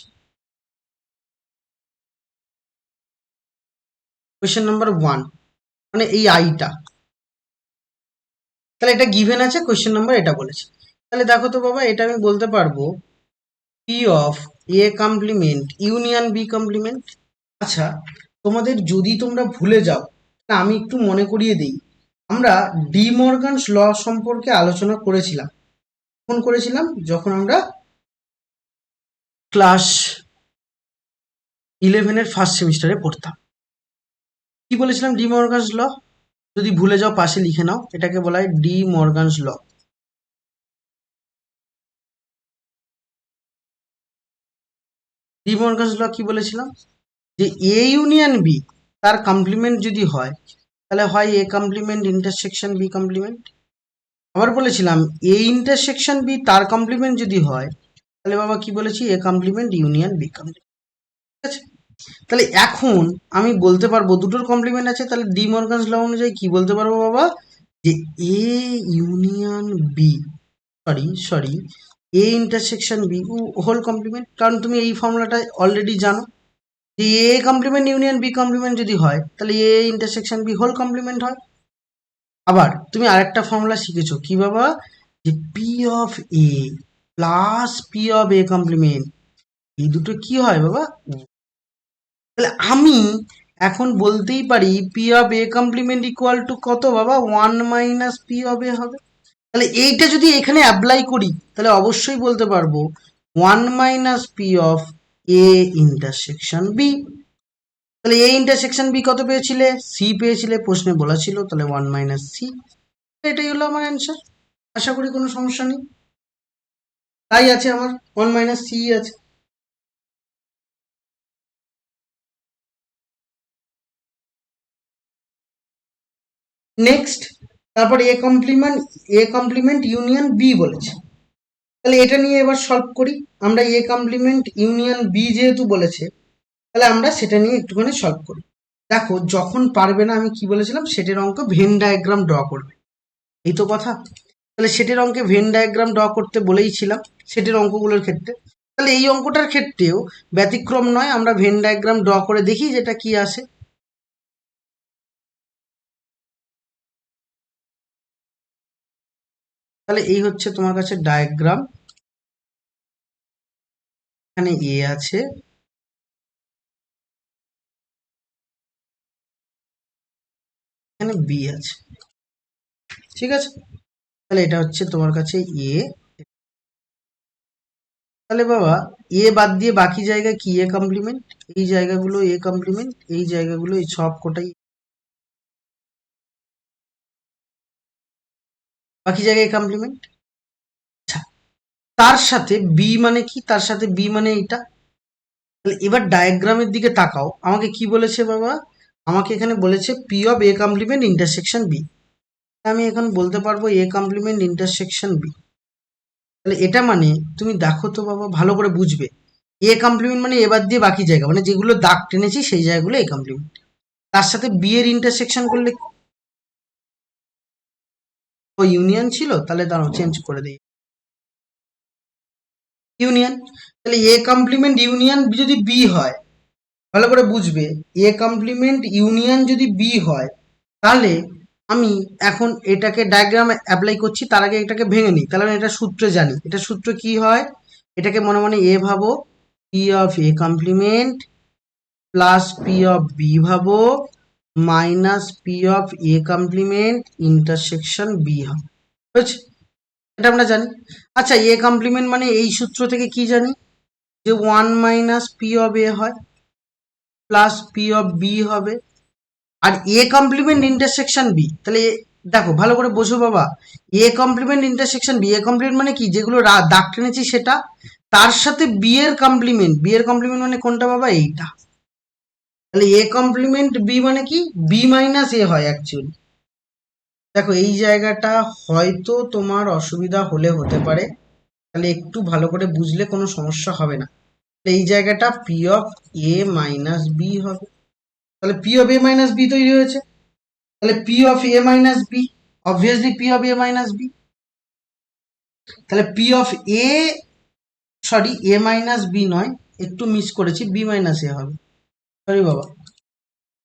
কোয়েশ্চেন নাম্বার 1, মানে এই আইটা, তাহলে এটা গিভেন আছে, কোয়েশ্চেন নাম্বার এটা বলেছে। তাহলে দেখো তো বাবা, এটা আমি বলতে পারবো P of A complement union B complement. আচ্ছা, তোমাদের যদি তোমরা ভুলে যাও, তা আমি একটু মনে করিয়ে দিই। আমরা ডি মর্গানস ল সম্পর্কে আলোচনা করেছিলাম। কখন করেছিলাম? যখন আমরা ক্লাস 11-এর ফার্স্ট সেমিস্টারে পড়তাম। কি বলেছিলাম? De Morgan's law. যদি ভুলে যাও পাশে লিখে নাও, এটাকে বলা হয় De Morgan's law. De Morgan's law কি বলেছিলাম? যে এ ইউনিয়ন বি তার কমপ্লিমেন্ট যদি হয়, তাহলে হয় A complement intersection B complement. আবার বলেছিলাম এ ইন্টারসেকশন বি তার কমপ্লিমেন্ট যদি হয়, তাহলে বাবা কি বলেছি? A complement union B complement. ঠিক আছে? তাহলে এখন আমি বলতে পারবো দুটোর কমপ্লিমেন্ট আছে, তাহলে ডি মর্গানস ল অনুযায়ী কি বলতে পারবো বাবা? যে A union B, sorry A intersection B whole complement. কারণ তুমি এই ফর্মুলাটা অলরেডি জানো যে A complement union B complement যদি হয়, তাহলে A intersection B whole complement হয়। আবার তুমি আরেকটা ফর্মুলা শিখেছো কি বাবা? যে P of A plus P of A complement, এই দুটো কি হয় বাবা? তাহলে আমি এখন বলতেই পারি P of A complement equal to কত বাবা? 1 মাইনাস পি অফ এ হবে। তাহলে এইটা যদি এখানে অ্যাপ্লাই করি, তাহলে অবশ্যই বলতে পারবো 1 minus P of A intersection B. তাহলে এ ইন্টারসেকশন বি কত পেয়েছিলে? সি পেয়েছিলে, প্রশ্নে বলা ছিল, তাহলে 1 মাইনাস সি। এটাই হলো আমার অ্যান্সার। আশা করি কোনো সমস্যা নেই। তাই আছে আমার 1 মাইনাস সি আছে। নেক্সট, তারপর এ কমপ্লিমেন্ট ইউনিয়ন বি বলেছে। তাহলে এটা নিয়ে এবার সলভ করি আমরা। এ কমপ্লিমেন্ট ইউনিয়ন বি যেহেতু বলেছে, তাহলে আমরা সেটা নিয়ে একটুখানি সলভ করি। দেখো, যখন পারবে না, আমি কি বলেছিলাম? সেটের অঙ্ক ভেন ডায়াগ্রাম ড্র করবে, এই তো কথা। তাহলে সেটের অঙ্কে ভেন ডায়াগ্রাম ড্র করতে বলেইছিলাম সেটের অঙ্কগুলোর ক্ষেত্রে। তাহলে এই অঙ্কটার ক্ষেত্রেও ব্যতিক্রম নয়, আমরা ভেন ডায়াগ্রাম ড্র করে দেখি যেটা কি আসে। তাহলে এই হচ্ছে তোমার কাছে ডায়াগ্রাম। এখানে এ আছে, এখানে বি আছে। ঠিক আছে? তাহলে এটা হচ্ছে তোমার কাছে এ। তাহলে বাবা, এ বাদ দিয়ে বাকি জায়গা কি এ কমপ্লিমেন্ট? এই জায়গাগুলো এ কমপ্লিমেন্ট, এই জায়গাগুলো এই সব কোটাই বাকি জায়গায় এ কমপ্লিমেন্ট। তার সাথে বি মানে কি? তার সাথে বি মানে এইটা। তাহলে এবার ডায়াগ্রামের দিকে তাকাও, আমাকে কি বলেছে বাবা? আমাকে এখানে বলেছে P of A complement intersection B. আমি এখন বলতে পারবো এ কমপ্লিমেন্ট ইন্টারসেকশন বি। তাহলে এটা মানে, তুমি দেখো তো বাবা, ভালো করে বুঝবে। এ কমপ্লিমেন্ট মানে এবার দিয়ে বাকি জায়গা, মানে যেগুলো দাগ টেনেছি সেই জায়গাগুলো এ কমপ্লিমেন্ট। তার সাথে বি এর ইন্টারসেকশন করলে ও ইউনিয়ন ছিল, তাহলে দাঁড়াও চেঞ্জ করে দিই, ইউনিয়ন। তাহলে এ কমপ্লিমেন্ট ইউনিয়ন যদি বি হয়, ভালো করে বুঝবে, এ কমপ্লিমেন্ট ইউনিয়ন যদি বি হয়, তাহলে আমি এখন এটাকে ডায়াগ্রামে অ্যাপ্লাই করছি, তার আগে এটাকে ভেঙে নিই। তাহলে আমি এটা সূত্রে জানি, এটা সূত্র কি হয়? এটাকে মনে মনে এ ভাবো, P of A complement plus P of B ভাবো, minus P of A complement intersection B হবে। বুঝছি? এটা আমরা জানি। আচ্ছা, এ কমপ্লিমেন্ট মানে এই সূত্র থেকে কি জানি? যে 1 মাইনাস পি অফ এ হয়, প্লাস পি অফ বি হবে। আর এ কমপ্লিমেন্ট ইন্টারসেকশন বি, তাহলে দেখো ভালো করে বোঝো বাবা, A complement intersection B, A complement মানে কি? যেগুলো দাগ টেনেছি সেটা, তার সাথে বি এর কমপ্লিমেন্ট। বি এর কমপ্লিমেন্ট মানে কোনটা বাবা? এইটা। তাহলে এ কমপ্লিমেন্ট বি মানে কি? বি মাইনাস এ হয় অ্যাকচুয়ালি। দেখো, এই জায়গাটা হয়তো তোমার অসুবিধা হলে হতে পারে, তাহলে একটু ভালো করে বুঝলে কোনো সমস্যা হবে না। এই জায়গাটা P of A minus B হবে। তাহলে P of A minus B তৈরি হয়েছে। তাহলে P of A minus B, obviously P of A minus B. তাহলে P of A, sorry A minus B নয়, একটু মিস করেছি, বি মাইনাস এ হবে। সরি বাবা,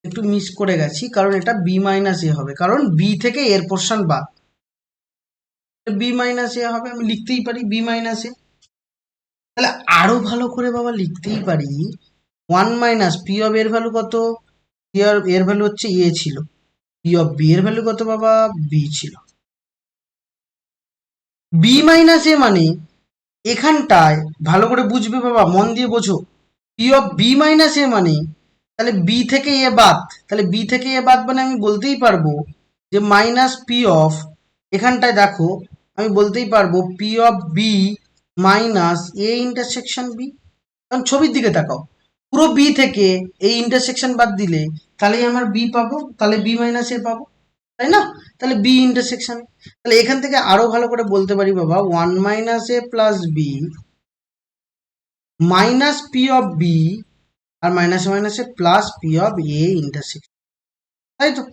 একটু মিস করে গেছি, কারণ এটা বি মাইনাস এ হবে, কারণ বি থেকে এর পোর্শন বাদ, বি মাইনাস এ হবে, আমি লিখতেই পারি বি মাইনাস এ। তাহলে আরো ভালো করে বাবা লিখতেই পারি, ওয়ান মাইনাস পি অফ এর ভ্যালু কত, পি অফ এর ভ্যালু হচ্ছে এ ছিল, পি অফ বি এর ভ্যালু কত বাবা, বি ছিল। বি মাইনাস এ মানে এখানটায় ভালো করে বুঝবে বাবা, মন দিয়ে বোঝো, পি অফ বি মাইনাস এ মানে, তাহলে বি থেকে এ বাদ, তাহলে বি থেকে এ বাদ মানে আমি বলতেই পারবো যে মাইনাস পি অফ, এখানটায় দেখো আমি বলতেই পারবো P of B minus A intersection B. কারণ ছবির দিকে তাকাও, পুরো বি থেকে এই ইন্টারসেকশন বাদ দিলে তাহলেই আমার বি পাবো, তাহলে বি মাইনাস এ পাবো, তাই না? তাহলে বি ইন্টারসেকশন, তাহলে এখান থেকে আরো ভালো করে বলতে পারি বাবা, one minus A plus B minus P of B, আর মাইনাসে মাইনাসে plus P of A intersection, তাই তো?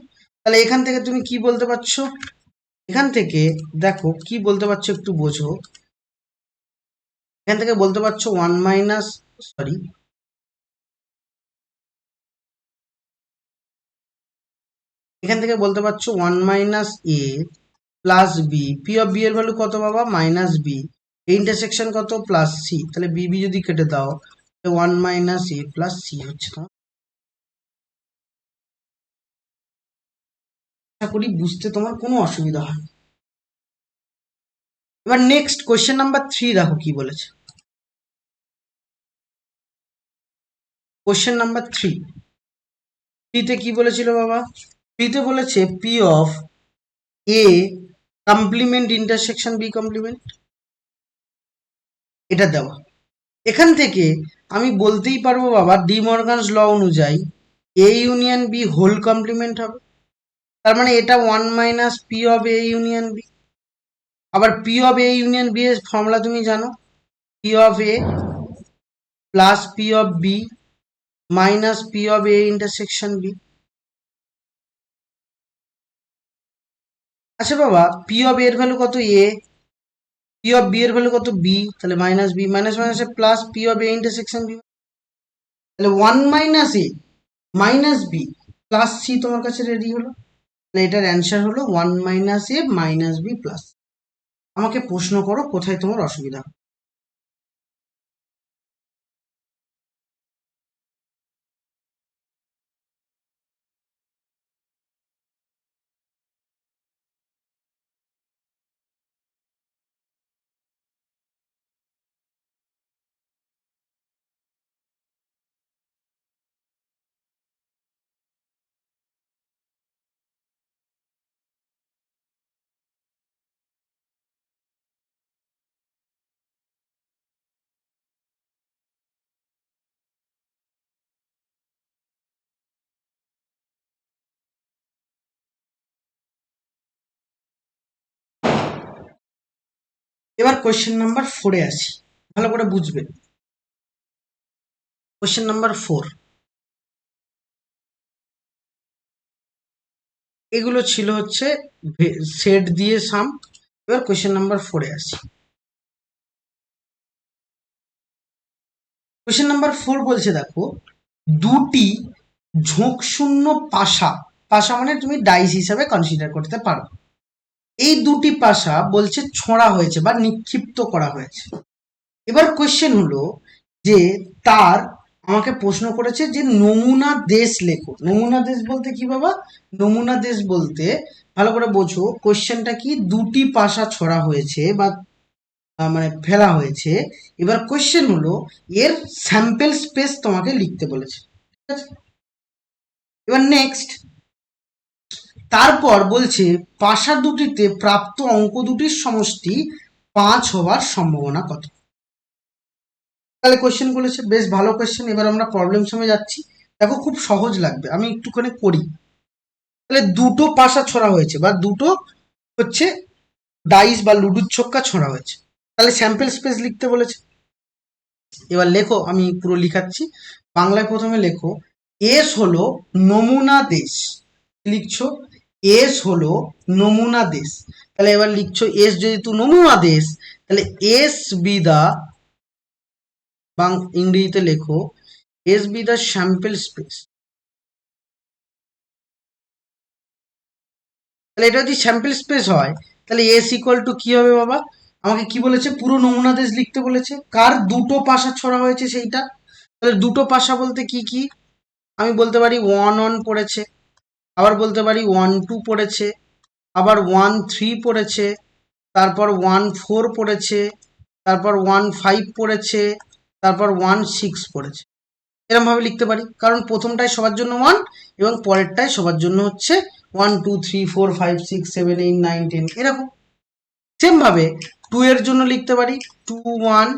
তাহলে এখান থেকে তুমি কি বলতে পারছো, এখান থেকে দেখো কি বলতে পারছো একটু বোঝো, এখান থেকে বলতে পারছো ওয়ান মাইনাস, সরি এখান থেকে বলতে পারছো one minus A plus B, P of B এর ভ্যালু কত বাবা, মাইনাস বি, ইন্টারসেকশন কত, প্লাস সি, তাহলে বি বি যদি কেটে দাও, one minus A plus C হচ্ছে না। আশা করি বুঝতে তোমার কোনো অসুবিধা হয়। এবার নেক্সট কোয়েশ্চেন নাম্বার 3 দেখো কি বলেছে। কোয়েশ্চেন নাম্বার 3 তে কি বলেছিল বাবা, 3 তে বলেছে P of A complement intersection B complement, এটা দেওয়া। এখান থেকে আমি বলতেই পারবো বাবা, ডি মর্গানস ল অনুযায়ী A union B whole complement হবে, তার মানে এটা one minus P of A union B. আবার P of A union B এর ফর্মুলা তুমি জানো, P of A plus P of B minus P of A intersection B. আচ্ছা বাবা, পি অফ এর ভ্যালু কত এ, পি অফ বি এর ভ্যালু কত বি, তাহলে মাইনাস বি, মাইনাস মাইনাসে plus P of A intersection B, তাহলে ওয়ান মাইনাস এ মাইনাস বি প্লাস সি তোমার কাছে রেডি হলো। তাহলে এটার অ্যান্সার হলো ওয়ান মাইনাস এ মাইনাস বি প্লাস। আমাকে প্রশ্ন করো কোথায় তোমার অসুবিধা। এবার কোয়েশ্চেন নাম্বার 4-এ আসি, ভালো করে বুঝবে। কোয়েশ্চেন নাম্বার 4, এগুলো ছিল হচ্ছে সেট দিয়ে সাম। এবার কোয়েশ্চেন নাম্বার 4-এ আসি। কোয়েশ্চেন নাম্বার 4 বলছে দেখো, দুটি ঝোঁকশূন্য পাশা, পাশা মানে তুমি ডাইস হিসাবে কনসিডার করতে পারো, এই দুটি পাশা বলছে ছোঁড়া হয়েছে বা নিক্ষিপ্ত করা হয়েছে। এবার কোয়েশ্চেন হলো যে তার, আমাকে প্রশ্ন করেছে যে নমুনা দেশ লেখো। নমুনা দেশ বলতে কি বাবা, নমুনা দেশ বলতে ভালো করে বোঝো, কোয়েশ্চেনটা কি, দুটি পাশা ছোড়া হয়েছে বা মানে ফেলা হয়েছে। এবার কোয়েশ্চেন হলো এর স্যাম্পেল স্পেস তোমাকে লিখতে বলেছে, ঠিক আছে? এবার নেক্সট, তারপর বলছে পাশা দুটিতে প্রাপ্ত অঙ্ক দুটির সমষ্টি 5 হওয়ার সম্ভাবনা কত। তাহলে কোয়েশ্চেন বলেছে, বেশ ভালো কোয়েশ্চেন। এবার আমরা প্রবলেম সঙ্গে যাচ্ছি, দেখো খুব সহজ লাগবে, আমি একটুখানি করি। তাহলে দুটো পাশা ছোড়া হয়েছে বা দুটো হচ্ছে ডাইস বা লুডুর ছক্কা ছোড়া হয়েছে, তাহলে স্যাম্পল স্পেস লিখতে বলেছে। এবার লেখো, আমি পুরো লিখাচ্ছি, বাংলায় প্রথমে লেখো, এস হলো নমুনা দেশ, লিখছো এস হলো নমুনা দেশ। তাহলে এবার লিখছো এস যেহেতু নমুনা দেশ, তাহলে এস বি দা ইংরেজিতে লেখো এস বি দা স্যাম্পল স্পেস। তাহলে এটা যদি স্যাম্পল স্পেস হয় তাহলে এস ইকুয়াল টু কি হবে বাবা? আমাকে কি বলেছে? পুরো নমুনা দেশ লিখতে বলেছে। কার দুটো পাশা ছড়া হয়েছে সেইটা। তাহলে দুটো পাশা বলতে কি কি? আমি বলতে পারি 1-1 পড়েছে, আবার বলতে পারি 1-2 পড়েছে, আবার 1-3 পড়েছে, তারপর 1-4 পড়েছে, তারপর 1-5 পড়েছে, তারপর 1-6 পড়েছে। এরকম ভাবে লিখতে পারি, কারণ প্রথমটাই সবার জন্য 1 এবং পরেরটাই সবার জন্য হচ্ছে 1-2-3-4-5-6-7-8-9-10 এরকম। সেম ভাবে 2 এর জন্য লিখতে পারি 2-1,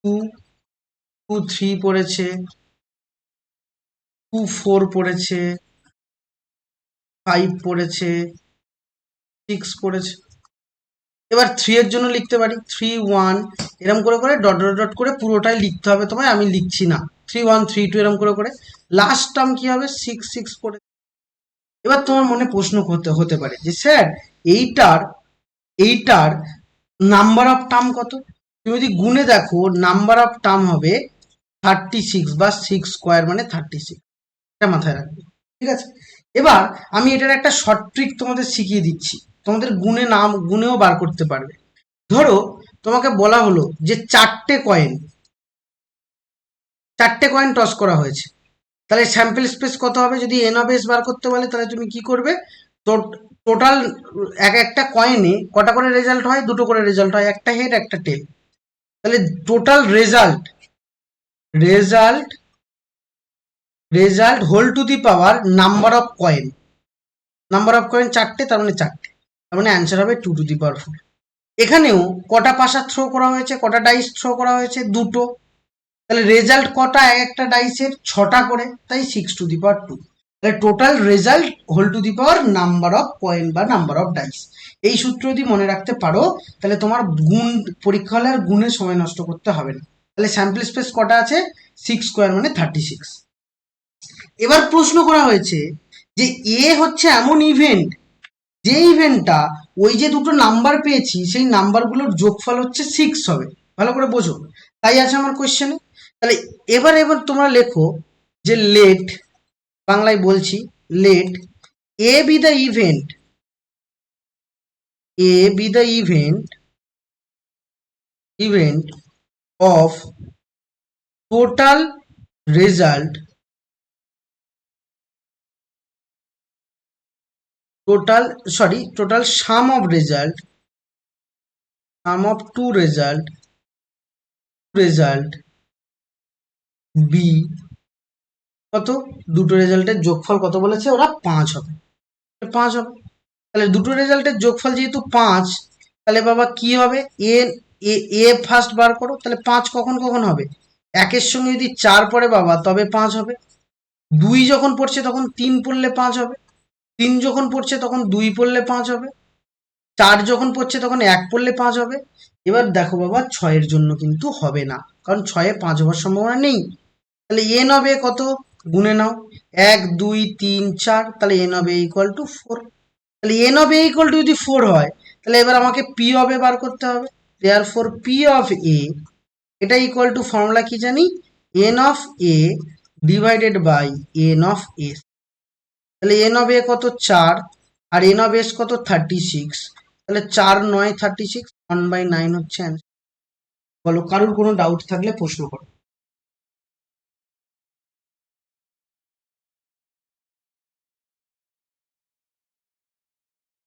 2-2-3 পড়েছে, 2-4 পড়েছে, 5 পড়েছে, 6 পড়েছে। এবার 3 এর জন্য লিখতে পারি 3-1, এরকম করে করে ডট ডট ডট করে পুরোটাই লিখতে হবে তোমায়, আমি লিখছি না। 3-1-3-2 এরকম করে করে লাস্ট টার্ম কি হবে? 6-6 পড়ে। এবার তোমার মনে প্রশ্ন হতে পারে যে স্যার এইটার নাম্বার অফ টার্ম কত? তুমি যদি গুণে দেখো নাম্বার অফ টার্ম হবে 36 বা 6 স্কোয়ার মানে 36, এটা মাথায় রাখবে। ঠিক আছে, এবার আমি এটার একটা শর্ট ট্রিক তোমাদের শিখিয়ে দিচ্ছি, তোমাদের গুণেও বার করতে পারবে। ধরো তোমাকে বলা হলো যে চারটে কয়েন টস করা হয়েছে, তাহলে স্যাম্পল স্পেস কত হবে? যদি এন অফ এস বার করতে বলে তাহলে তুমি কি করবে? টোটাল একটা কয়েনে কটা করে রেজাল্ট হয়? দুটো করে রেজাল্ট হয়, একটা হেড একটা টেল। তাহলে total result whole two the power number of coin চারটে, তার মানে চারটে, তার মানে অ্যান্সার হবে 2 টু দি পাওয়ার 4। এখানেও কটা পাশা থ্রো করা হয়েছে, কটা ডাইস থ্রো করা হয়েছে? দুটো। তাহলে রেজাল্ট কটা একটা ডাইসের? 6টা করে, তাই 6 টু দি পাওয়ার 2। তাহলে total result whole two the power number of coin বা নাম্বার অফ ডাইস। এই সূত্র যদি মনে রাখতে পারো তাহলে তোমার পরীক্ষা হলে আর গুণে সময় নষ্ট করতে হবে না। তাহলে স্যাম্পল স্পেস কটা আছে? 6 স্কোয়ার মানে 36। এবার প্রশ্ন করা হয়েছে যে এ হচ্ছে এমন ইভেন্ট, যে ইভেন্টটা ওই যে দুটো নাম্বার পেয়েছি সেই নাম্বারগুলোর যোগফল হচ্ছে 6 হবে। ভালো করে বোঝো, তাই আছে আমার কোয়েশ্চেনে। তাহলে এবার তোমরা লেখো যে লেট, বাংলায় বলছি, let A B the event, event of total result, total sum of result, sum of two result B কত? দুটো রেজাল্টের যোগফল কত বলেছে ওরা? 5 হবে। 5 হবে, তাহলে দুটো রেজাল্টের যোগফল যেহেতু 5, তাহলে বাবা কি হবে? এ এ ফার্স্ট বার করো। তাহলে 5 কখন কখন হবে? একের সঙ্গে যদি 4 পড়ে বাবা তবে 5 হবে, 2 যখন পড়ছে তখন 3 পড়লে 5 হবে, 3 যখন পড়ছে তখন 2 পড়লে 5 হবে, 4 যখন পড়ছে তখন 1 পড়লে 5 হবে। এবার দেখো বাবা 6-এর জন্য কিন্তু হবে না, কারণ 6-এ 5 হওয়ার সম্ভাবনা নেই। তাহলে এন হবে কত? গুনে নাও, 1 2 3 4, তাহলে এন হবে ইকুয়াল টু 4। তাহলে n of A equal two যদি 4 হয় তাহলে এবার আমাকে পি অফ এ বার করতে হবে। দেয়ারফর পি অফ এ, এটা ইকুয়াল টু ফর্মুলা কি জানি? N of A divided by N of S. তাহলে এন অফ এ কত? 4, আর এন অফ এস কত? 36। তাহলে 4 9 36, 1/9 হচ্ছে অ্যান্সার। বলো, কারোর কোনো ডাউট থাকলে প্রশ্ন করো।